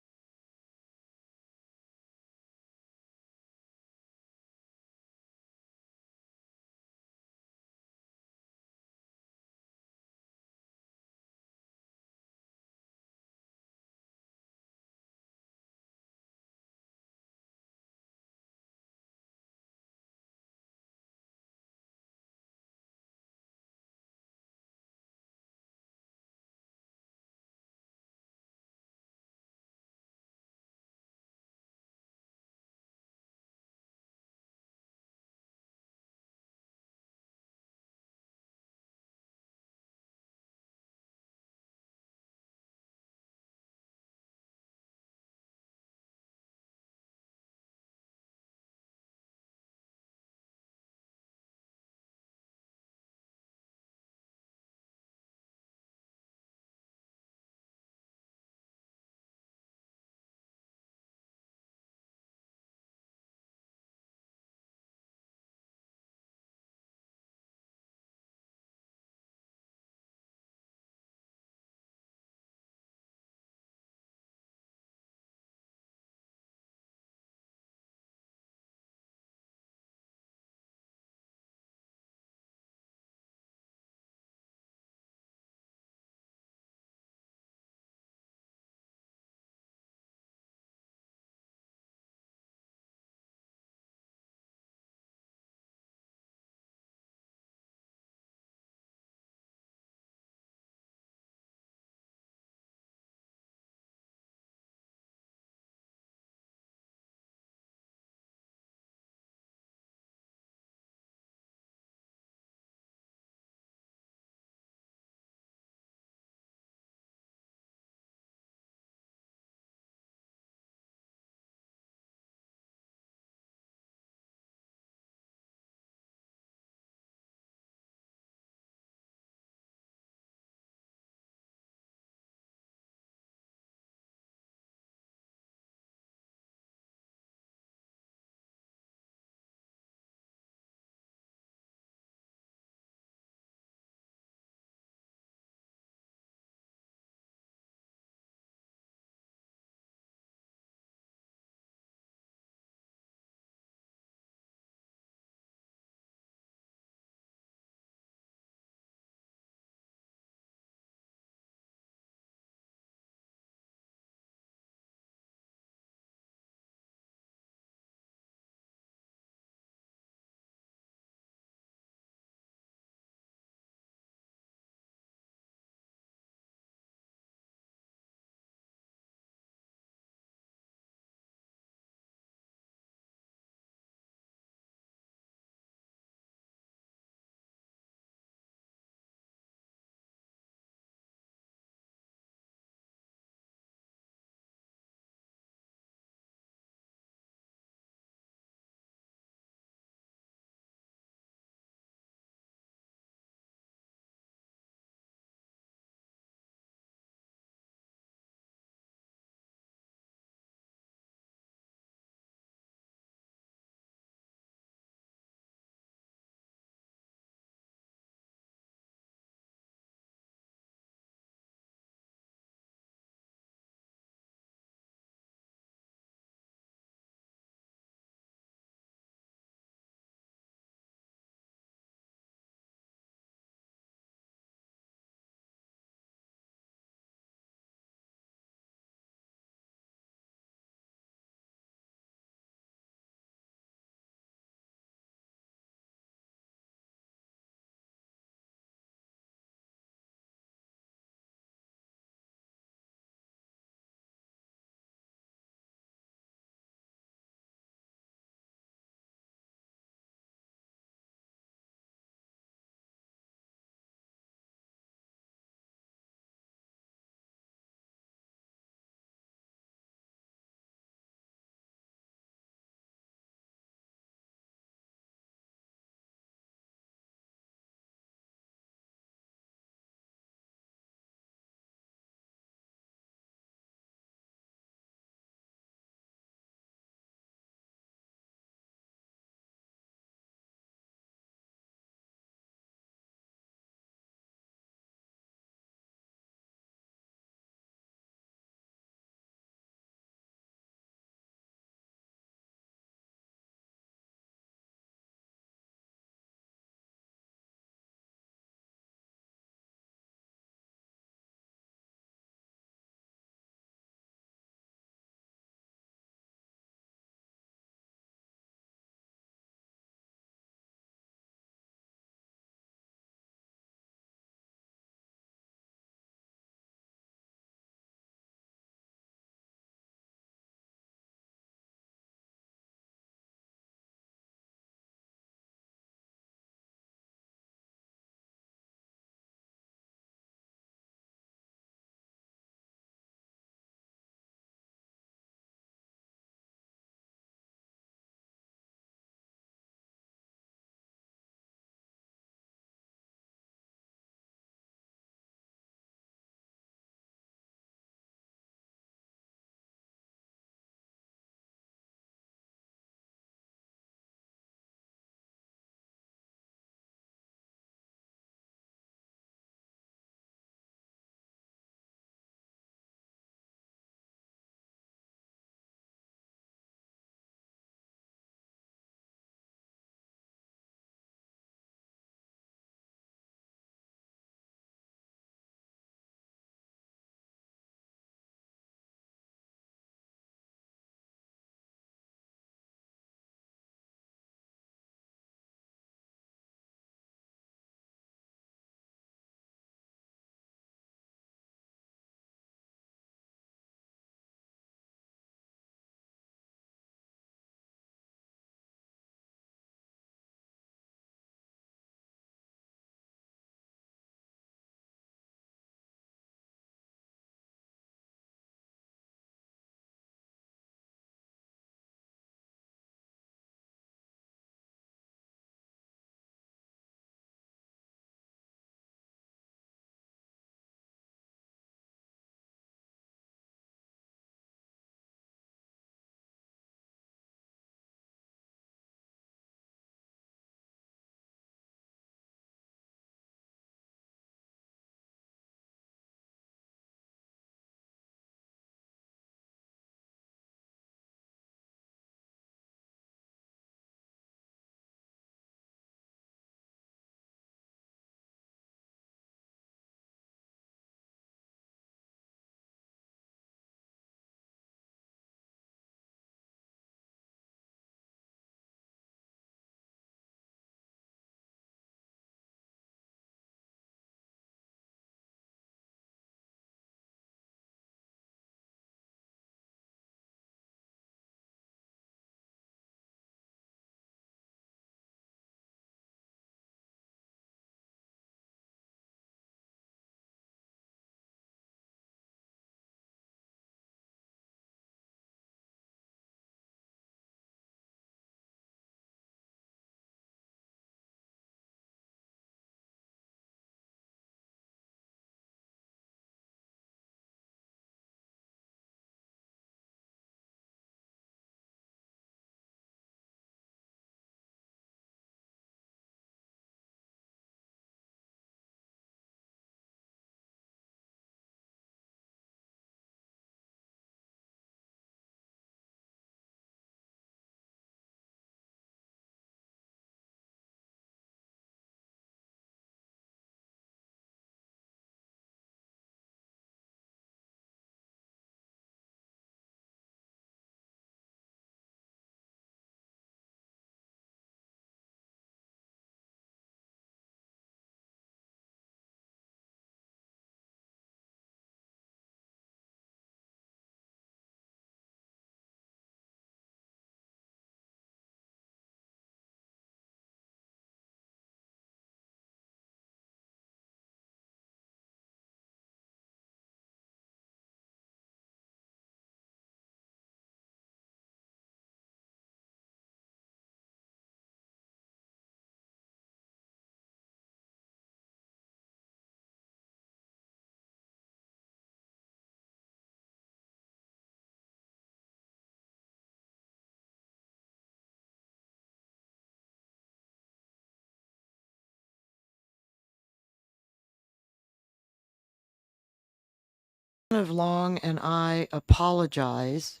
Long, and I apologize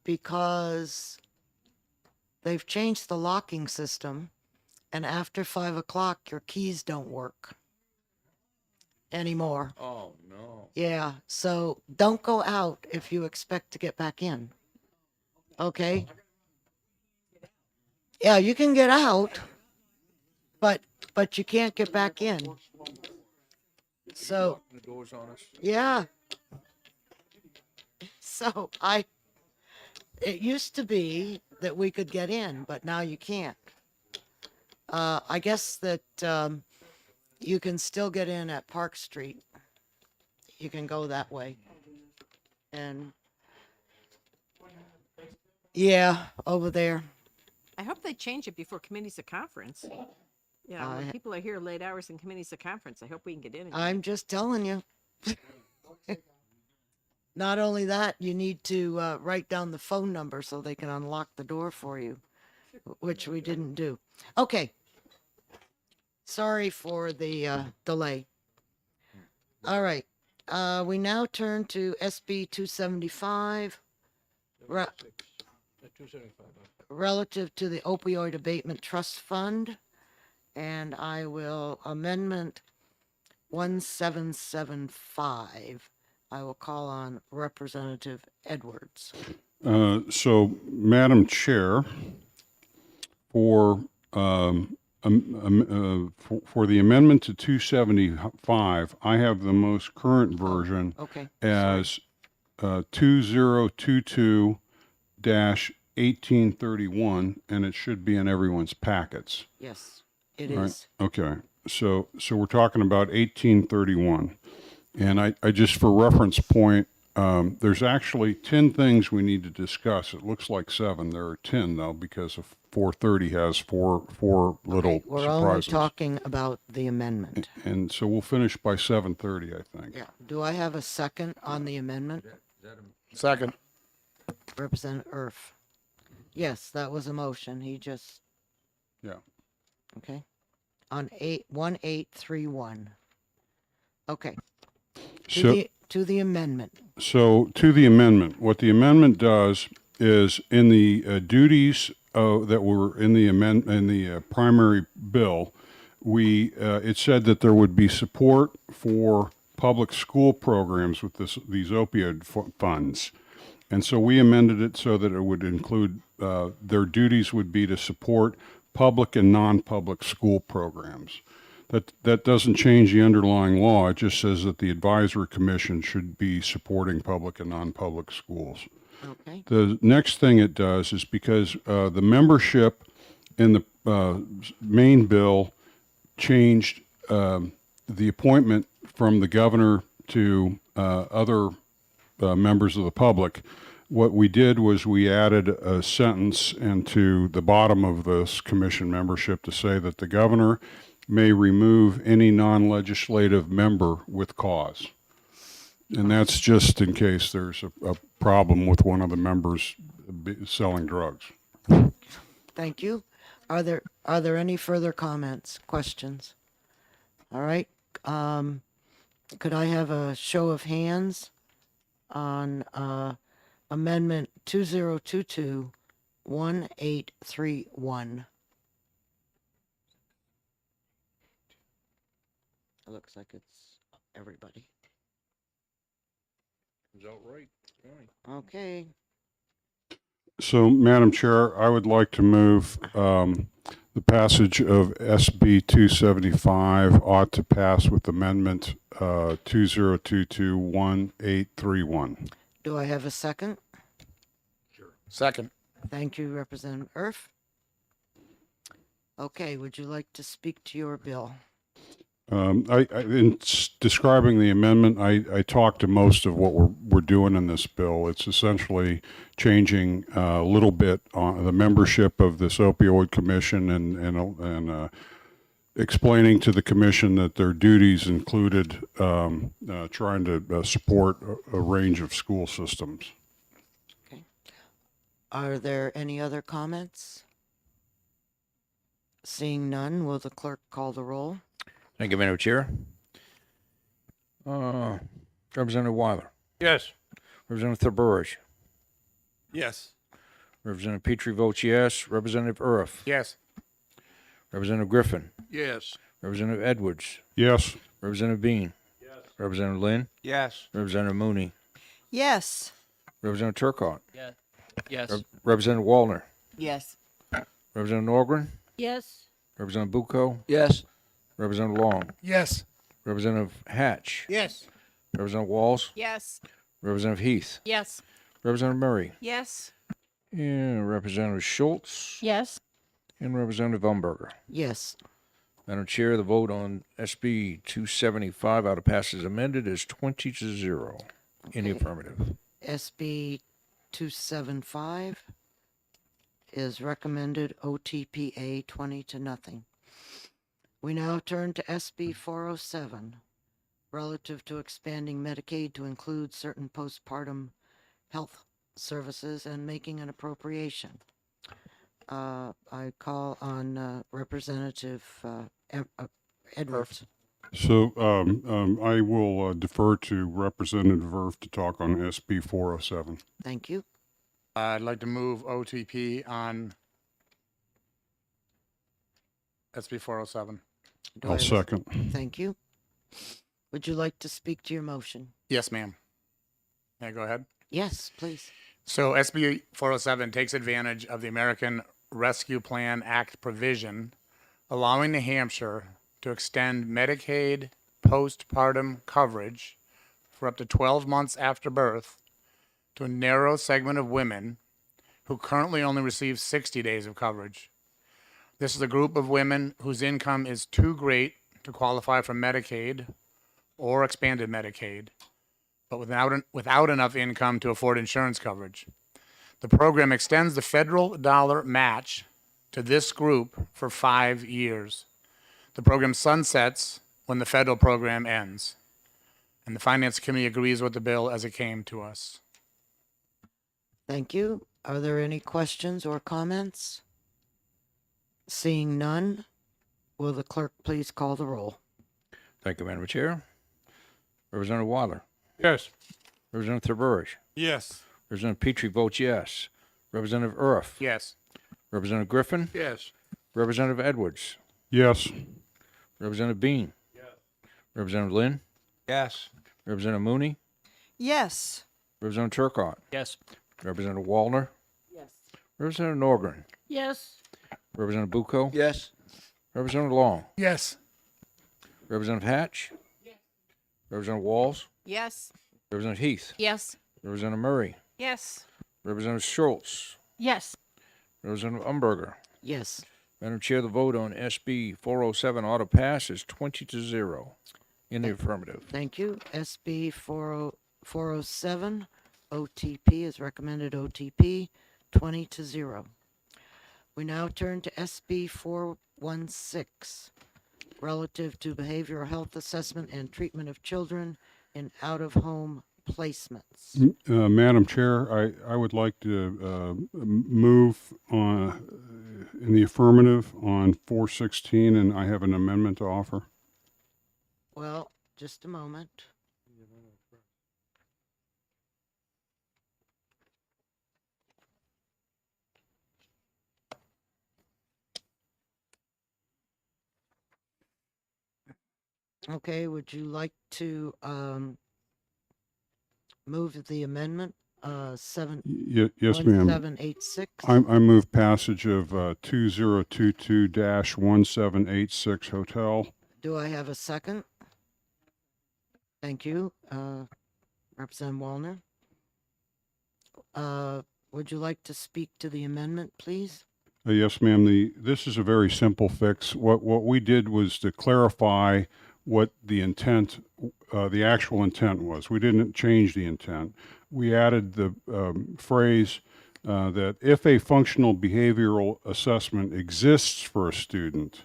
because they've changed the locking system, and after 5 o'clock, your keys don't work anymore. Oh, no. Yeah, so don't go out if you expect to get back in. Okay? Yeah, you can get out, but you can't get back in. So, The doors on us. yeah. So it used to be that we could get in, but now you can't. I guess that you can still get in at Park Street. You can go that way. And yeah, over there. I hope they change it before committees of conference. You know, when people are here late hours in committees of conference, I hope we can get in. I'm just telling you. Not only that, you need to write down the phone number so they can unlock the door for you, which we didn't do. Okay. Sorry for the delay. All right. We now turn to SB 275, relative to the Opioid Abatement Trust Fund. And I will amendment 1775. I will call on Representative Edwards. So, Madam Chair, for for the amendment to 275, I have the most current version Okay. as 2022-1831, and it should be in everyone's packets. Yes, it Right. is. Okay. So we're talking about 1831. And I just, for reference point, there's actually 10 things we need to discuss. It looks like 7. There are 10 though, because of 430 has four little Okay, we're surprises. only talking about the amendment. And so we'll finish by 7:30, I think. Yeah. Do I have a second on the amendment? Second. Representative Erf. Yes, that was a motion. He just, Yeah. okay. On 1831. Okay. So, To the amendment. So to the amendment, what the amendment does is in the duties that were in the primary bill, it said that there would be support for public school programs with these opioid funds, and so we amended it so that it would include their duties would be to support public and non-public school programs. That doesn't change the underlying law. It just says that the advisory commission should be supporting public and non-public schools. Okay. The next thing it does is because the membership in the main bill changed the appointment from the governor to other members of the public. What we did was we added a sentence into the bottom of this commission membership to say that the governor may remove any non-legislative member with cause. And that's just in case there's a problem with one of the members selling drugs. Thank you. Are there any further comments, questions? All right. Could I have a show of hands on amendment 2022-1831? It looks like it's everybody. Comes out right. Okay. So, Madam Chair, I would like to move the passage of SB 275 ought to pass with amendment 2022-1831. Do I have a second? Second. Thank you, Representative Erf. Okay, would you like to speak to your bill? In describing the amendment, I talked to most of what we're doing in this bill. It's essentially changing a little bit on the membership of this opioid commission and explaining to the commission that their duties included trying to support a range of school systems. Okay. Are there any other comments? Seeing none, will the clerk call the roll? Thank you, Madam Chair. Representative Weiler. Yes. Representative Burridge. Yes. Representative Petrie votes yes. Representative Uriff. Yes. Representative Griffin. Yes. Representative Edwards. Yes. Representative Bean. Yes. Representative Lynn. Yes. Representative Mooney. Yes. Representative Turcott. Yes. Yes. Representative Wallner. Yes. Representative Norgren. Yes. Representative Bucco. Yes. Representative Long. Yes. Representative Hatch. Yes. Representative Walls. Yes. Representative Heath. Yes. Representative Murray. Yes. And Representative Schultz. Yes. And Representative Umberger. Yes. Madam Chair, the vote on SB 275 out of pass as amended is 20-0 in the Okay. affirmative. SB 275 is recommended OTPA 20-0. We now turn to SB 407, relative to expanding Medicaid to include certain postpartum health services and making an appropriation. I call on Representative Edwards. So I will defer to Representative Verf to talk on SB 407. Thank you. I'd like to move OTP on SB 407. Do I I'll have a- second. Thank you. Would you like to speak to your motion? Yes, ma'am. May I go ahead? Yes, please. So SB 407 takes advantage of the American Rescue Plan Act provision, allowing New Hampshire to extend Medicaid postpartum coverage for up to 12 months after birth to a narrow segment of women who currently only receive 60 days of coverage. This is a group of women whose income is too great to qualify for Medicaid or expanded Medicaid, but without enough income to afford insurance coverage. The program extends the federal dollar match to this group for 5 years. The program sunsets when the federal program ends. And the Finance Committee agrees with the bill as it came to us. Thank you. Are there any questions or comments? Seeing none, will the clerk please call the roll? Thank you, Madam Chair. Representative Weiler. Yes. Representative Burridge. Yes. Representative Petrie votes yes. Representative Uriff. Yes. Representative Griffin. Yes. Representative Edwards. Yes. Representative Bean. Yes. Representative Lynn. Yes. Representative Mooney. Yes. Representative Turcott. Yes. Representative Wallner. Yes. Representative Norgren. Yes. Representative Bucco. Yes. Representative Long. Yes. Representative Hatch. Representative Walls. Yes. Representative Heath. Yes. Representative Murray. Yes. Representative Schultz. Yes. Representative Umberger. Yes. Madam Chair, the vote on SB 407 auto pass is 20-0 in the affirmative. Thank you. SB 407, OTP is recommended OTP 20-0. We now turn to SB 416, relative to behavioral health assessment and treatment of children in out-of-home placements. Madam Chair, I would like to move in the affirmative on 416, and I have an amendment to offer. Well, just a moment. Okay, would you like to move the amendment, Yes, ma'am. 1786? I move passage of 2022-1786 hotel. Do I have a second? Thank you. Representative Wallner. Would you like to speak to the amendment, please? Yes, ma'am. This is a very simple fix. What we did was to clarify what the intent, the actual intent was. We didn't change the intent. We added the phrase that if a functional behavioral assessment exists for a student,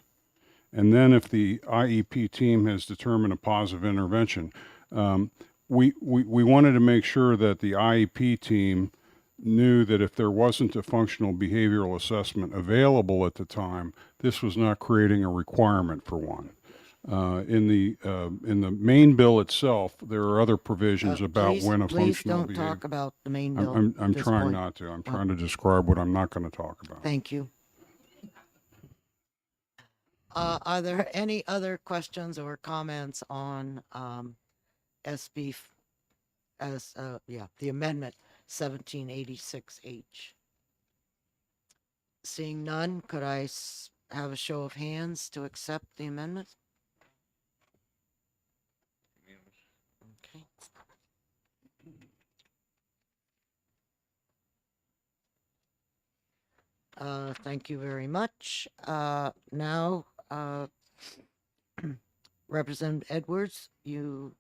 and then if the IEP team has determined a positive intervention, we wanted to make sure that the IEP team knew that if there wasn't a functional behavioral assessment available at the time, this was not creating a requirement for one. In the main bill itself, there are other provisions about Please, when a please functional don't behavior. talk about the main bill. I'm at this trying point. not to. I'm trying to describe what I'm not going to talk about. Thank you. Are there any other questions or comments on the amendment 1786H? Seeing none, could I have a show of hands to accept the amendment? Okay. Thank you very much. Now, Representative Edwards, you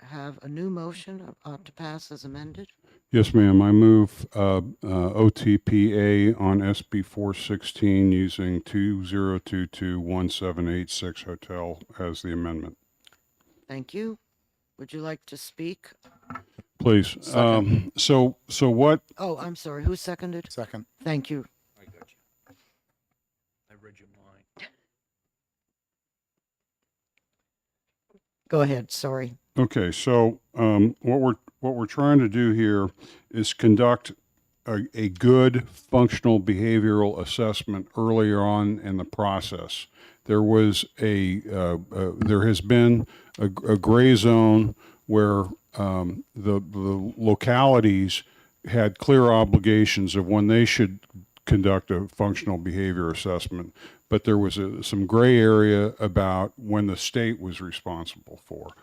have a new motion to pass as amended. Yes, ma'am. I move OTPA on SB 416 using 20221786 hotel as the amendment. Thank you. Would you like to speak? Please. Second. So what? Oh, I'm sorry. Who seconded? Second. Thank you. I got you. I read your mind. Go ahead. Sorry. Okay, so what we're trying to do here is conduct a good functional behavioral assessment earlier on in the process. There was there has been a gray zone where the localities had clear obligations of when they should conduct a functional behavior assessment, but there was some gray area about when the state was responsible for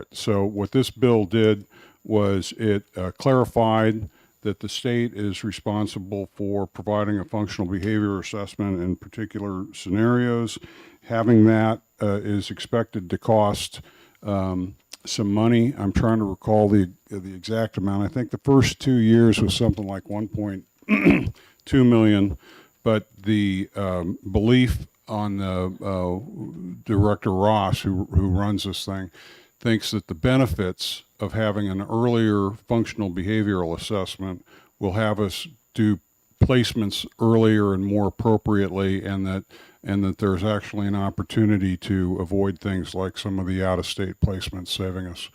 it. So what this bill did was it clarified that the state is responsible for providing a functional behavior assessment in particular scenarios. Having that is expected to cost some money. I'm trying to recall the exact amount. I think the first 2 years was something like 1.2 million, but the belief on the Director Ross, who runs this thing, thinks that the benefits of having an earlier functional behavioral assessment will have us do placements earlier and more appropriately, and that there's actually an opportunity to avoid things like some of the out-of-state placements, saving us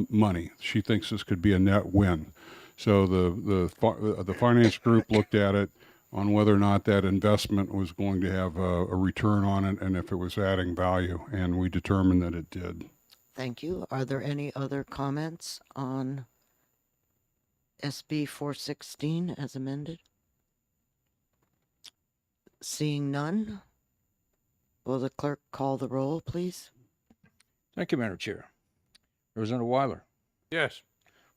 money. She thinks this could be a net win. So the finance group looked at it on whether or not that investment was going to have a return on it, and if it was adding value, and we determined that it did. Thank you. Are there any other comments on SB 416 as amended? Seeing none, will the clerk call the roll, please? Thank you, Madam Chair. Representative Weiler. Yes.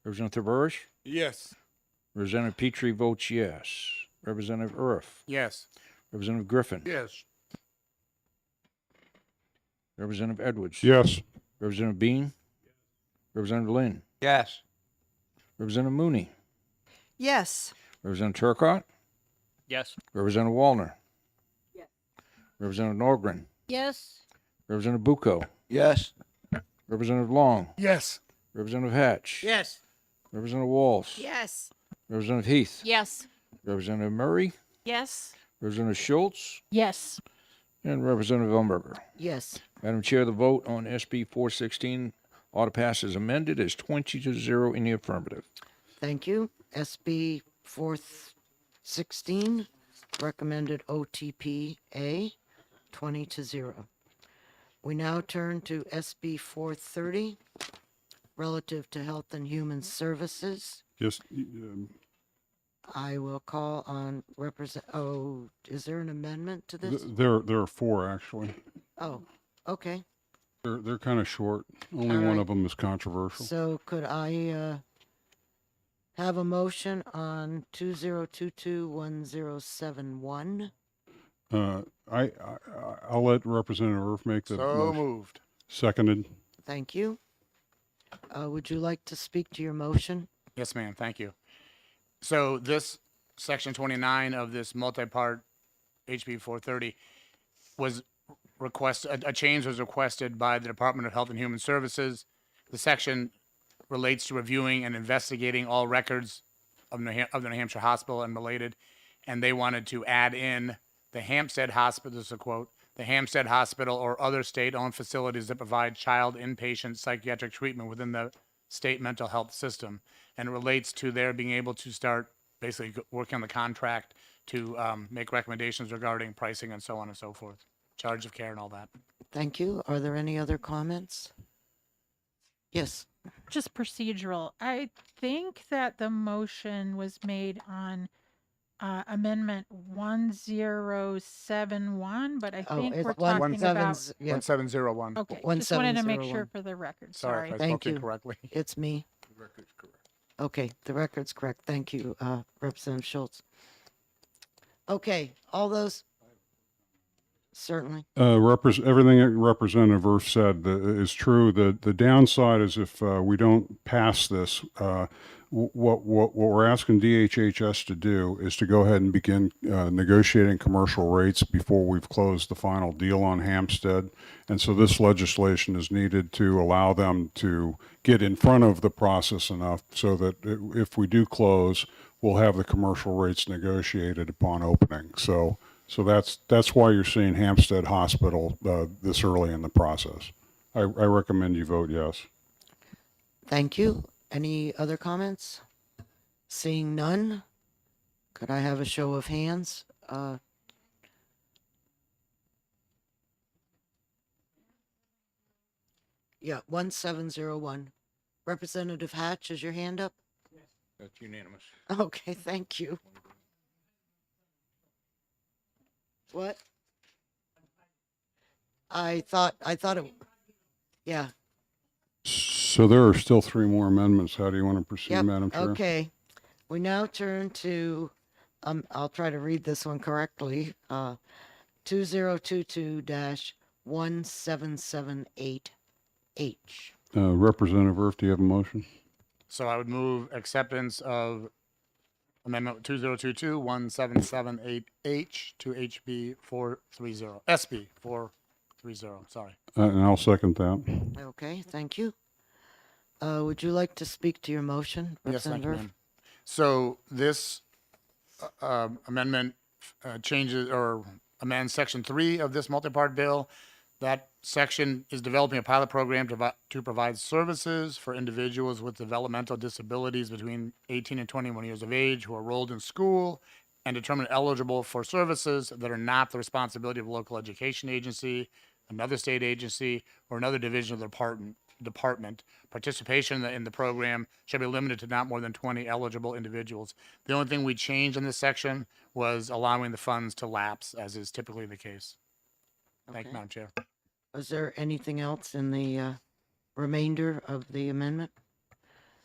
Representative Burrish. Yes. Representative Petrie votes yes. Representative Urf. Yes. Representative Griffin. Yes. Representative Edwards. Yes. Representative Bean. Representative Lynn. Yes. Representative Mooney. Yes. Representative Turcott. Yes. Representative Wallner. Yes. Representative Norgren. Yes. Representative Bucco. Yes. Representative Long. Yes. Representative Hatch. Yes. Representative Walsh. Yes. Representative Heath. Yes. Representative Murray. Yes. Representative Schultz. Yes. And Representative Umberger. Yes. Madam Chair, the vote on SB 416 ought to pass as amended is 20-0 in the affirmative. Thank you. SB 416, recommended OTPA, 20-0. We now turn to SB 430, relative to Health and Human Services. Just I will call on is there an amendment to this? there are four actually. Oh, okay. They're kind of short. Only All one right. of them is controversial. So could I have a motion on 2022-1071? I'll let Representative Urf make the So motion. moved. Seconded. Thank you. Would you like to speak to your motion? Yes, ma'am. Thank you. So this section 29 of this multi-part HB 430 was a change was requested by the Department of Health and Human Services. The section relates to reviewing and investigating all records of the New Hampshire Hospital and related, and they wanted to add in the Hampstead Hospital, this is a quote, the Hampstead Hospital or other state-owned facilities that provide child inpatient psychiatric treatment within the state mental health system. And it relates to their being able to start basically working on the contract to make recommendations regarding pricing and so on and so forth, charge of care and all that. Thank you. Are there any other comments? Yes. Just procedural. I think that the motion was made on Amendment 1071, but I think it's we're one talking seven about. z- yeah, 1701. Okay, just wanted to make sure 1701. for the record. Sorry if I Thank spoke you. incorrectly. It's me. Okay, the record's correct. Thank you, Representative Schultz. Okay, all those, certainly. Everything that Representative Earth said is true. The downside is if we don't pass this, what we're asking DHHS to do is to go ahead and begin negotiating commercial rates before we've closed the final deal on Hampstead. And so this legislation is needed to allow them to get in front of the process enough so that if we do close, we'll have the commercial rates negotiated upon opening. So that's why you're seeing Hampstead Hospital this early in the process. I recommend you vote yes. Thank you. Any other comments? Seeing none, could I have a show of hands? Yeah, 1701. Representative Hatch, is your hand up? That's unanimous. Okay, thank you. What? I thought it, yeah. So there are still 3 more amendments. How do you want to proceed, Yep, Madam Chair? okay. We now turn to, I'll try to read this one correctly, 2022-1778H. Representative Earth, do you have a motion? So I would move acceptance of Amendment 2022-1778H to HB 430, SB 430, sorry. And I'll second that. Okay, thank you. Would you like to speak to your motion, Yes, thank you, Representative? ma'am. So this amendment changes or amends Section 3 of this multi-part bill. That section is developing a pilot program to provide services for individuals with developmental disabilities between 18 and 21 years of age who are enrolled in school and determined eligible for services that are not the responsibility of a local education agency, another state agency, or another division of the department. Participation in the program shall be limited to not more than 20 eligible individuals. The only thing we changed in this section was allowing the funds to lapse, as is typically the case. Thank you, Okay. Madam Chair. Is there anything else in the remainder of the amendment?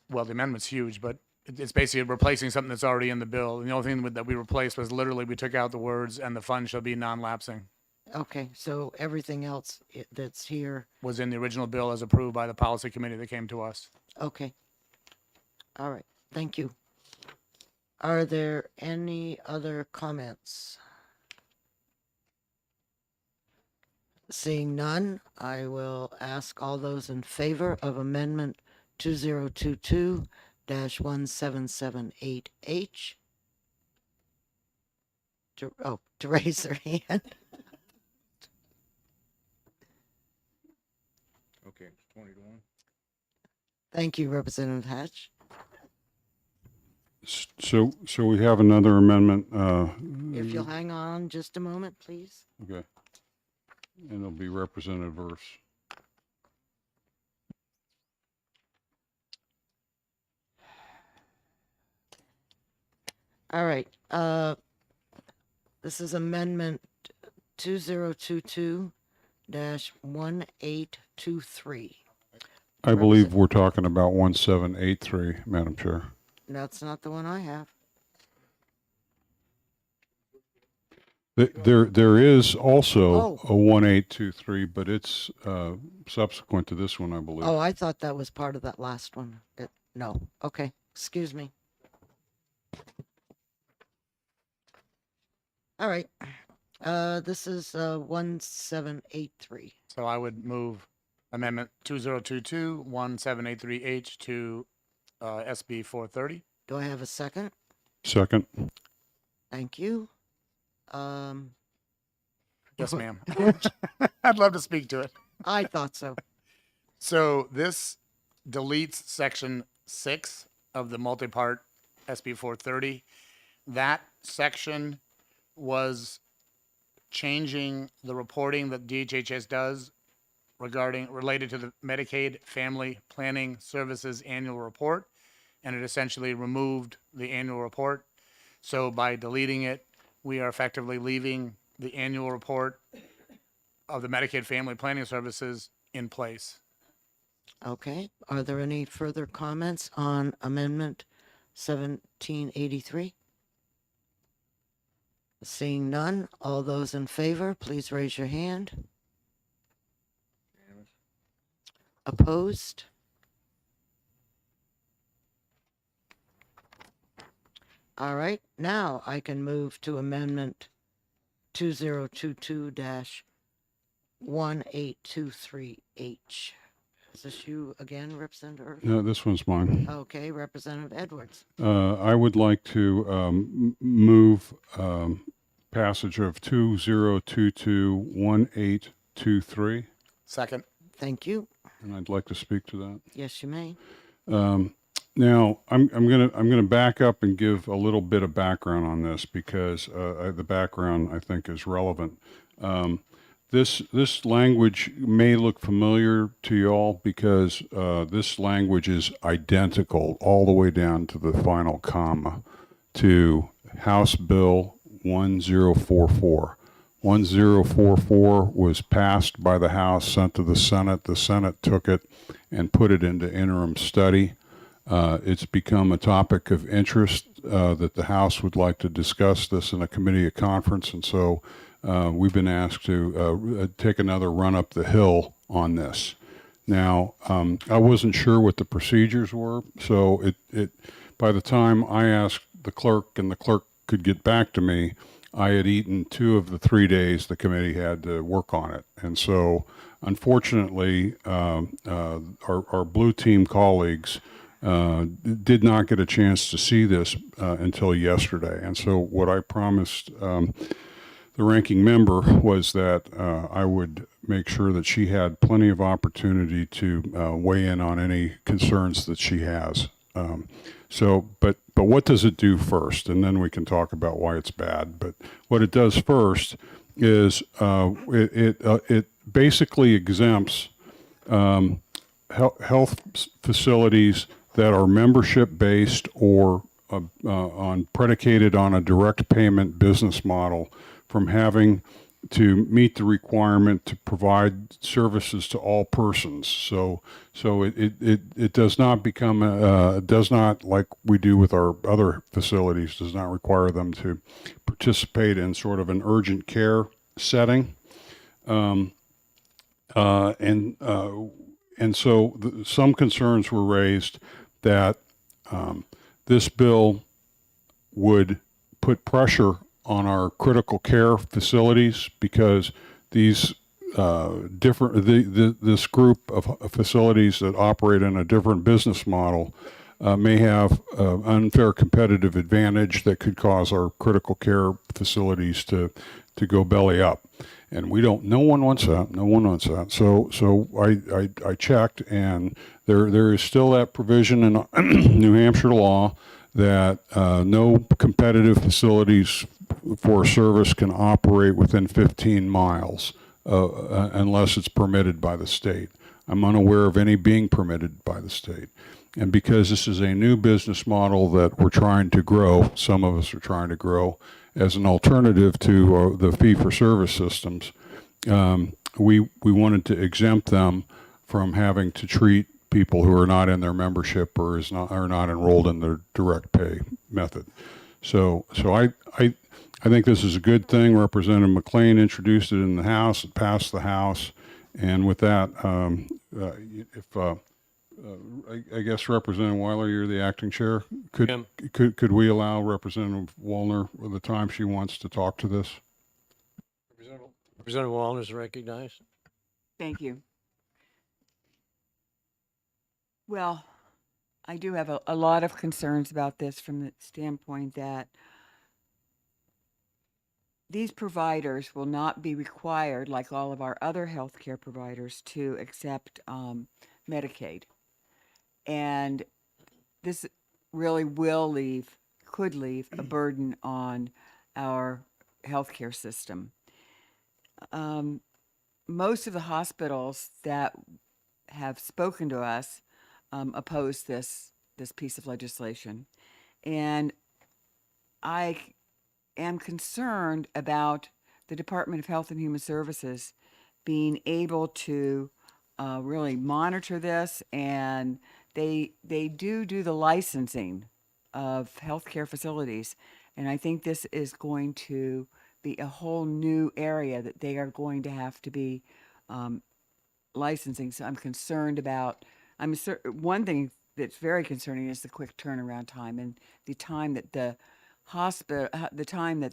Well, the amendment's huge, but it's basically replacing something that's already in the bill. And the only thing that we replaced was literally we took out the words "and the fund shall be non-lapsing." Okay, so everything else that's here, Was in the original bill as approved by the policy committee that came to us. okay. All right, thank you. Are there any other comments? Seeing none, I will ask all those in favor of Amendment 2022-1778H to raise their hand. Okay, 20 to 1. Thank you, Representative Hatch. So we have another amendment. If you'll hang on just a moment, please. Okay. And it'll be Representative Earth. All right, this is Amendment 2022-1823. I believe we're talking about 1783, Madam Chair. That's not the one I have. There is also Oh. a 1823, but it's subsequent to this one, I believe. Oh, I thought that was part of that last one. No, okay, excuse me. All right, this is 1783. So I would move Amendment 2022-1783H to SB 430. Do I have a second? Second. Thank you. Yes, ma'am. I'd love to speak to it. I thought so. So this deletes section 6 of the multi-part SB 430. That section was changing the reporting that DHHS does related to the Medicaid Family Planning Services annual report, and it essentially removed the annual report. So by deleting it, we are effectively leaving the annual report of the Medicaid Family Planning Services in place. Okay. Are there any further comments on Amendment 1783? Seeing none, all those in favor, please raise your hand. Opposed? All right, now I can move to Amendment 2022-1823H. Is this you again, Representative Earth? No, this one's mine. Okay, Representative Edwards. I would like to move passage of 2022-1823, Second. Thank you. and I'd like to speak to that. Yes, you may. Now, I'm gonna back up and give a little bit of background on this because the background I think is relevant. This language may look familiar to you all because this language is identical all the way down to the final comma to House Bill 1044. 1044 was passed by the House, sent to the Senate. The Senate took it and put it into interim study. It's become a topic of interest that the House would like to discuss this in a committee of conference, and so we've been asked to take another run up the hill on this. Now, I wasn't sure what the procedures were, so by the time I asked the clerk and the clerk could get back to me, I had eaten 2 of the 3 days the committee had to work on it. And so, unfortunately, our blue team colleagues did not get a chance to see this until yesterday. And so what I promised the ranking member was that I would make sure that she had plenty of opportunity to weigh in on any concerns that she has. But what does it do first? And then we can talk about why it's bad. But what it does first is it basically exempts health facilities that are membership based or predicated on a direct payment business model from having to meet the requirement to provide services to all persons. So it does not become does not, like we do with our other facilities, does not require them to participate in sort of an urgent care setting. And so some concerns were raised that this bill would put pressure on our critical care facilities because these this group of facilities that operate in a different business model may have unfair competitive advantage that could cause our critical care facilities to go belly up. And no one wants that. No one wants that. So I checked, and there is still that provision in New Hampshire law that no competitive facilities for service can operate within 15 miles unless it's permitted by the state. I'm unaware of any being permitted by the state. And because this is a new business model that we're trying to grow, some of us are trying to grow as an alternative to the fee-for-service systems, we wanted to exempt them from having to treat people who are not in their membership or are not enrolled in their direct pay method. So I think this is a good thing. Representative McLean introduced it in the House. It passed the House, and with that, I guess Representative Weiler, you're the acting chair. Could we allow Representative Wallner the time she wants to talk to this? Representative Wallner is recognized. Thank you. Well, I do have a lot of concerns about this from the standpoint that these providers will not be required, like all of our other healthcare providers, to accept Medicaid. And this really could leave a burden on our healthcare system. Most of the hospitals that have spoken to us oppose this piece of legislation. And I am concerned about the Department of Health and Human Services being able to really monitor this, and they do the licensing of healthcare facilities, and I think this is going to be a whole new area that they are going to have to be licensing. So I'm concerned about. One thing that's very concerning is the quick turnaround time and the time that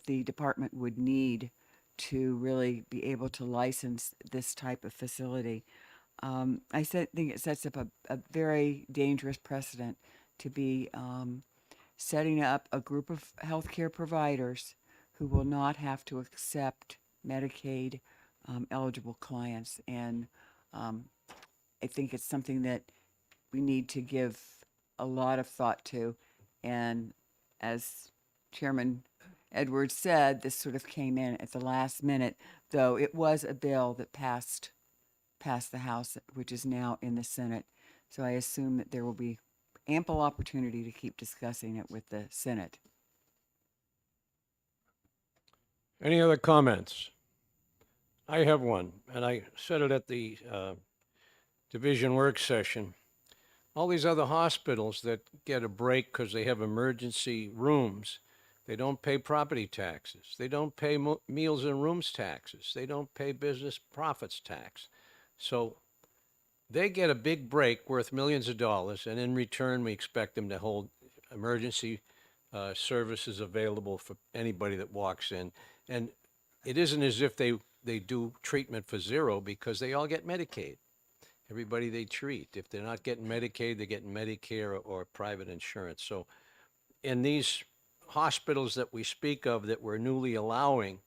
the department would need to really be able to license this type of facility. I think it sets up a very dangerous precedent to be setting up a group of healthcare providers who will not have to accept Medicaid eligible clients. And I think it's something that we need to give a lot of thought to. And as Chairman Edwards said, this sort of came in at the last minute, though it was a bill that passed the House, which is now in the Senate. So I assume that there will be ample opportunity to keep discussing it with the Senate. Any other comments? I have one, and I said it at the division work session. All these other hospitals that get a break because they have emergency rooms, they don't pay property taxes. They don't pay meals and rooms taxes. They don't pay business profits tax. So they get a big break worth millions of dollars, and in return, we expect them to hold emergency services available for anybody that walks in. And it isn't as if they do treatment for zero, because they all get Medicaid. Everybody they treat. If they're not getting Medicaid, they're getting Medicare or private insurance. So in these hospitals that we speak of that we're newly allowing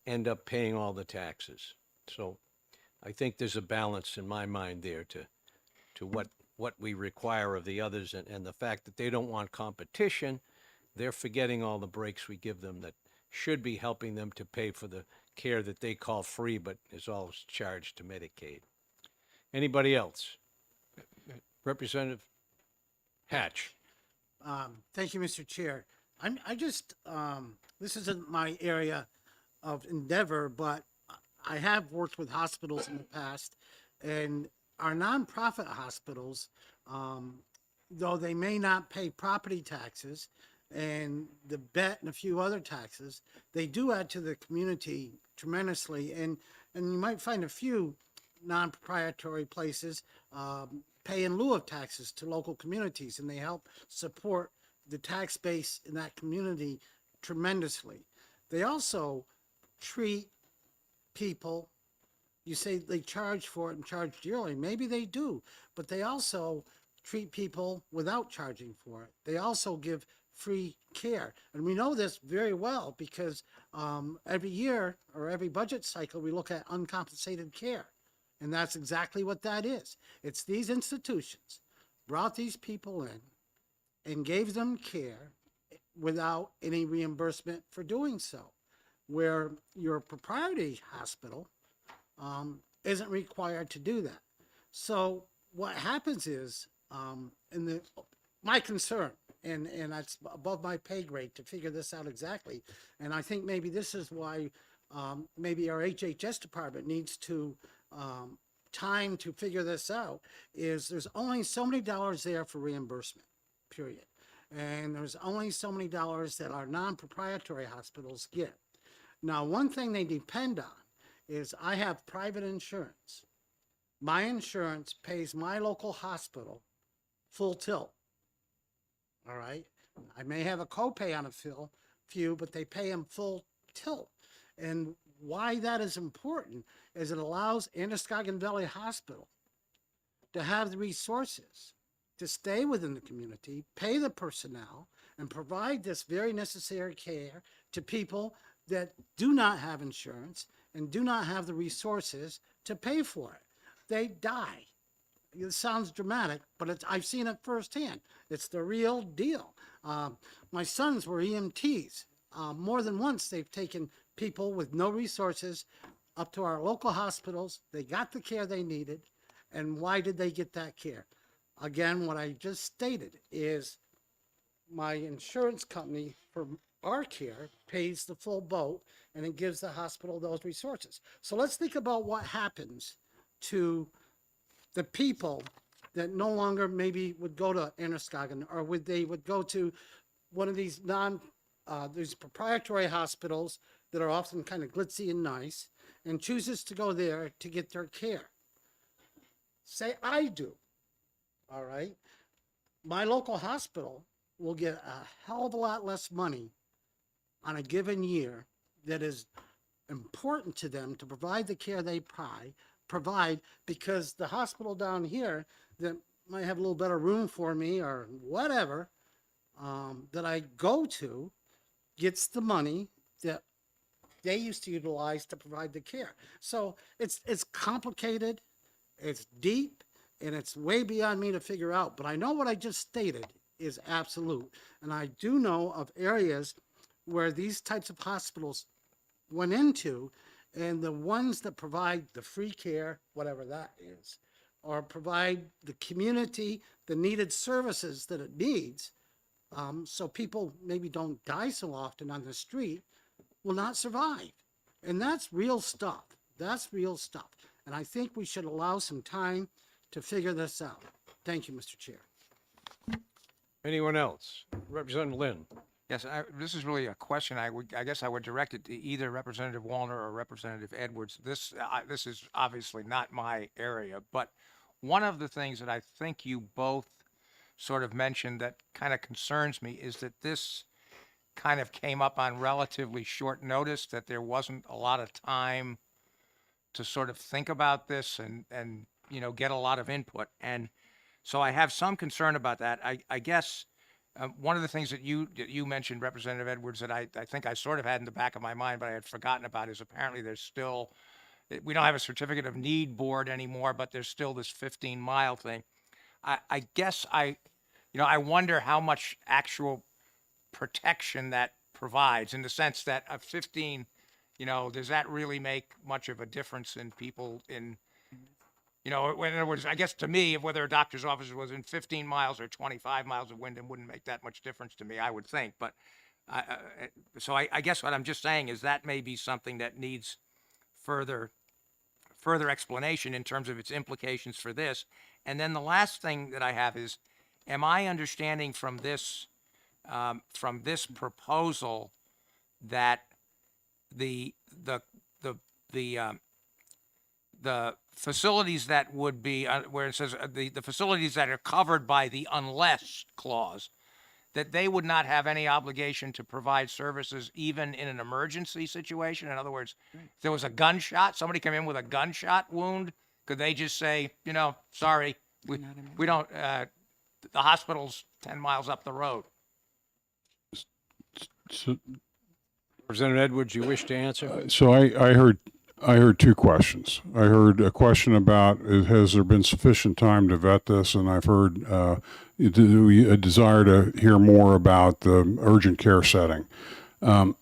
end up paying all the taxes. So I think there's a balance in my mind there to what we require of the others, and the fact that they don't want competition. They're forgetting all the breaks we give them that should be helping them to pay for the care that they call free but is all charged to Medicaid. Anybody else? Representative Hatch. Thank you, Mr. Chair. I just, this isn't my area of endeavor, but I have worked with hospitals in the past, and our nonprofit hospitals, though they may not pay property taxes and the BET and a few other taxes, they do add to the community tremendously. And you might find a few non-proprietary places pay in lieu of taxes to local communities, and they help support the tax base in that community tremendously. They also treat people, you say they charge for it and charge dearly. Maybe they do, but they also treat people without charging for it. They also give free care. And we know this very well because every year or every budget cycle, we look at uncompensated care. And that's exactly what that is. It's these institutions brought these people in and gave them care without any reimbursement for doing so, where your proprietary hospital isn't required to do that. So what happens is, my concern, and that's above my pay grade to figure this out exactly, and I think maybe this is why maybe our HHS department needs to time to figure this out, is there's only so many dollars there for reimbursement, period. And there's only so many dollars that our non-proprietary hospitals get. Now, one thing they depend on is I have private insurance. My insurance pays my local hospital full tilt. All right? I may have a copay on a few, but they pay them full tilt. And why that is important is it allows Androscoggin Valley Hospital to have the resources to stay within the community, pay the personnel, and provide this very necessary care to people that do not have insurance and do not have the resources to pay for it. They die. It sounds dramatic, but I've seen it firsthand. It's the real deal. My sons were EMTs. More than once, they've taken people with no resources up to our local hospitals. They got the care they needed. And why did they get that care? Again, what I just stated is my insurance company for our care pays the full boat, and it gives the hospital those resources. So let's think about what happens to the people that no longer maybe would go to Androscoggin, or they would go to one of these these proprietary hospitals that are often kind of glitzy and nice, and chooses to go there to get their care. Say I do, all right? My local hospital will get a hell of a lot less money on a given year that is important to them to provide the care they provide, because the hospital down here that might have a little better room for me or whatever that I go to gets the money that they used to utilize to provide the care. So it's complicated, it's deep, and it's way beyond me to figure out. But I know what I just stated is absolute. And I do know of areas where these types of hospitals went into, and the ones that provide the free care, whatever that is, or provide the community the needed services that it needs, so people maybe don't die so often on the street, will not survive. And that's real stuff. That's real stuff. And I think we should allow some time to figure this out. Thank you, Mr. Chair. Anyone else? Representative Lynn. Yes, this is really a question. I guess I would direct it to either Representative Wallner or Representative Edwards. This is obviously not my area, but one of the things that I think you both sort of mentioned that kind of concerns me is that this kind of came up on relatively short notice, that there wasn't a lot of time to sort of think about this and you know, get a lot of input. And so I have some concern about that. I guess one of the things that you mentioned, Representative Edwards, that I think I sort of had in the back of my mind, but I had forgotten about, is apparently there's still, we don't have a certificate of need board anymore, but there's still this 15-mile thing. I guess I wonder how much actual protection that provides, in the sense that a 15, does that really make much of a difference in people in, in other words, I guess to me, whether a doctor's office was in 15 miles or 25 miles of Wyndham wouldn't make that much difference to me, I would think. But so I guess what I'm just saying is that may be something that needs further explanation in terms of its implications for this. And then the last thing that I have is, am I understanding from this proposal that the facilities that would be where it says the facilities that are covered by the unless clause, that they would not have any obligation to provide services even in an emergency situation? In other words, if there was a gunshot, somebody came in with a gunshot wound, could they just say, sorry, we don't, the hospital's 10 miles up the road? So, Representative Edwards, you wish to answer? so I heard two questions. I heard a question about, has there been sufficient time to vet this? And I've heard a desire to hear more about the urgent care setting. On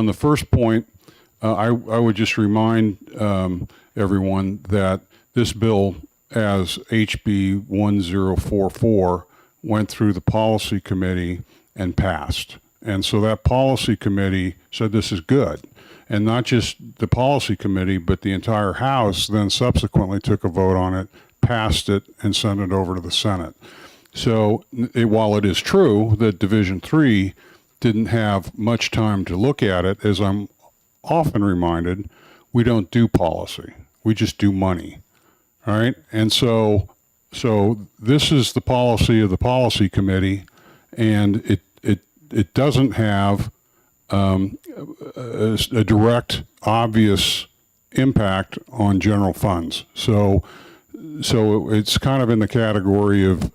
the first point, I would just remind everyone that this bill, as HB 1044, went through the policy committee and passed. And so that policy committee said this is good. And not just the policy committee, but the entire House then subsequently took a vote on it, passed it, and sent it over to the Senate. So while it is true that Division 3 didn't have much time to look at it, as I'm often reminded, we don't do policy. We just do money. All right? And so this is the policy of the policy committee, and it doesn't have a direct, obvious impact on general funds. So it's kind of in the category of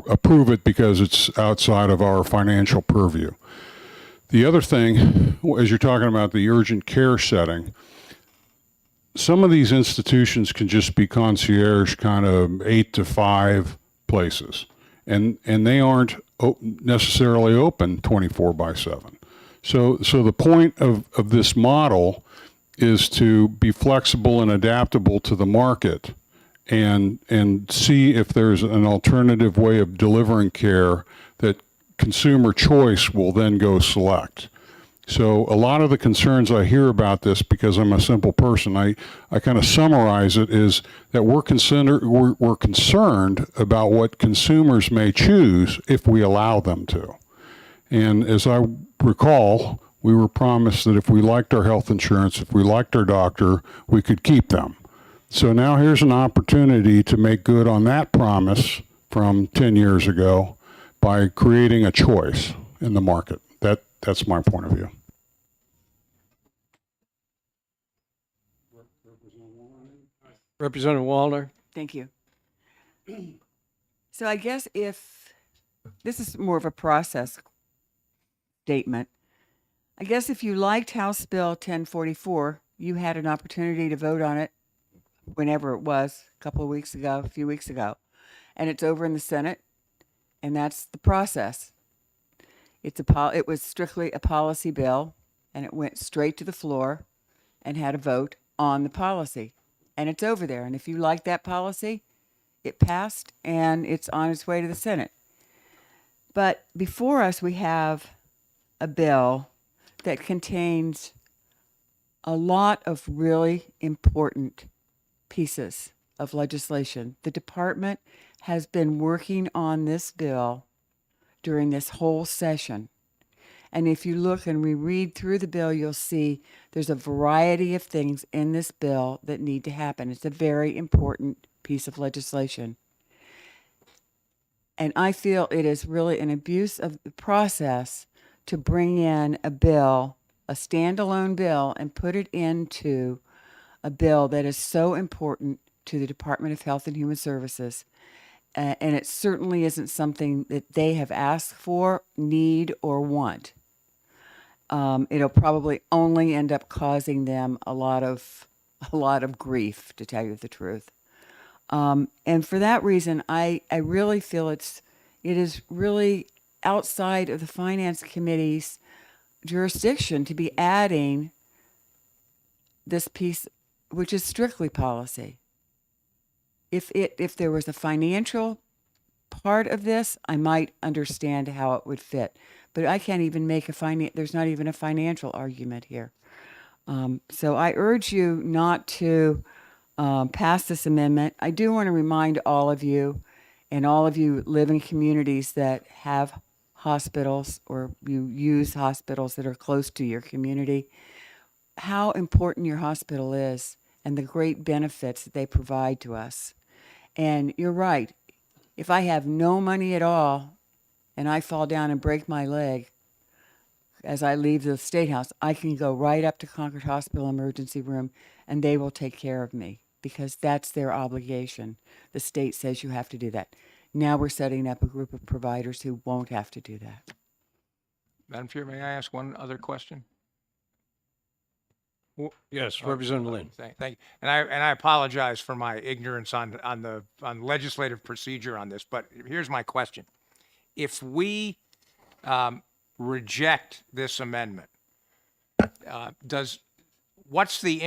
approve it because it's outside of our financial purview. The other thing, as you're talking about the urgent care setting, some of these institutions can just be concierge kind of 8 to 5 places, and they aren't necessarily open 24/7. So the point of this model is to be flexible and adaptable to the market, and see if there's an alternative way of delivering care that consumer choice will then go select. So a lot of the concerns I hear about this, because I'm a simple person, I kind of summarize it, is that we're concerned about what consumers may choose if we allow them to. And as I recall, we were promised that if we liked our health insurance, if we liked our doctor, we could keep them. So now here's an opportunity to make good on that promise from 10 years ago by creating a choice in the market. That's my point of view. Representative Wallner? Thank you. So I guess if this is more of a process statement, I guess if you liked House Bill 1044, you had an opportunity to vote on it whenever it was, a couple of weeks ago, a few weeks ago, and it's over in the Senate, and that's the process. It was strictly a policy bill, and it went straight to the floor and had a vote on the policy, and it's over there. And if you like that policy, it passed, and it's on its way to the Senate. But before us, we have a bill that contains a lot of really important pieces of legislation. The department has been working on this bill during this whole session. And if you look and we read through the bill, you'll see there's a variety of things in this bill that need to happen. It's a very important piece of legislation. And I feel it is really an abuse of the process to bring in a bill, a standalone bill, and put it into a bill that is so important to the Department of Health and Human Services. And it certainly isn't something that they have asked for, need, or want. It'll probably only end up causing them a lot of grief, to tell you the truth. And for that reason, I really feel it is really outside of the Finance Committee's jurisdiction to be adding this piece, which is strictly policy. If there was a financial part of this, I might understand how it would fit. But I can't even make there's not even a financial argument here. So I urge you not to pass this amendment. I do want to remind all of you, and all of you live in communities that have hospitals or you use hospitals that are close to your community, how important your hospital is and the great benefits that they provide to us. And you're right. If I have no money at all and I fall down and break my leg as I leave the State House, I can go right up to Concord Hospital emergency room and they will take care of me because that's their obligation. The state says you have to do that. Now we're setting up a group of providers who won't have to do that. Madam Chair, may I ask one other question? Yes, Representative Lynn. Thank you. And I apologize for my ignorance on legislative procedure on this, but here's my question. If we reject this amendment, what's the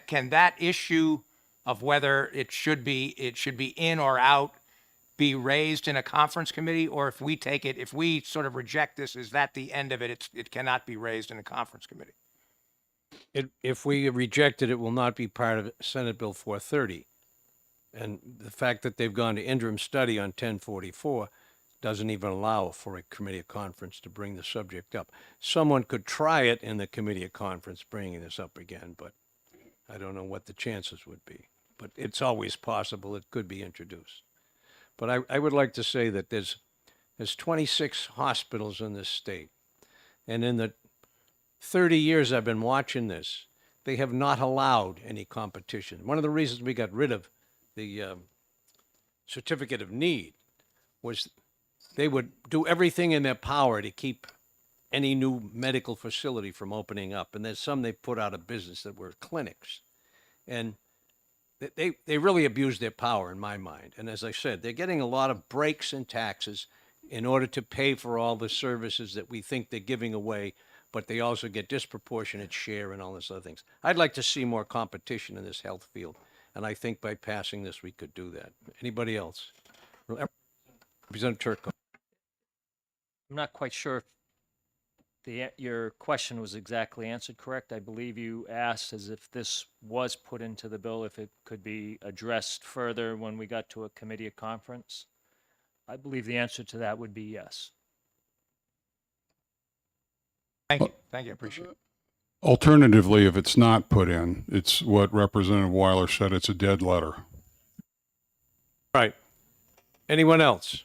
can that issue of whether it should be in or out be raised in a conference committee? Or if we sort of reject this, is that the end of it? It cannot be raised in a conference committee. If we reject it, it will not be part of Senate Bill 430. And the fact that they've gone to interim study on 1044 doesn't even allow for a committee of conference to bring the subject up. Someone could try it in the committee of conference bringing this up again, but I don't know what the chances would be. But it's always possible it could be introduced. But I would like to say that there's 26 hospitals in this state. And in the 30 years I've been watching this, they have not allowed any competition. One of the reasons we got rid of the certificate of need was they would do everything in their power to keep any new medical facility from opening up. And there's some they put out of business that were clinics. And they really abuse their power in my mind. And as I said, they're getting a lot of breaks in taxes in order to pay for all the services that we think they're giving away, but they also get disproportionate share and all this other things. I'd like to see more competition in this health field. And I think by passing this, we could do that. Anybody else? Representative Turco. I'm not quite sure if your question was exactly answered correct. I believe you asked as if this was put into the bill, if it could be addressed further when we got to a committee or conference. I believe the answer to that would be yes. Thank you. Thank you. I appreciate it. Alternatively, if it's not put in, it's what Representative Weiler said, it's a dead letter. Right. Anyone else?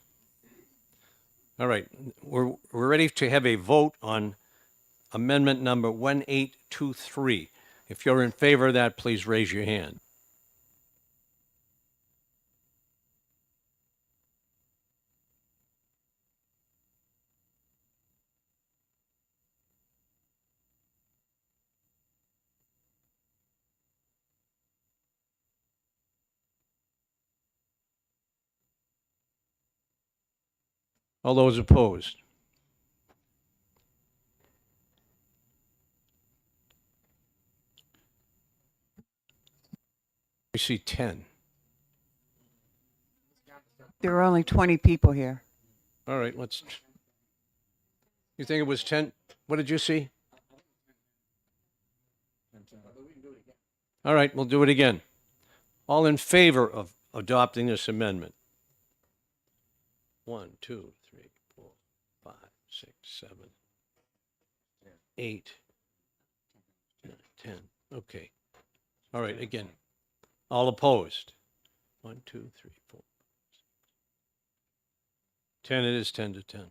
All right. We're ready to have a vote on amendment number 1823. If you're in favor of that, please raise your hand. All those opposed? We see 10. There are only 20 people here. All right, you think it was 10? What did you see? All right, we'll do it again. All in favor of adopting this amendment? 1, 2, 3, 4, 5, 6, 7, 8, 9, 10. Okay. All right, again. All opposed? 1, 2, 3, 4. 10 it is, 10 to 10.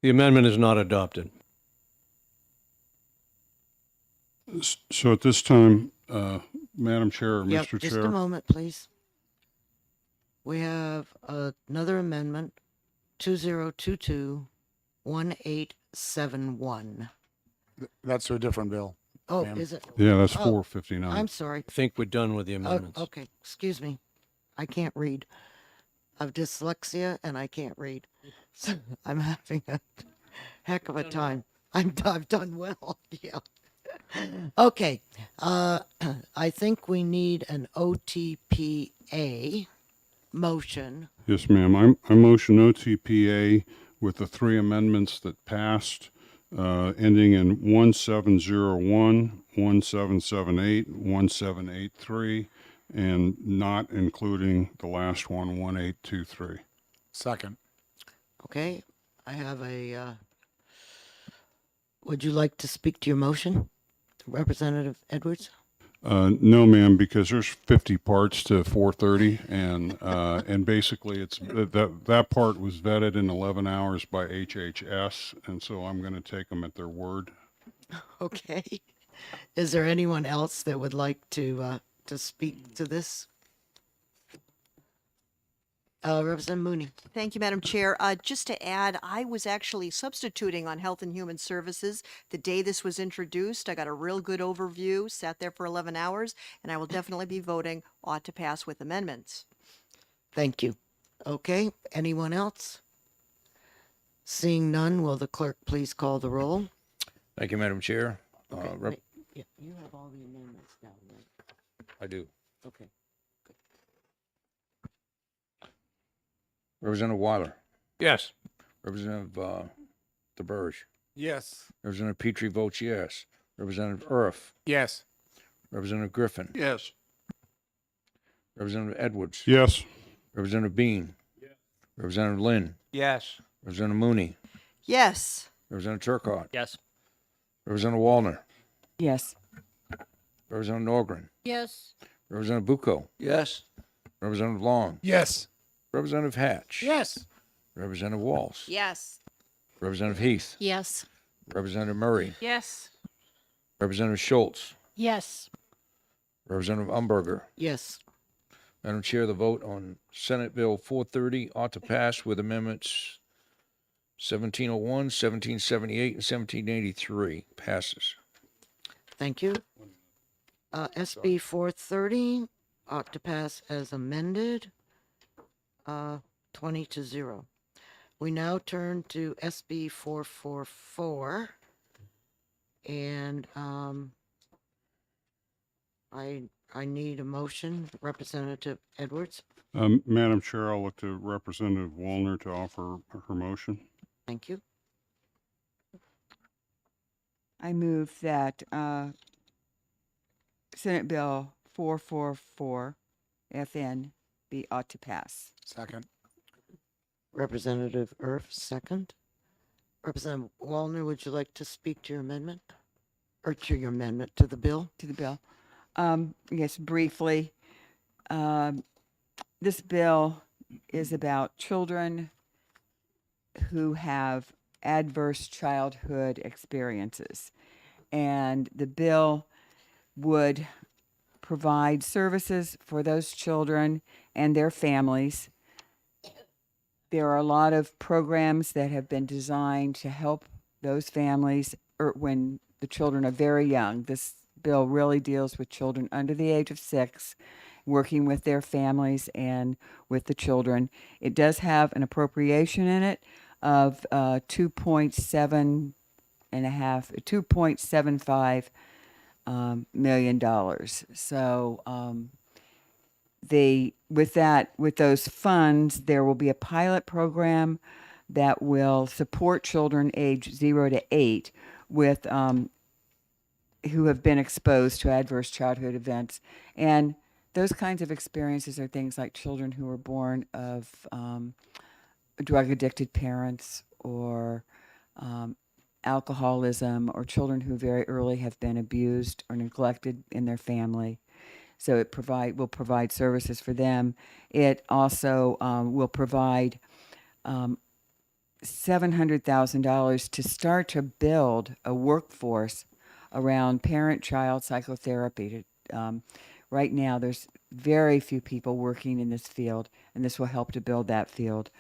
The amendment is not adopted. So at this time, Madam Chair or Yep, Mr. just Chair. a moment, please. We have another amendment, 2022-1871. That's a different bill. Oh, Ma'am. is it? Yeah, that's Oh, 459. I'm sorry. I think we're done with the amendments. Okay, excuse me. I can't read. I've dyslexia and I can't read. So I'm having a heck of a time. I've done well. Yeah. Okay. I think we need an OTPA motion. Yes, ma'am. I motion OTPA with the three amendments that passed, ending in 1701, 1778, 1783, and not including the last one, 1823. Second. Okay. I have a, would you like to speak to your motion, Representative Edwards? No, ma'am, because there's 50 parts to 430, and basically it's that part was vetted in 11 hours by HHS, and so I'm going to take them at their word. Okay. Is there anyone else that would like to speak to this? Representative Mooney. Thank you, Madam Chair. Just to add, I was actually substituting on Health and Human Services the day this was introduced. I got a real good overview, sat there for 11 hours, and I will definitely be voting ought to pass with amendments. Thank you. Okay, anyone else? Seeing none, will the clerk please call the roll? Thank you, Madam Chair. Okay, wait. Yeah, you have all the amendments down, right? I do. Okay. Representative Weiler. Yes. Representative DeBurge. Yes. Representative Petrie votes yes. Representative Earth. Yes. Representative Griffin. Yes. Representative Edwards. Yes. Representative Bean. Yes. Representative Lynn. Yes. Representative Mooney. Yes. Representative Turcott. Yes. Representative Wallner. Yes. Representative Norgren. Yes. Representative Bucco. Yes. Representative Long. Yes. Representative Hatch. Yes. Representative Walsh. Yes. Representative Heath. Yes. Representative Murray. Yes. Representative Schultz. Yes. Representative Umberger. Yes. Madam Chair, the vote on Senate Bill 430 ought to pass with amendments 1701, 1778, and 1783. Passes. Thank you. SB 430 ought to pass as amended, 20-0. We now turn to SB 444, and I need a motion. Representative Edwards, Madam Chair, I'll look to Representative Wallner to offer her motion. thank you. I move that Senate Bill 444 FN be ought to pass. Second. Representative Erf, second. Representative Wallner, would you like to speak to your amendment? Or to your amendment to the bill? To the bill. Yes, briefly. This bill is about children who have adverse childhood experiences. And the bill would provide services for those children and their families. There are a lot of programs that have been designed to help those families when the children are very young. This bill really deals with children under the age of 6, working with their families and with the children. It does have an appropriation in it of $2.75 million. So with those funds, there will be a pilot program that will support children age 0 to 8 with who have been exposed to adverse childhood events. And those kinds of experiences are things like children who were born of drug-addicted parents or alcoholism, or children who very early have been abused or neglected in their family. So it will provide services for them. It also will provide $700,000 to start to build a workforce around parent-child psychotherapy. Right now, there's very few people working in this field, and this will help to build that field.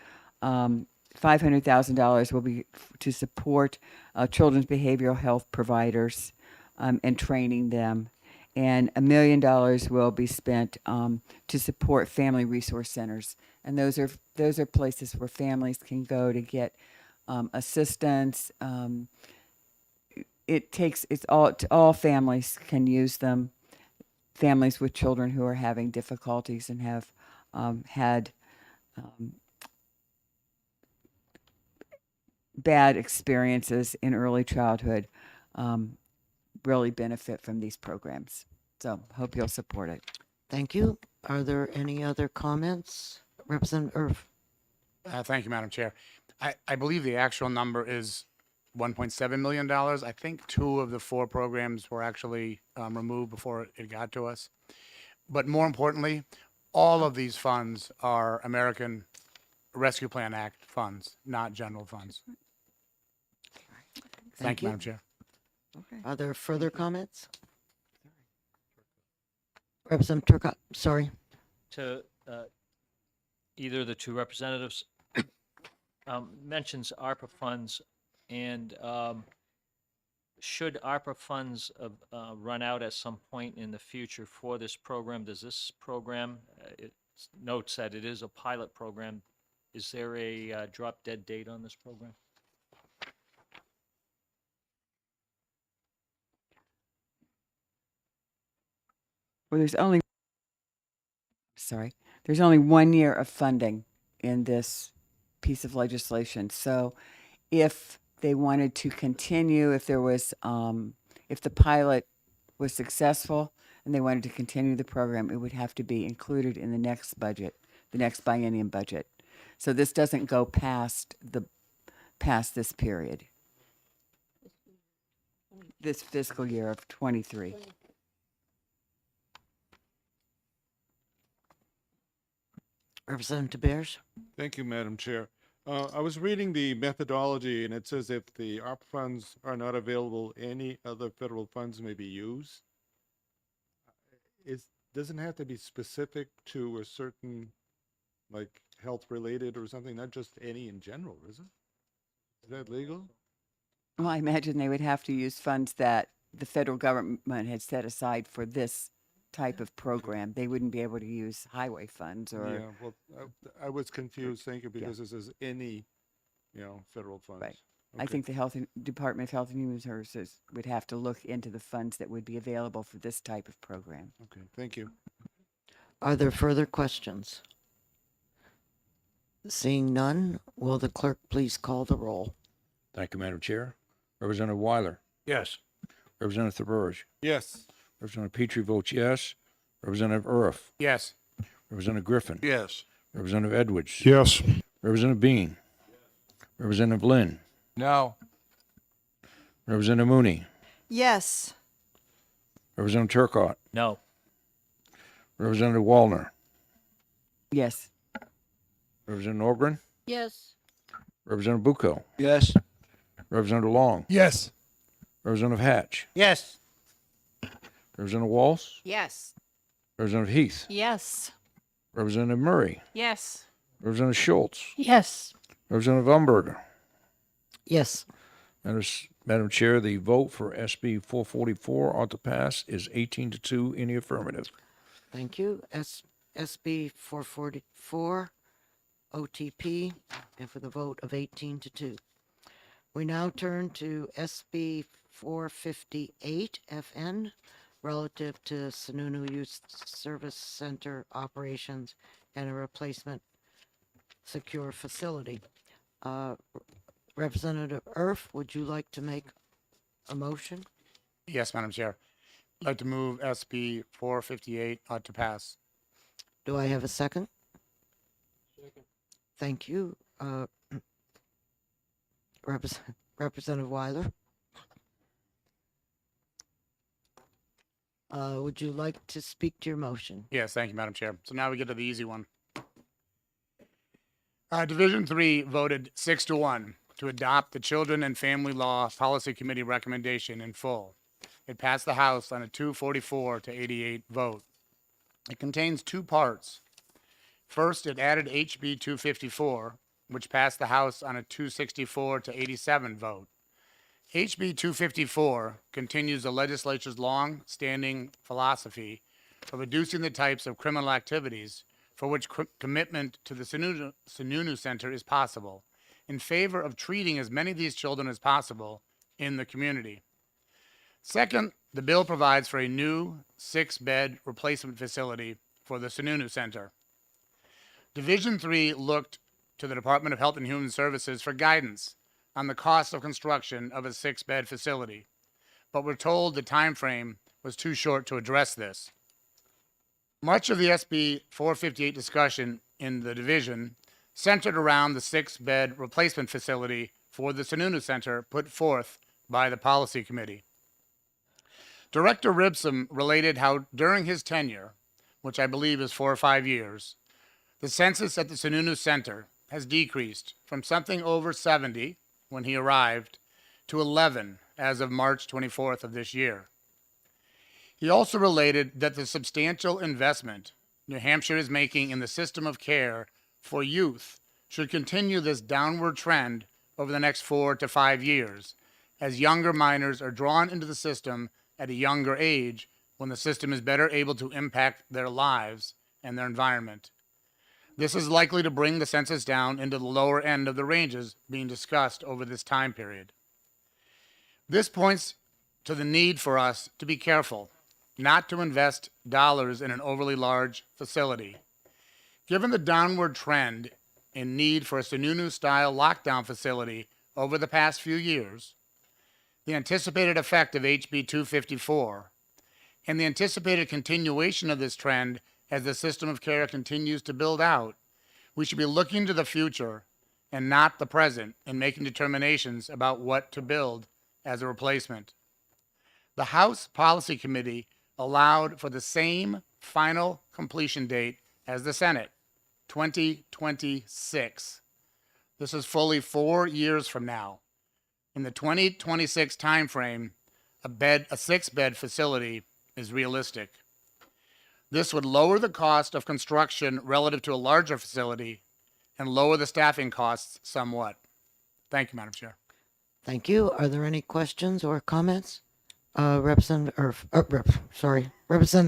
$500,000 will be to support children's behavioral health providers and training them. And $1 million will be spent to support family resource centers. And those are places where families can go to get assistance. All families can use them. Families with children who are having difficulties and have had bad experiences in early childhood really benefit from these programs. So hope you'll support it. Thank you. Are there any other comments? Representative Erf. Thank you, Madam Chair. I believe the actual number is $1.7 million. I think 2 of the 4 programs were actually removed before it got to us. But more importantly, all of these funds are American Rescue Plan Act funds, not general funds. Thank you, Madam Chair. Okay. Are there further comments? Representative Turcott, sorry. To either of the 2 representatives, mentions ARPA funds, and should ARPA funds run out at some point in the future for this program? Does this program, it notes that it is a pilot program, is there a drop-dead date on this program? Well, there's only 1 year of funding in this piece of legislation. So if they wanted to continue, if the pilot was successful and they wanted to continue the program, it would have to be included in the next budget, the next biennium budget. So this doesn't go past this period, this fiscal year of 23. Representative Bears. Thank you, Madam Chair. I was reading the methodology, and it says if the ARP funds are not available, any other federal funds may be used. doesn't have to be specific to a certain, like, health related or something, not just any in general, is it? Is that legal? Well, I imagine they would have to use funds that the federal government had set aside for this type of program. They wouldn't be able to use highway funds or. Yeah, well, I was confused, thank you, because this is any, federal funds. Right. I Okay. think the Department of Health and Human Services would have to look into the funds that would be available for this type of program. Okay, thank you. Are there further questions? Seeing none, will the clerk please call the roll? Thank you, Madam Chair. Representative Weiler. Yes. Representative Burge. Yes. Representative Petrie votes yes. Representative Earth. Yes. Representative Griffin. Yes. Representative Edwards. Yes. Representative Bean. Representative Lynn. No. Representative Mooney. Yes. Representative Turcott. No. Representative Wallner. Yes. Representative Norgren. Yes. Representative Bucco. Yes. Representative Long. Yes. Representative Hatch. Yes. Representative Walsh. Yes. Representative Heath. Yes. Representative Murray. Yes. Representative Schultz. Yes. Representative Umberger. Yes. Madam Chair, the vote for SB 444 ought to pass is 18-2 in the affirmative. Thank you. SB 444, OTP, and for the vote of 18-2. We now turn to SB 458, FN, relative to Sununu Youth Service Center operations and a replacement secure facility. Representative Erf, would you like to make a motion? Yes, Madam Chair. I'd like to move SB 458 ought to pass. Do I have a second? Second. Thank you. Representative Weiler. Would you like to speak to your motion? Yes, thank you, Madam Chair. So now we get to the easy one. Division 3 voted 6-1 to adopt the Children and Family Law Policy Committee recommendation in full. It passed the House on a 244 to 88 vote. It contains two parts. First, it added HB 254, which passed the House on a 264 to 87 vote. HB 254 continues the legislature's long-standing philosophy of reducing the types of criminal activities for which commitment to the Sununu Center is possible, in favor of treating as many of these children as possible in the community. Second, the bill provides for a new 6-bed replacement facility for the Sununu Center. Division 3 looked to the Department of Health and Human Services for guidance on the cost of construction of a 6-bed facility, but we're told the time frame was too short to address this. Much of the SB 458 discussion in the division centered around the 6-bed replacement facility for the Sununu Center put forth by the Policy Committee. Director Ribson related how during his tenure, which I believe is 4 or 5 years, the census at the Sununu Center has decreased from something over 70 when he arrived to 11 as of March 24th of this year. He also related that the substantial investment New Hampshire is making in the system of care for youth should continue this downward trend over the next 4 to 5 years, as younger minors are drawn into the system at a younger age when the system is better able to impact their lives and their environment. This is likely to bring the census down into the lower end of the ranges being discussed over this time period. This points to the need for us to be careful not to invest dollars in an overly large facility. Given the downward trend in need for a Sununu-style lockdown facility over the past few years, the anticipated effect of HB 254, and the anticipated continuation of this trend as the system of care continues to build out, we should be looking to the future and not the present in making determinations about what to build as a replacement. The House Policy Committee allowed for the same final completion date as the Senate, 2026. This is fully 4 years from now. In the 2026 timeframe, a 6-bed facility is realistic. This would lower the cost of construction relative to a larger facility and lower the staffing costs somewhat. Thank you, Madam Chair. Thank you. Are there any questions or comments? Representative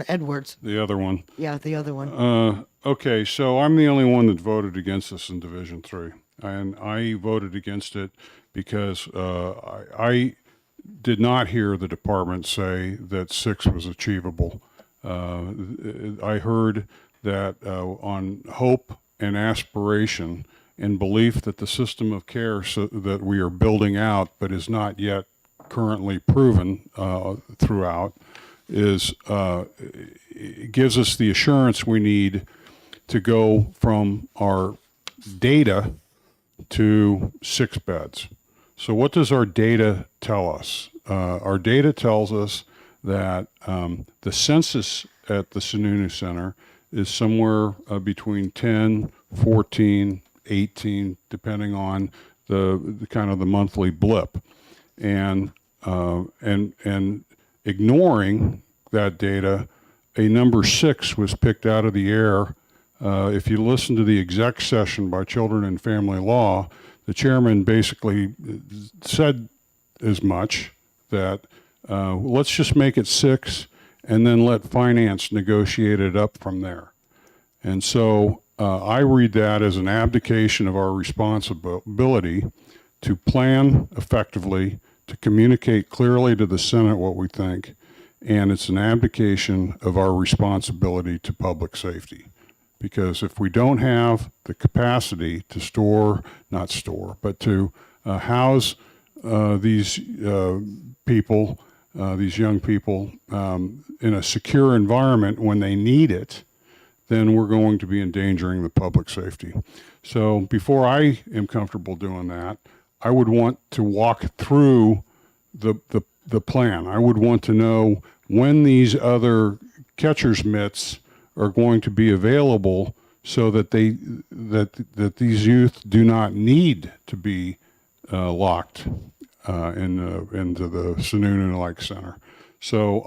Edwards. The other one. Yeah, the other one. Okay, so I'm the only one that voted against this in Division 3. And I voted against it because I did not hear the department say that 6 was achievable. I heard that on hope and aspiration and belief that the system of care that we are building out but is not yet currently proven throughout it gives us the assurance we need to go from our data to 6 beds. So what does our data tell us? Our data tells us that the census at the Sununu Center is somewhere between 10, 14, 18, depending on the kind of the monthly blip. And ignoring that data, a number 6 was picked out of the air. If you listen to the exec session by Children and Family Law, the chairman basically said as much, that let's just make it 6 and then let finance negotiate it up from there. And so I read that as an abdication of our responsibility to plan effectively, to communicate clearly to the Senate what we think, and it's an abdication of our responsibility to public safety. Because if we don't have the capacity to not store, but to house these people, these young people, in a secure environment when they need it, then we're going to be endangering the public safety. So before I am comfortable doing that, I would want to walk through the plan. I would want to know when these other catcher's mitts are going to be available so that that these youth do not need to be locked into the Sununu Lake Center. So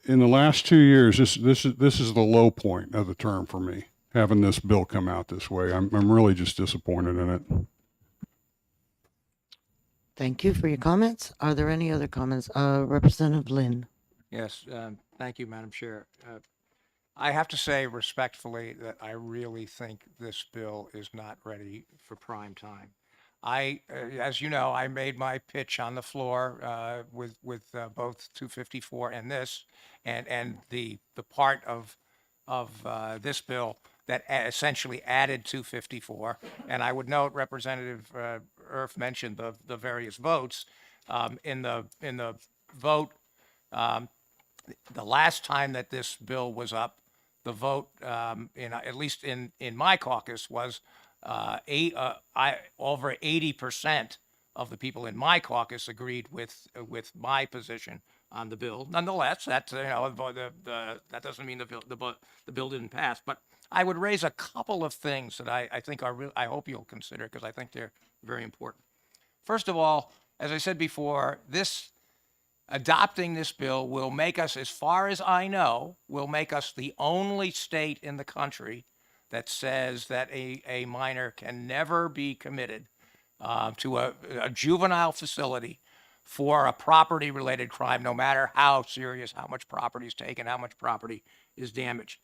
in the last 2 years, this is the low point of the term for me, having this bill come out this way. I'm really just disappointed in it. Thank you for your comments. Are there any other comments? Representative Lynn. Yes, thank you, Madam Chair. I have to say respectfully that I really think this bill is not ready for prime time. As you know, I made my pitch on the floor with both 254 and this, and the part of this bill that essentially added 254. And I would note Representative Erf mentioned the various votes. In the vote, the last time that this bill was up, the vote at least in my caucus was over 80% of the people in my caucus agreed with my position on the bill. Nonetheless, that that doesn't mean the bill didn't pass. But I would raise a couple of things that I think I hope you'll consider, because I think they're very important. First of all, as I said before, adopting this bill will make us, as far as I know, will make us the only state in the country that says that a minor can never be committed to a juvenile facility for a property-related crime, no matter how serious, how much property is taken, how much property is damaged.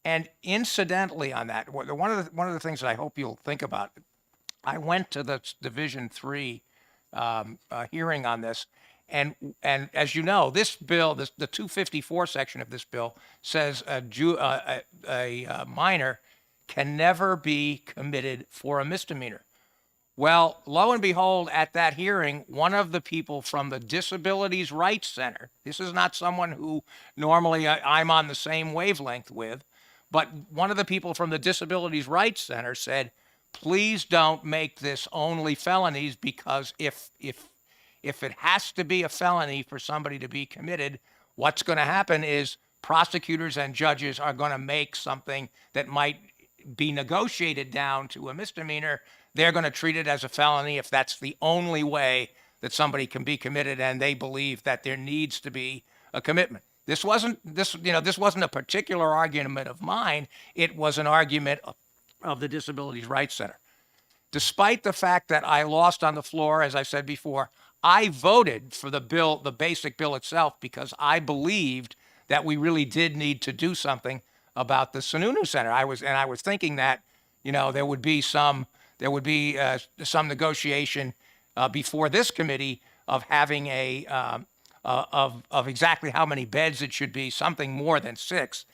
And incidentally on that, one of the things that I hope you'll think about, I went to the Division 3 hearing on this, and as you know, this bill, the 254 section of this bill says a minor can never be committed for a misdemeanor. Well, lo and behold, at that hearing, one of the people from the Disabilities Rights Center, this is not someone who normally I'm on the same wavelength with, but one of the people from the Disabilities Rights Center said, please don't make this only felonies, because if it has to be a felony for somebody to be committed, what's going to happen is prosecutors and judges are going to make something that might be negotiated down to a misdemeanor. They're going to treat it as a felony if that's the only way that somebody can be committed, and they believe that there needs to be a commitment. This wasn't a particular argument of mine. It was an argument of the Disabilities Rights Center. Despite the fact that I lost on the floor, as I said before, I voted for the bill, the basic bill itself, because I believed that we really did need to do something about the Sununu Center. I was thinking that, there would be some negotiation before this committee of having of exactly how many beds it should be, something more than 6.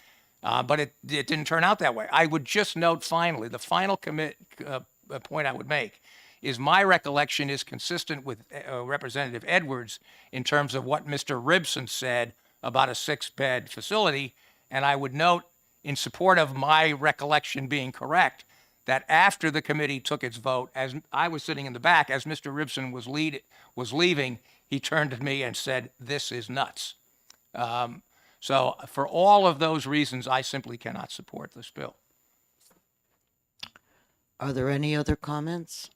But it didn't turn out that way. I would just note finally, the final point I would make is my recollection is consistent with Representative Edwards in terms of what Mr. Ribson said about a 6-bed facility. And I would note, in support of my recollection being correct, that after the committee took its vote, as I was sitting in the back, as Mr. Ribson was leaving, he turned to me and said, "This is nuts." So for all of those reasons, I simply cannot support this bill. Are there any other comments?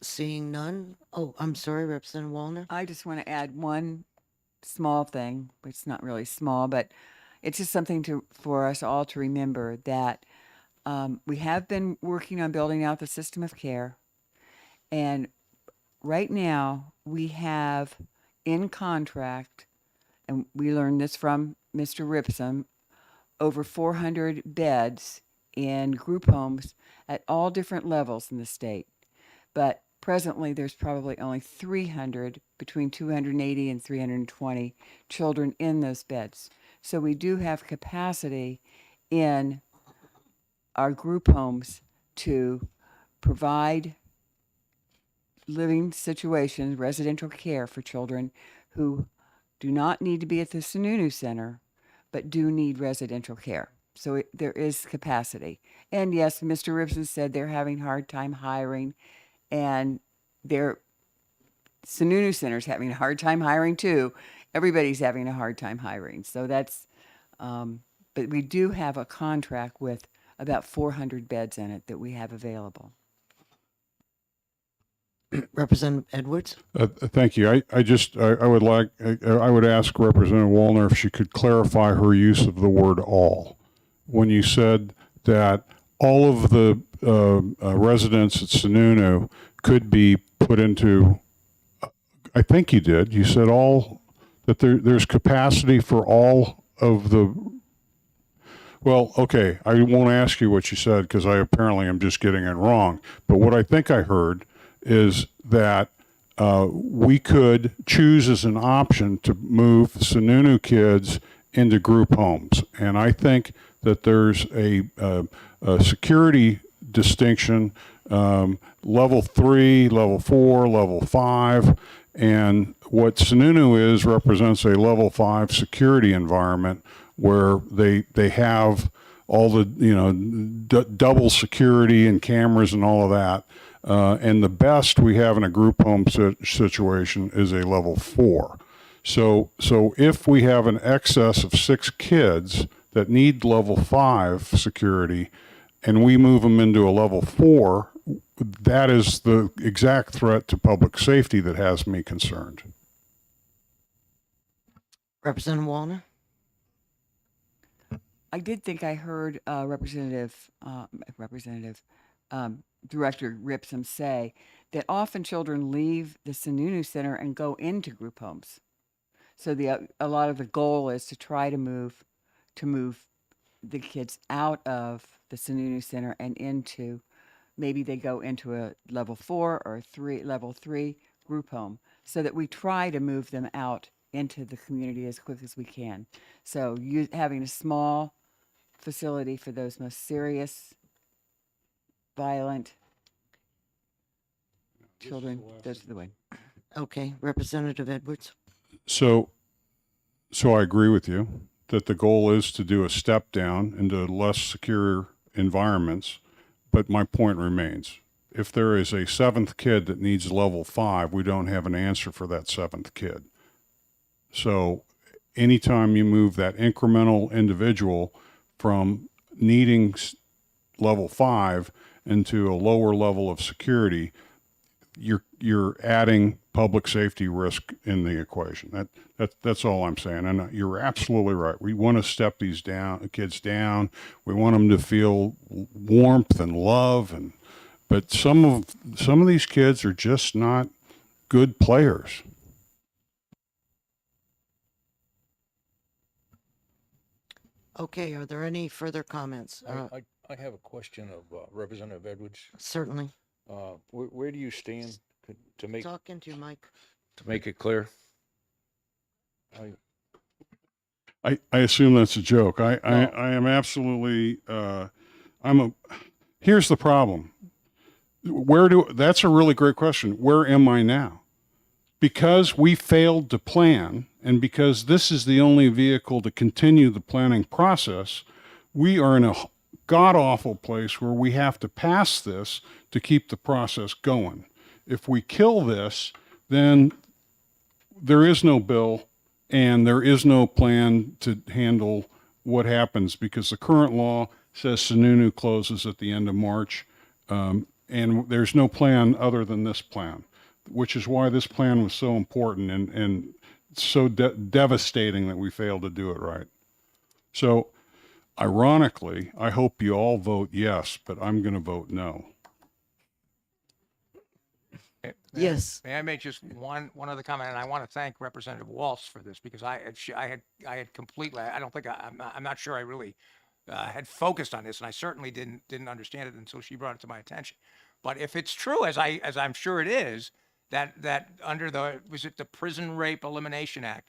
Seeing none? Oh, I'm sorry, Representative Wallner. I just want to add one small thing, but it's not really small, but it's just something for us all to remember that we have been working on building out the system of care. And right now we have in contract, and we learned this from Mr. Ripson, over 400 beds in group homes at all different levels in the state. But presently, there's probably only 300, between 280 and 320 children in those beds. So we do have capacity in our group homes to provide living situations, residential care for children who do not need to be at the Sununu Center, but do need residential care. So there is capacity. And yes, Mr. Ribson said they're having a hard time hiring, and their Sununu Center's having a hard time hiring too. Everybody's having a hard time hiring. So that's, but we do have a contract with about 400 beds in it that we have available. Representative Edwards? Thank you. I would ask Representative Wallner if she could clarify her use of the word all. When you said that all of the residents at Sununu could be put into, I think you did, you said that there's capacity for all of the, well, okay, I won't ask you what you said because I apparently am just getting it wrong. But what I think I heard is that we could choose as an option to move Sununu kids into group homes. And I think that there's a security distinction, level 3, level 4, level 5, and what Sununu represents a level 5 security environment where they have all the double security and cameras and all of that. And the best we have in a group home situation is a level 4. So if we have an excess of 6 kids that need level 5 security and we move them into a level 4, that is the exact threat to public safety that has me concerned. Representative Wallner? I did think I heard Director Ripson say that often children leave the Sununu Center and go into group homes. So a lot of the goal is to try to move the kids out of the Sununu Center and into, maybe they go into a level 4 or level 3 group home, so that we try to move them out into the community as quick as we can. So having a small facility for those most serious, violent children, those are the way. Okay, Representative Edwards? So I agree with you that the goal is to do a step down into less secure environments, but my point remains. If there is a 7th kid that needs level 5, we don't have an answer for that 7th kid. So anytime you move that incremental individual from needing level 5 into a lower level of security, you're adding public safety risk in the equation. That's all I'm saying. And you're absolutely right. We want to step these kids down. We want them to feel warmth and love, but some of these kids are just not good players. Okay, are there any further comments? I have a question of Representative Edwards. Certainly. Where do you stand to make Talk into your mic. it clear? I assume that's a joke. I am absolutely, here's the problem. That's a really great question. Where am I now? Because we failed to plan, and because this is the only vehicle to continue the planning process, we are in a god-awful place where we have to pass this to keep the process going. If we kill this, then there is no bill and there is no plan to handle what happens, because the current law says Sununu closes at the end of March, and there's no plan other than this plan, which is why this plan was so important and so devastating that we failed to do it right. So, ironically, I hope you all vote yes, but I'm going to vote no. Yes. May I make just one other comment? And I want to thank Representative Walsh for this, because I had completely, I don't think I'm not sure I really had focused on this, and I certainly didn't understand it until she brought it to my attention. But if it's true, as I'm sure it is, that under the Prison Rape Elimination Act,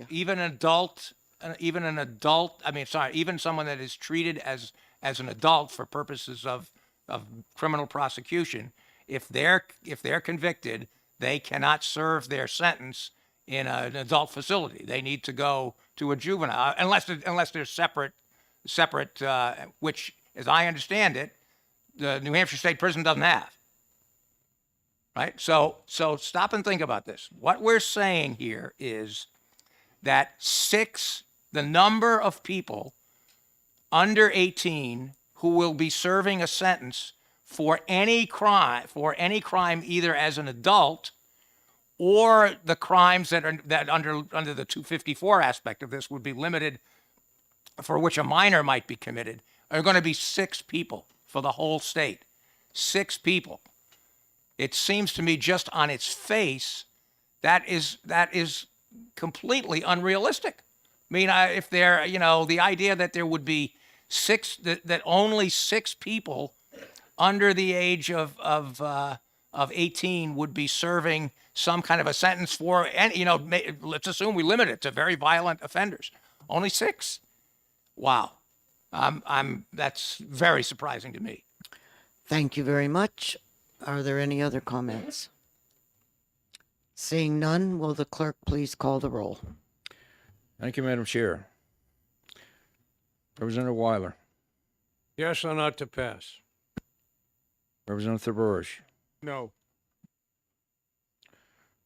even an adult, even someone that is treated as an adult for purposes of criminal prosecution, if they're convicted, they cannot serve their sentence in an adult facility. They need to go to a juvenile, unless they're separate, which, as I understand it, the New Hampshire State Prison doesn't have. Right? So stop and think about this. What we're saying here is that the number of people under 18 who will be serving a sentence for any crime, either as an adult or the crimes that under the 254 aspect of this would be limited, for which a minor might be committed, are going to be 6 people for the whole state. 6 people. It seems to me, just on its face, that is completely unrealistic. I mean, if there, the idea that there would be that only 6 people under the age of 18 would be serving some kind of a sentence for, and let's assume we limit it to very violent offenders. Only 6. Wow. That's very surprising to me. Thank you very much. Are there any other comments? Seeing none, will the clerk please call the roll? Thank you, Madam Chair. Representative Weiler. Yes or not to pass? Representative Burge. No.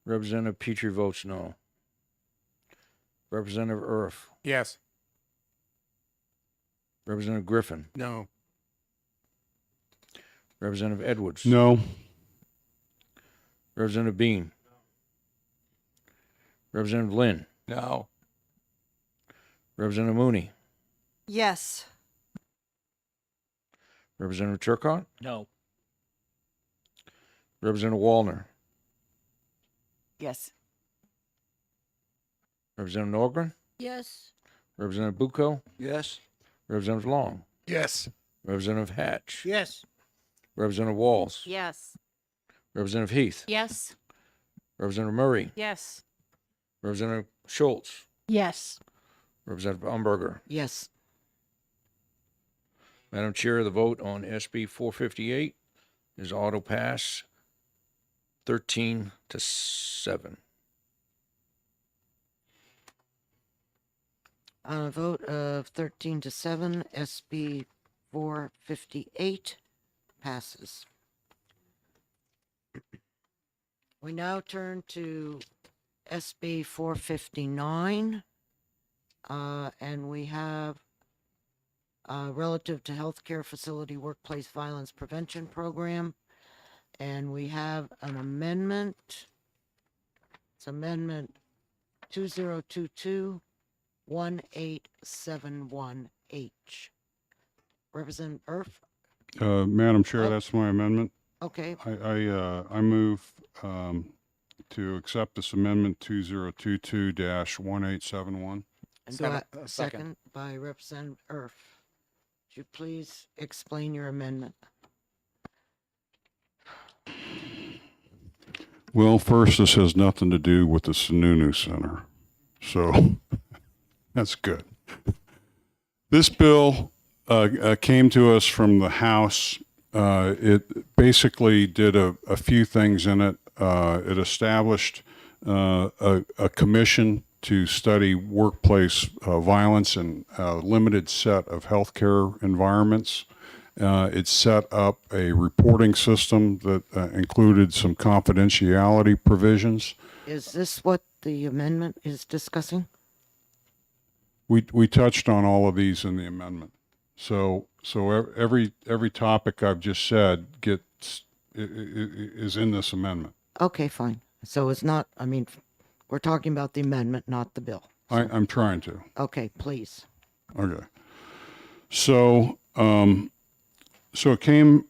Representative Petrie votes no. Representative Erf. Yes. Representative Griffin. No. Representative Edwards. No. Representative Bean. Representative Lynn. No. Representative Mooney. Yes. Representative Turcott. No. Representative Wallner. Yes. Representative Norgren. Yes. Representative Bucco. Yes. Representative Long. Yes. Representative Hatch. Yes. Representative Walls. Yes. Representative Heath. Yes. Representative Murray. Yes. Representative Schultz. Yes. Representative Umberger. Yes. Madam Chair, the vote on SB 458 is auto pass 13-7. On a vote of 13-7, SB 458 passes. We now turn to SB 459, and we have relative to healthcare facility workplace violence prevention program. And we have an amendment. It's amendment 2022-1871H. Representative Erf? Madam Chair, Oh. that's my amendment. Okay, I move to accept this amendment 2022-1871. and do I, second by Representative Erf. Would you please explain your amendment? Well, first, this has nothing to do with the Sununu Center, so that's good. This bill came to us from the House. It basically did a few things in it. It established a commission to study workplace violence in a limited set of healthcare environments. It set up a reporting system that included some confidentiality provisions. Is this what the amendment is discussing? We touched on all of these in the amendment. So every topic I've just said is in this amendment. Okay, fine. So it's not, I mean, we're talking about the amendment, not the bill. I'm trying to. Okay, please. Okay. So it came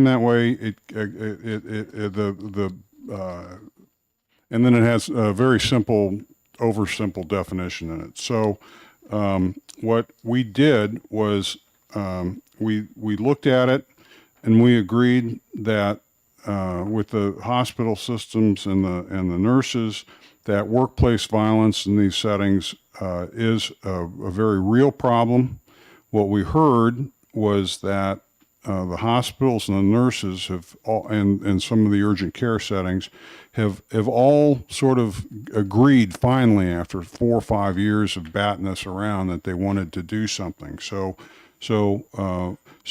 that way. And then it has a very oversimple definition in it. So what we did was we looked at it and we agreed that with the hospital systems and the nurses, that workplace violence in these settings is a very real problem. What we heard was that the hospitals and the nurses have all, and some of the urgent care settings have all sort of agreed finally after 4 or 5 years of batting this around that they wanted to do something. So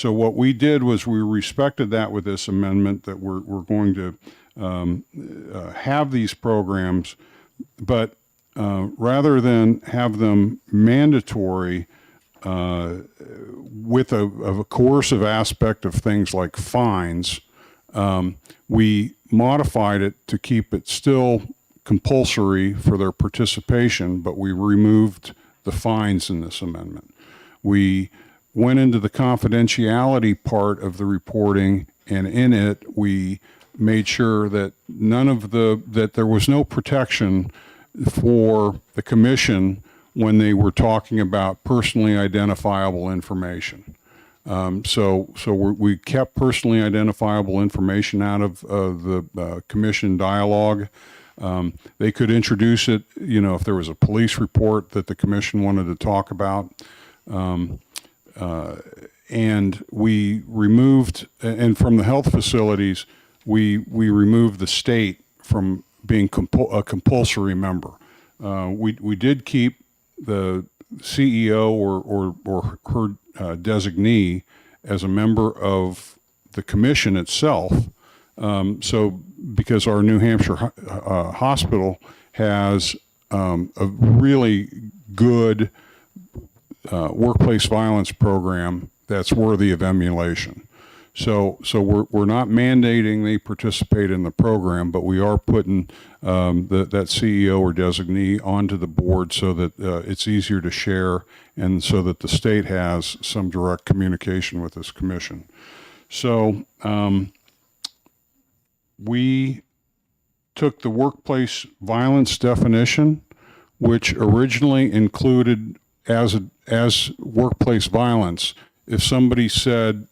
what we did was we respected that with this amendment, that we're going to have these programs, but rather than have them mandatory with a coercive aspect of things like fines, we modified it to keep it still compulsory for their participation, but we removed the fines in this amendment. We went into the confidentiality part of the reporting, and in it we made sure that that there was no protection for the commission when they were talking about personally identifiable information. So we kept personally identifiable information out of the commission dialogue. They could introduce it, if there was a police report that the commission wanted to talk about. And we removed, and from the health facilities, we removed the state from being a compulsory member. We did keep the CEO or her designee as a member of the commission itself. So because our New Hampshire hospital has a really good workplace violence program that's worthy of emulation. So we're not mandating they participate in the program, but we are putting that CEO or designee onto the board so that it's easier to share and so that the state has some direct communication with this commission. So we took the workplace violence definition, which originally included as workplace violence, if somebody said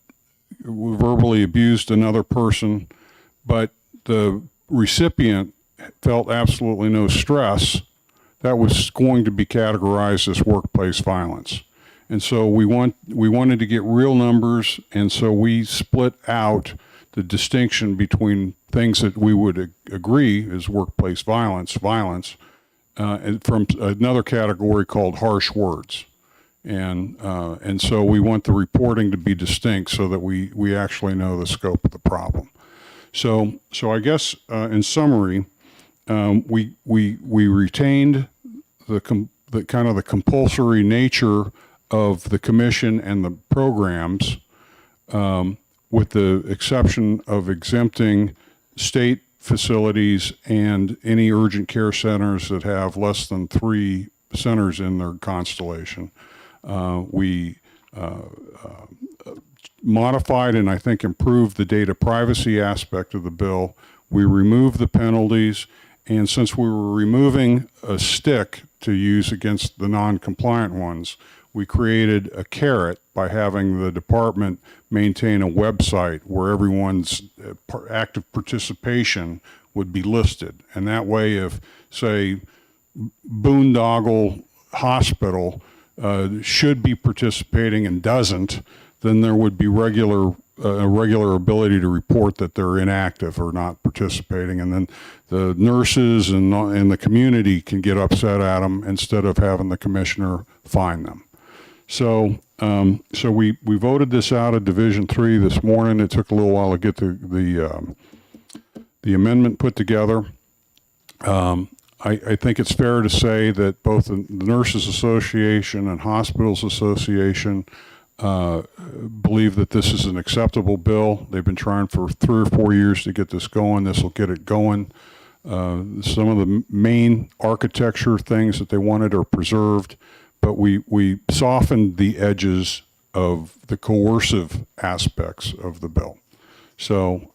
verbally abused another person, but the recipient felt absolutely no stress, that was going to be categorized as workplace violence. And so we wanted to get real numbers, and so we split out the distinction between things that we would agree is workplace violence, and from another category called harsh words. And so we want the reporting to be distinct so that we actually know the scope of the problem. So I guess in summary, we retained the kind of the compulsory nature of the commission and the programs, with the exception of exempting state facilities and any urgent care centers that have less than 3 centers in their constellation. We modified and I think improved the data privacy aspect of the bill. We removed the penalties, and since we were removing a stick to use against the non-compliant ones, we created a carrot by having the department maintain a website where everyone's active participation would be listed. And that way, if, say, Boondoggle Hospital should be participating and doesn't, then there would be a regular ability to report that they're inactive or not participating, and then the nurses and the community can get upset at them instead of having the commissioner fine them. So, we voted this out of Division 3 this morning. It took a little while to get the amendment put together. I think it's fair to say that both the Nurses Association and Hospitals Association believe that this is an acceptable bill. They've been trying for 3 or 4 years to get this going. This will get it going. Some of the main architecture things that they wanted are preserved, but we softened the edges of the coercive aspects of the bill. So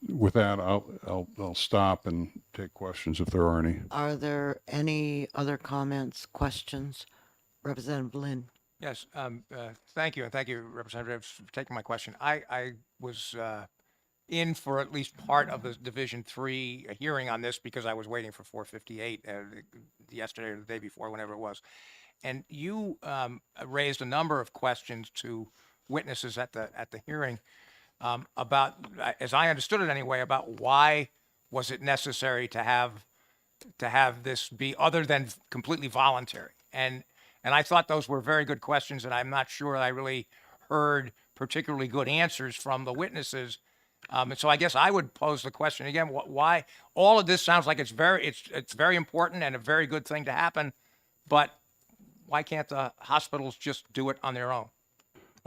with that, I'll stop and take questions if there are any. Are there any other comments, questions? Representative Lynn. Yes, thank you, and thank you, Representative, for taking my question. I was in for at least part of the Division 3 hearing on this because I was waiting for 458 yesterday or the day before, whenever it was. And you raised a number of questions to witnesses at the hearing about, as I understood it anyway, about why was it necessary to have this be other than completely voluntary. And I thought those were very good questions, and I'm not sure I really heard particularly good answers from the witnesses. And so I guess I would pose the question again: why all of this sounds like it's very important and a very good thing to happen, but why can't the hospitals just do it on their own?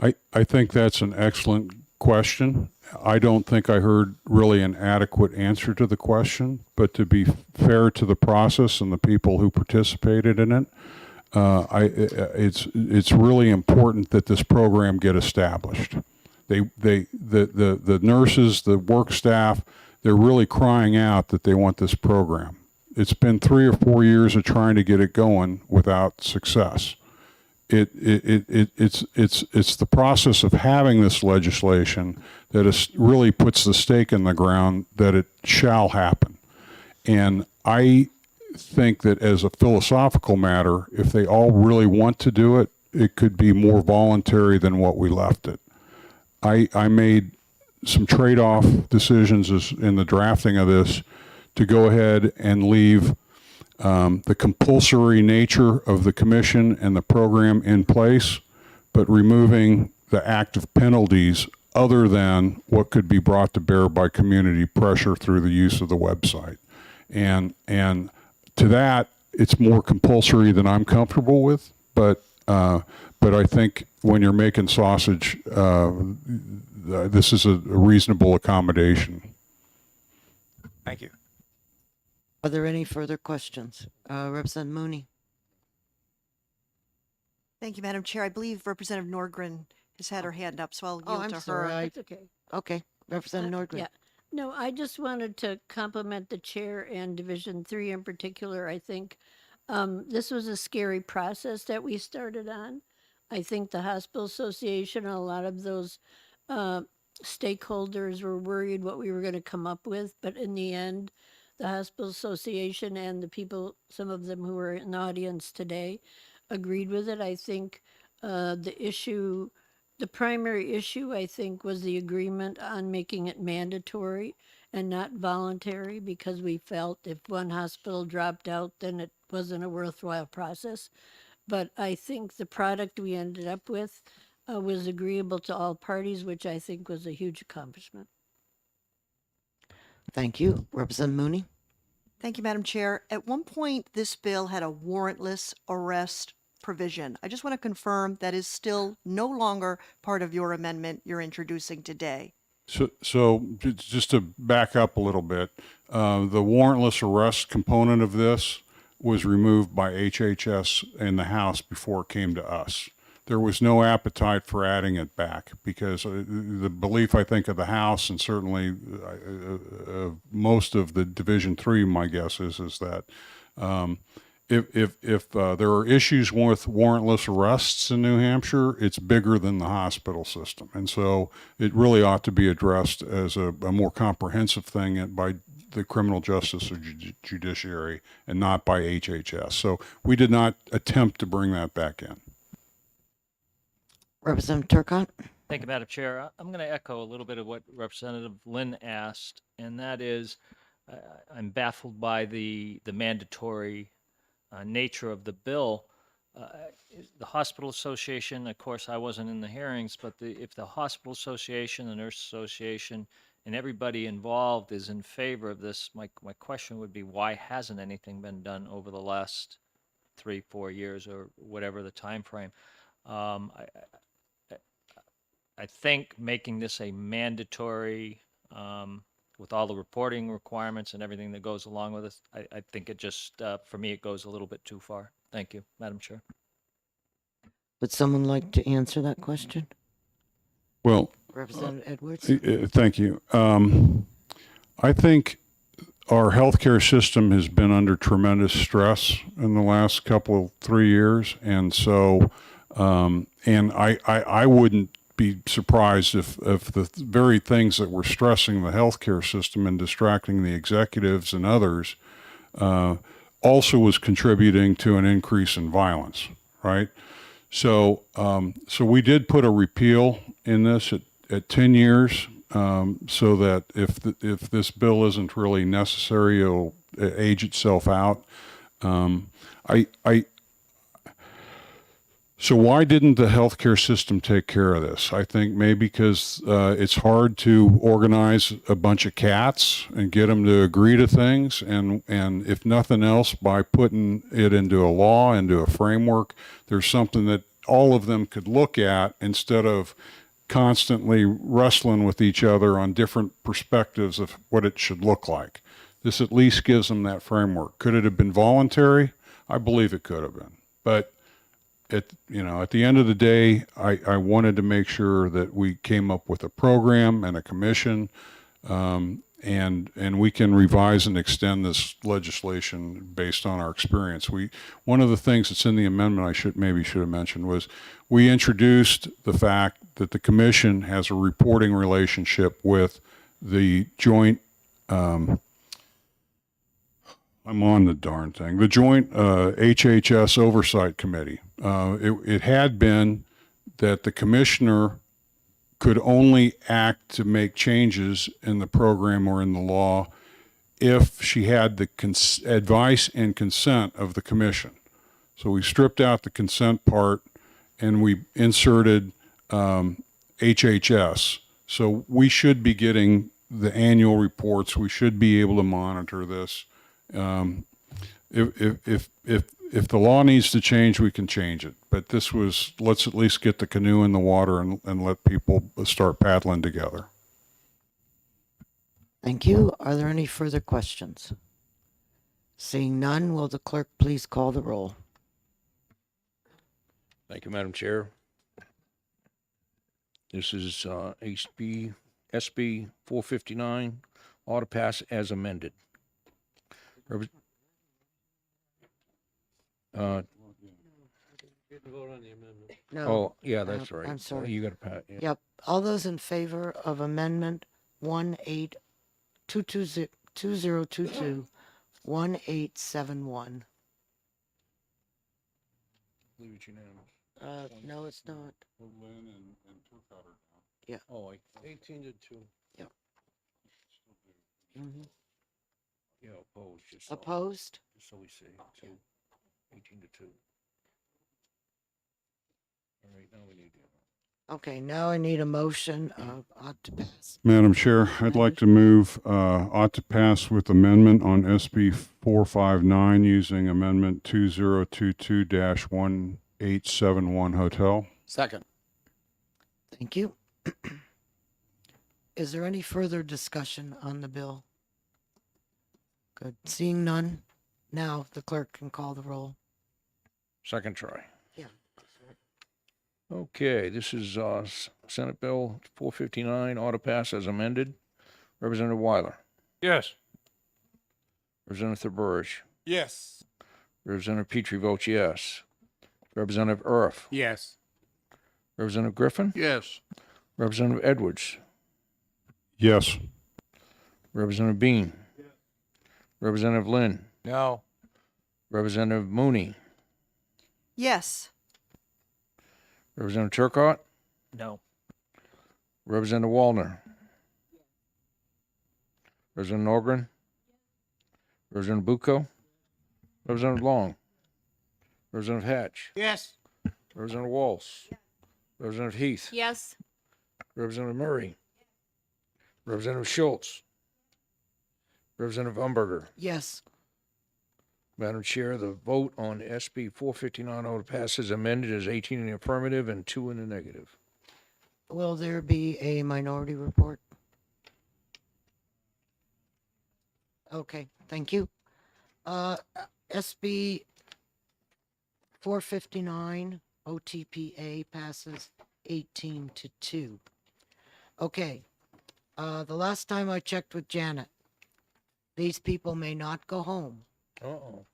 I think that's an excellent question. I don't think I heard really an adequate answer to the question, but to be fair to the process and the people who participated in it, it's really important that this program get established. The nurses, the work staff, they're really crying out that they want this program. It's been 3 or 4 years of trying to get it going without success. It's the process of having this legislation that really puts the stake in the ground that it shall happen. And I think that as a philosophical matter, if they all really want to do it, it could be more voluntary than what we left it. I made some trade-off decisions in the drafting of this to go ahead and leave the compulsory nature of the commission and the program in place, but removing the active penalties other than what could be brought to bear by community pressure through the use of the website. And to that, it's more compulsory than I'm comfortable with, but I think when you're making sausage, this is a reasonable accommodation. Thank you. Are there any further questions? Representative Mooney. Thank you, Madam Chair. I believe Representative Nordgren has had her hand up, so I'll yield I'm to sorry. her. That's okay. Okay, Representative Nordgren. Yeah. No, I just wanted to compliment the chair and Division 3 in particular. I think this was a scary process that we started on. I think the Hospital Association and a lot of those stakeholders were worried what we were going to come up with, but in the end, the Hospital Association and the people, some of them who were in the audience today, agreed with it. I think the primary issue, I think, was the agreement on making it mandatory and not voluntary, because we felt if one hospital dropped out, then it wasn't a worthwhile process. But I think the product we ended up with was agreeable to all parties, which I think was a huge accomplishment. Thank you. Representative Mooney. Thank you, Madam Chair. At one point, this bill had a warrantless arrest provision. I just want to confirm that is still no longer part of your amendment you're introducing today. Just to back up a little bit, the warrantless arrest component of this was removed by HHS in the House before it came to us. There was no appetite for adding it back because the belief, I think, of the House and certainly most of the Division 3, my guess is that if there are issues with warrantless arrests in New Hampshire, it's bigger than the hospital system. And so it really ought to be addressed as a more comprehensive thing by the criminal justice or judiciary and not by HHS. So we did not attempt to bring that back in. Representative Turcott? Thank you, Madam Chair. I'm going to echo a little bit of what Representative Lynn asked, and that is I'm baffled by the mandatory nature of the bill. The Hospital Association, of course, I wasn't in the hearings, but if the Hospital Association, the Nurse Association, and everybody involved is in favor of this, my question would be, why hasn't anything been done over the last 3-4 years or whatever the time frame? I think making this a mandatory with all the reporting requirements and everything that goes along with it, I think it just, for me, it goes a little bit too far. Thank you, Madam Chair. Would someone like to answer that question? Well, Representative Edwards? thank you. I think our healthcare system has been under tremendous stress in the last 3 years. And so, and I wouldn't be surprised if the very things that were stressing the healthcare system and distracting the executives and others also was contributing to an increase in violence, right? So, so we did put a repeal in this at 10 years, so that if this bill isn't really necessary, it'll age itself out. So why didn't the healthcare system take care of this? I think maybe because it's hard to organize a bunch of cats and get them to agree to things, and if nothing else, by putting it into a law, into a framework, there's something that all of them could look at instead of constantly wrestling with each other on different perspectives of what it should look like. This at least gives them that framework. Could it have been voluntary? I believe it could have been, but at the end of the day, I wanted to make sure that we came up with a program and a commission, and we can revise and extend this legislation based on our experience. One of the things that's in the amendment I should have mentioned was we introduced the fact that the commission has a reporting relationship with the joint. I'm on the darn thing. The Joint HHS Oversight Committee. It had been that the commissioner could only act to make changes in the program or in the law if she had the advice and consent of the commission. So we stripped out the consent part and we inserted HHS. So we should be getting the annual reports. We should be able to monitor this. If the law needs to change, we can change it. But this was, let's at least get the canoe in the water and let people start paddling together. Thank you. Are there any further questions? Seeing none, will the clerk please call the roll? Thank you, Madam Chair. This is SB 459, ought to pass as amended. No. Oh, yeah, that's right. I'm sorry. You got to pass. Yeah. Yep. All those in favor of Amendment 2022 1871? Believe it's unanimous. No, it's not. Yeah. Oh, 18-2. Yeah. Mm-hmm. yeah, opposed. Just so, Opposed? just so we see. 18-2. All right, now we need to. Okay, now I need a motion ought to pass. Madam Chair, I'd like to move ought to pass with amendment on SB 459 using amendment 2022-1871 hotel. Second. Thank you. Is there any further discussion on the bill? Good. Seeing none, now the clerk can call the roll. Second try. Yeah. Okay, this is Senate Bill 459, ought to pass as amended. Representative Weiler. Yes. Representative Burge. Yes. Representative Petrie votes yes. Representative Earth. Yes. Representative Griffin. Yes. Representative Edwards. Yes. Representative Bean. Representative Lynn. No. Representative Mooney. Yes. Representative Turcott. No. Representative Wallner. Representative Norgren. Representative Bucco. Representative Long. Representative Hatch. Yes. Representative Walsh. Representative Heath. Yes. Representative Murray. Representative Schultz. Representative Umberger. Yes. Madam Chair, the vote on SB 459 ought to pass as amended is 18 in the affirmative and 2 in the negative. Will there be a minority report? Okay, thank you. SB 459 OTPA passes 18-2. Okay, the last time I checked with Janet, these people may not go home. Uh-oh.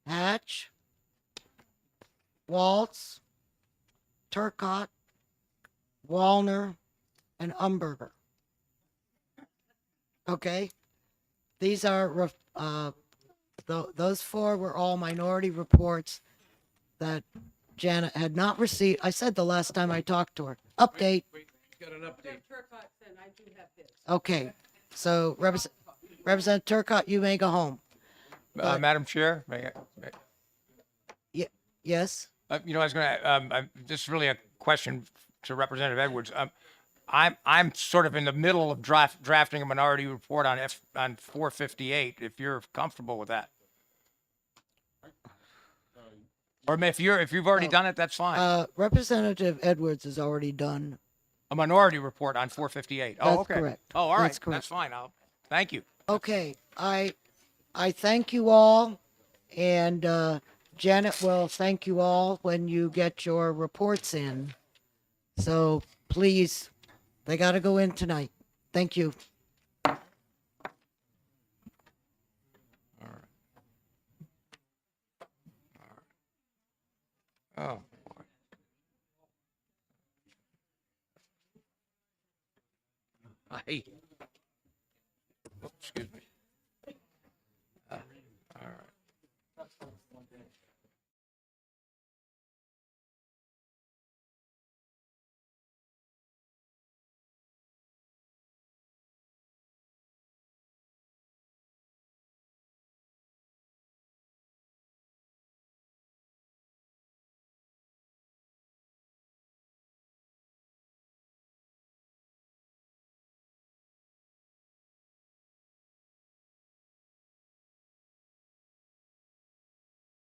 Hatch, Waltz, Turcott, Wallner, and Umberger. Okay? These are, those four were all minority reports that Janet had not received. I said the last time I talked to her. Update. Got an update. Okay, so Representative Turcott, you may go home. But- Madam Chair, Yes? I was going to, this is really a question to Representative Edwards. I'm sort of in the middle of drafting a minority report on 458, if you're comfortable with that. Or if you've already done it, that's fine. Representative Edwards has already done. A minority report on 458. Oh, That's okay. correct. Oh, all right. That's correct. That's fine. Thank you. Okay, I thank you all, and Janet will thank you all when you get your reports in. So please, they got to go in tonight. Thank you. Oh. Aye. Oh, excuse me.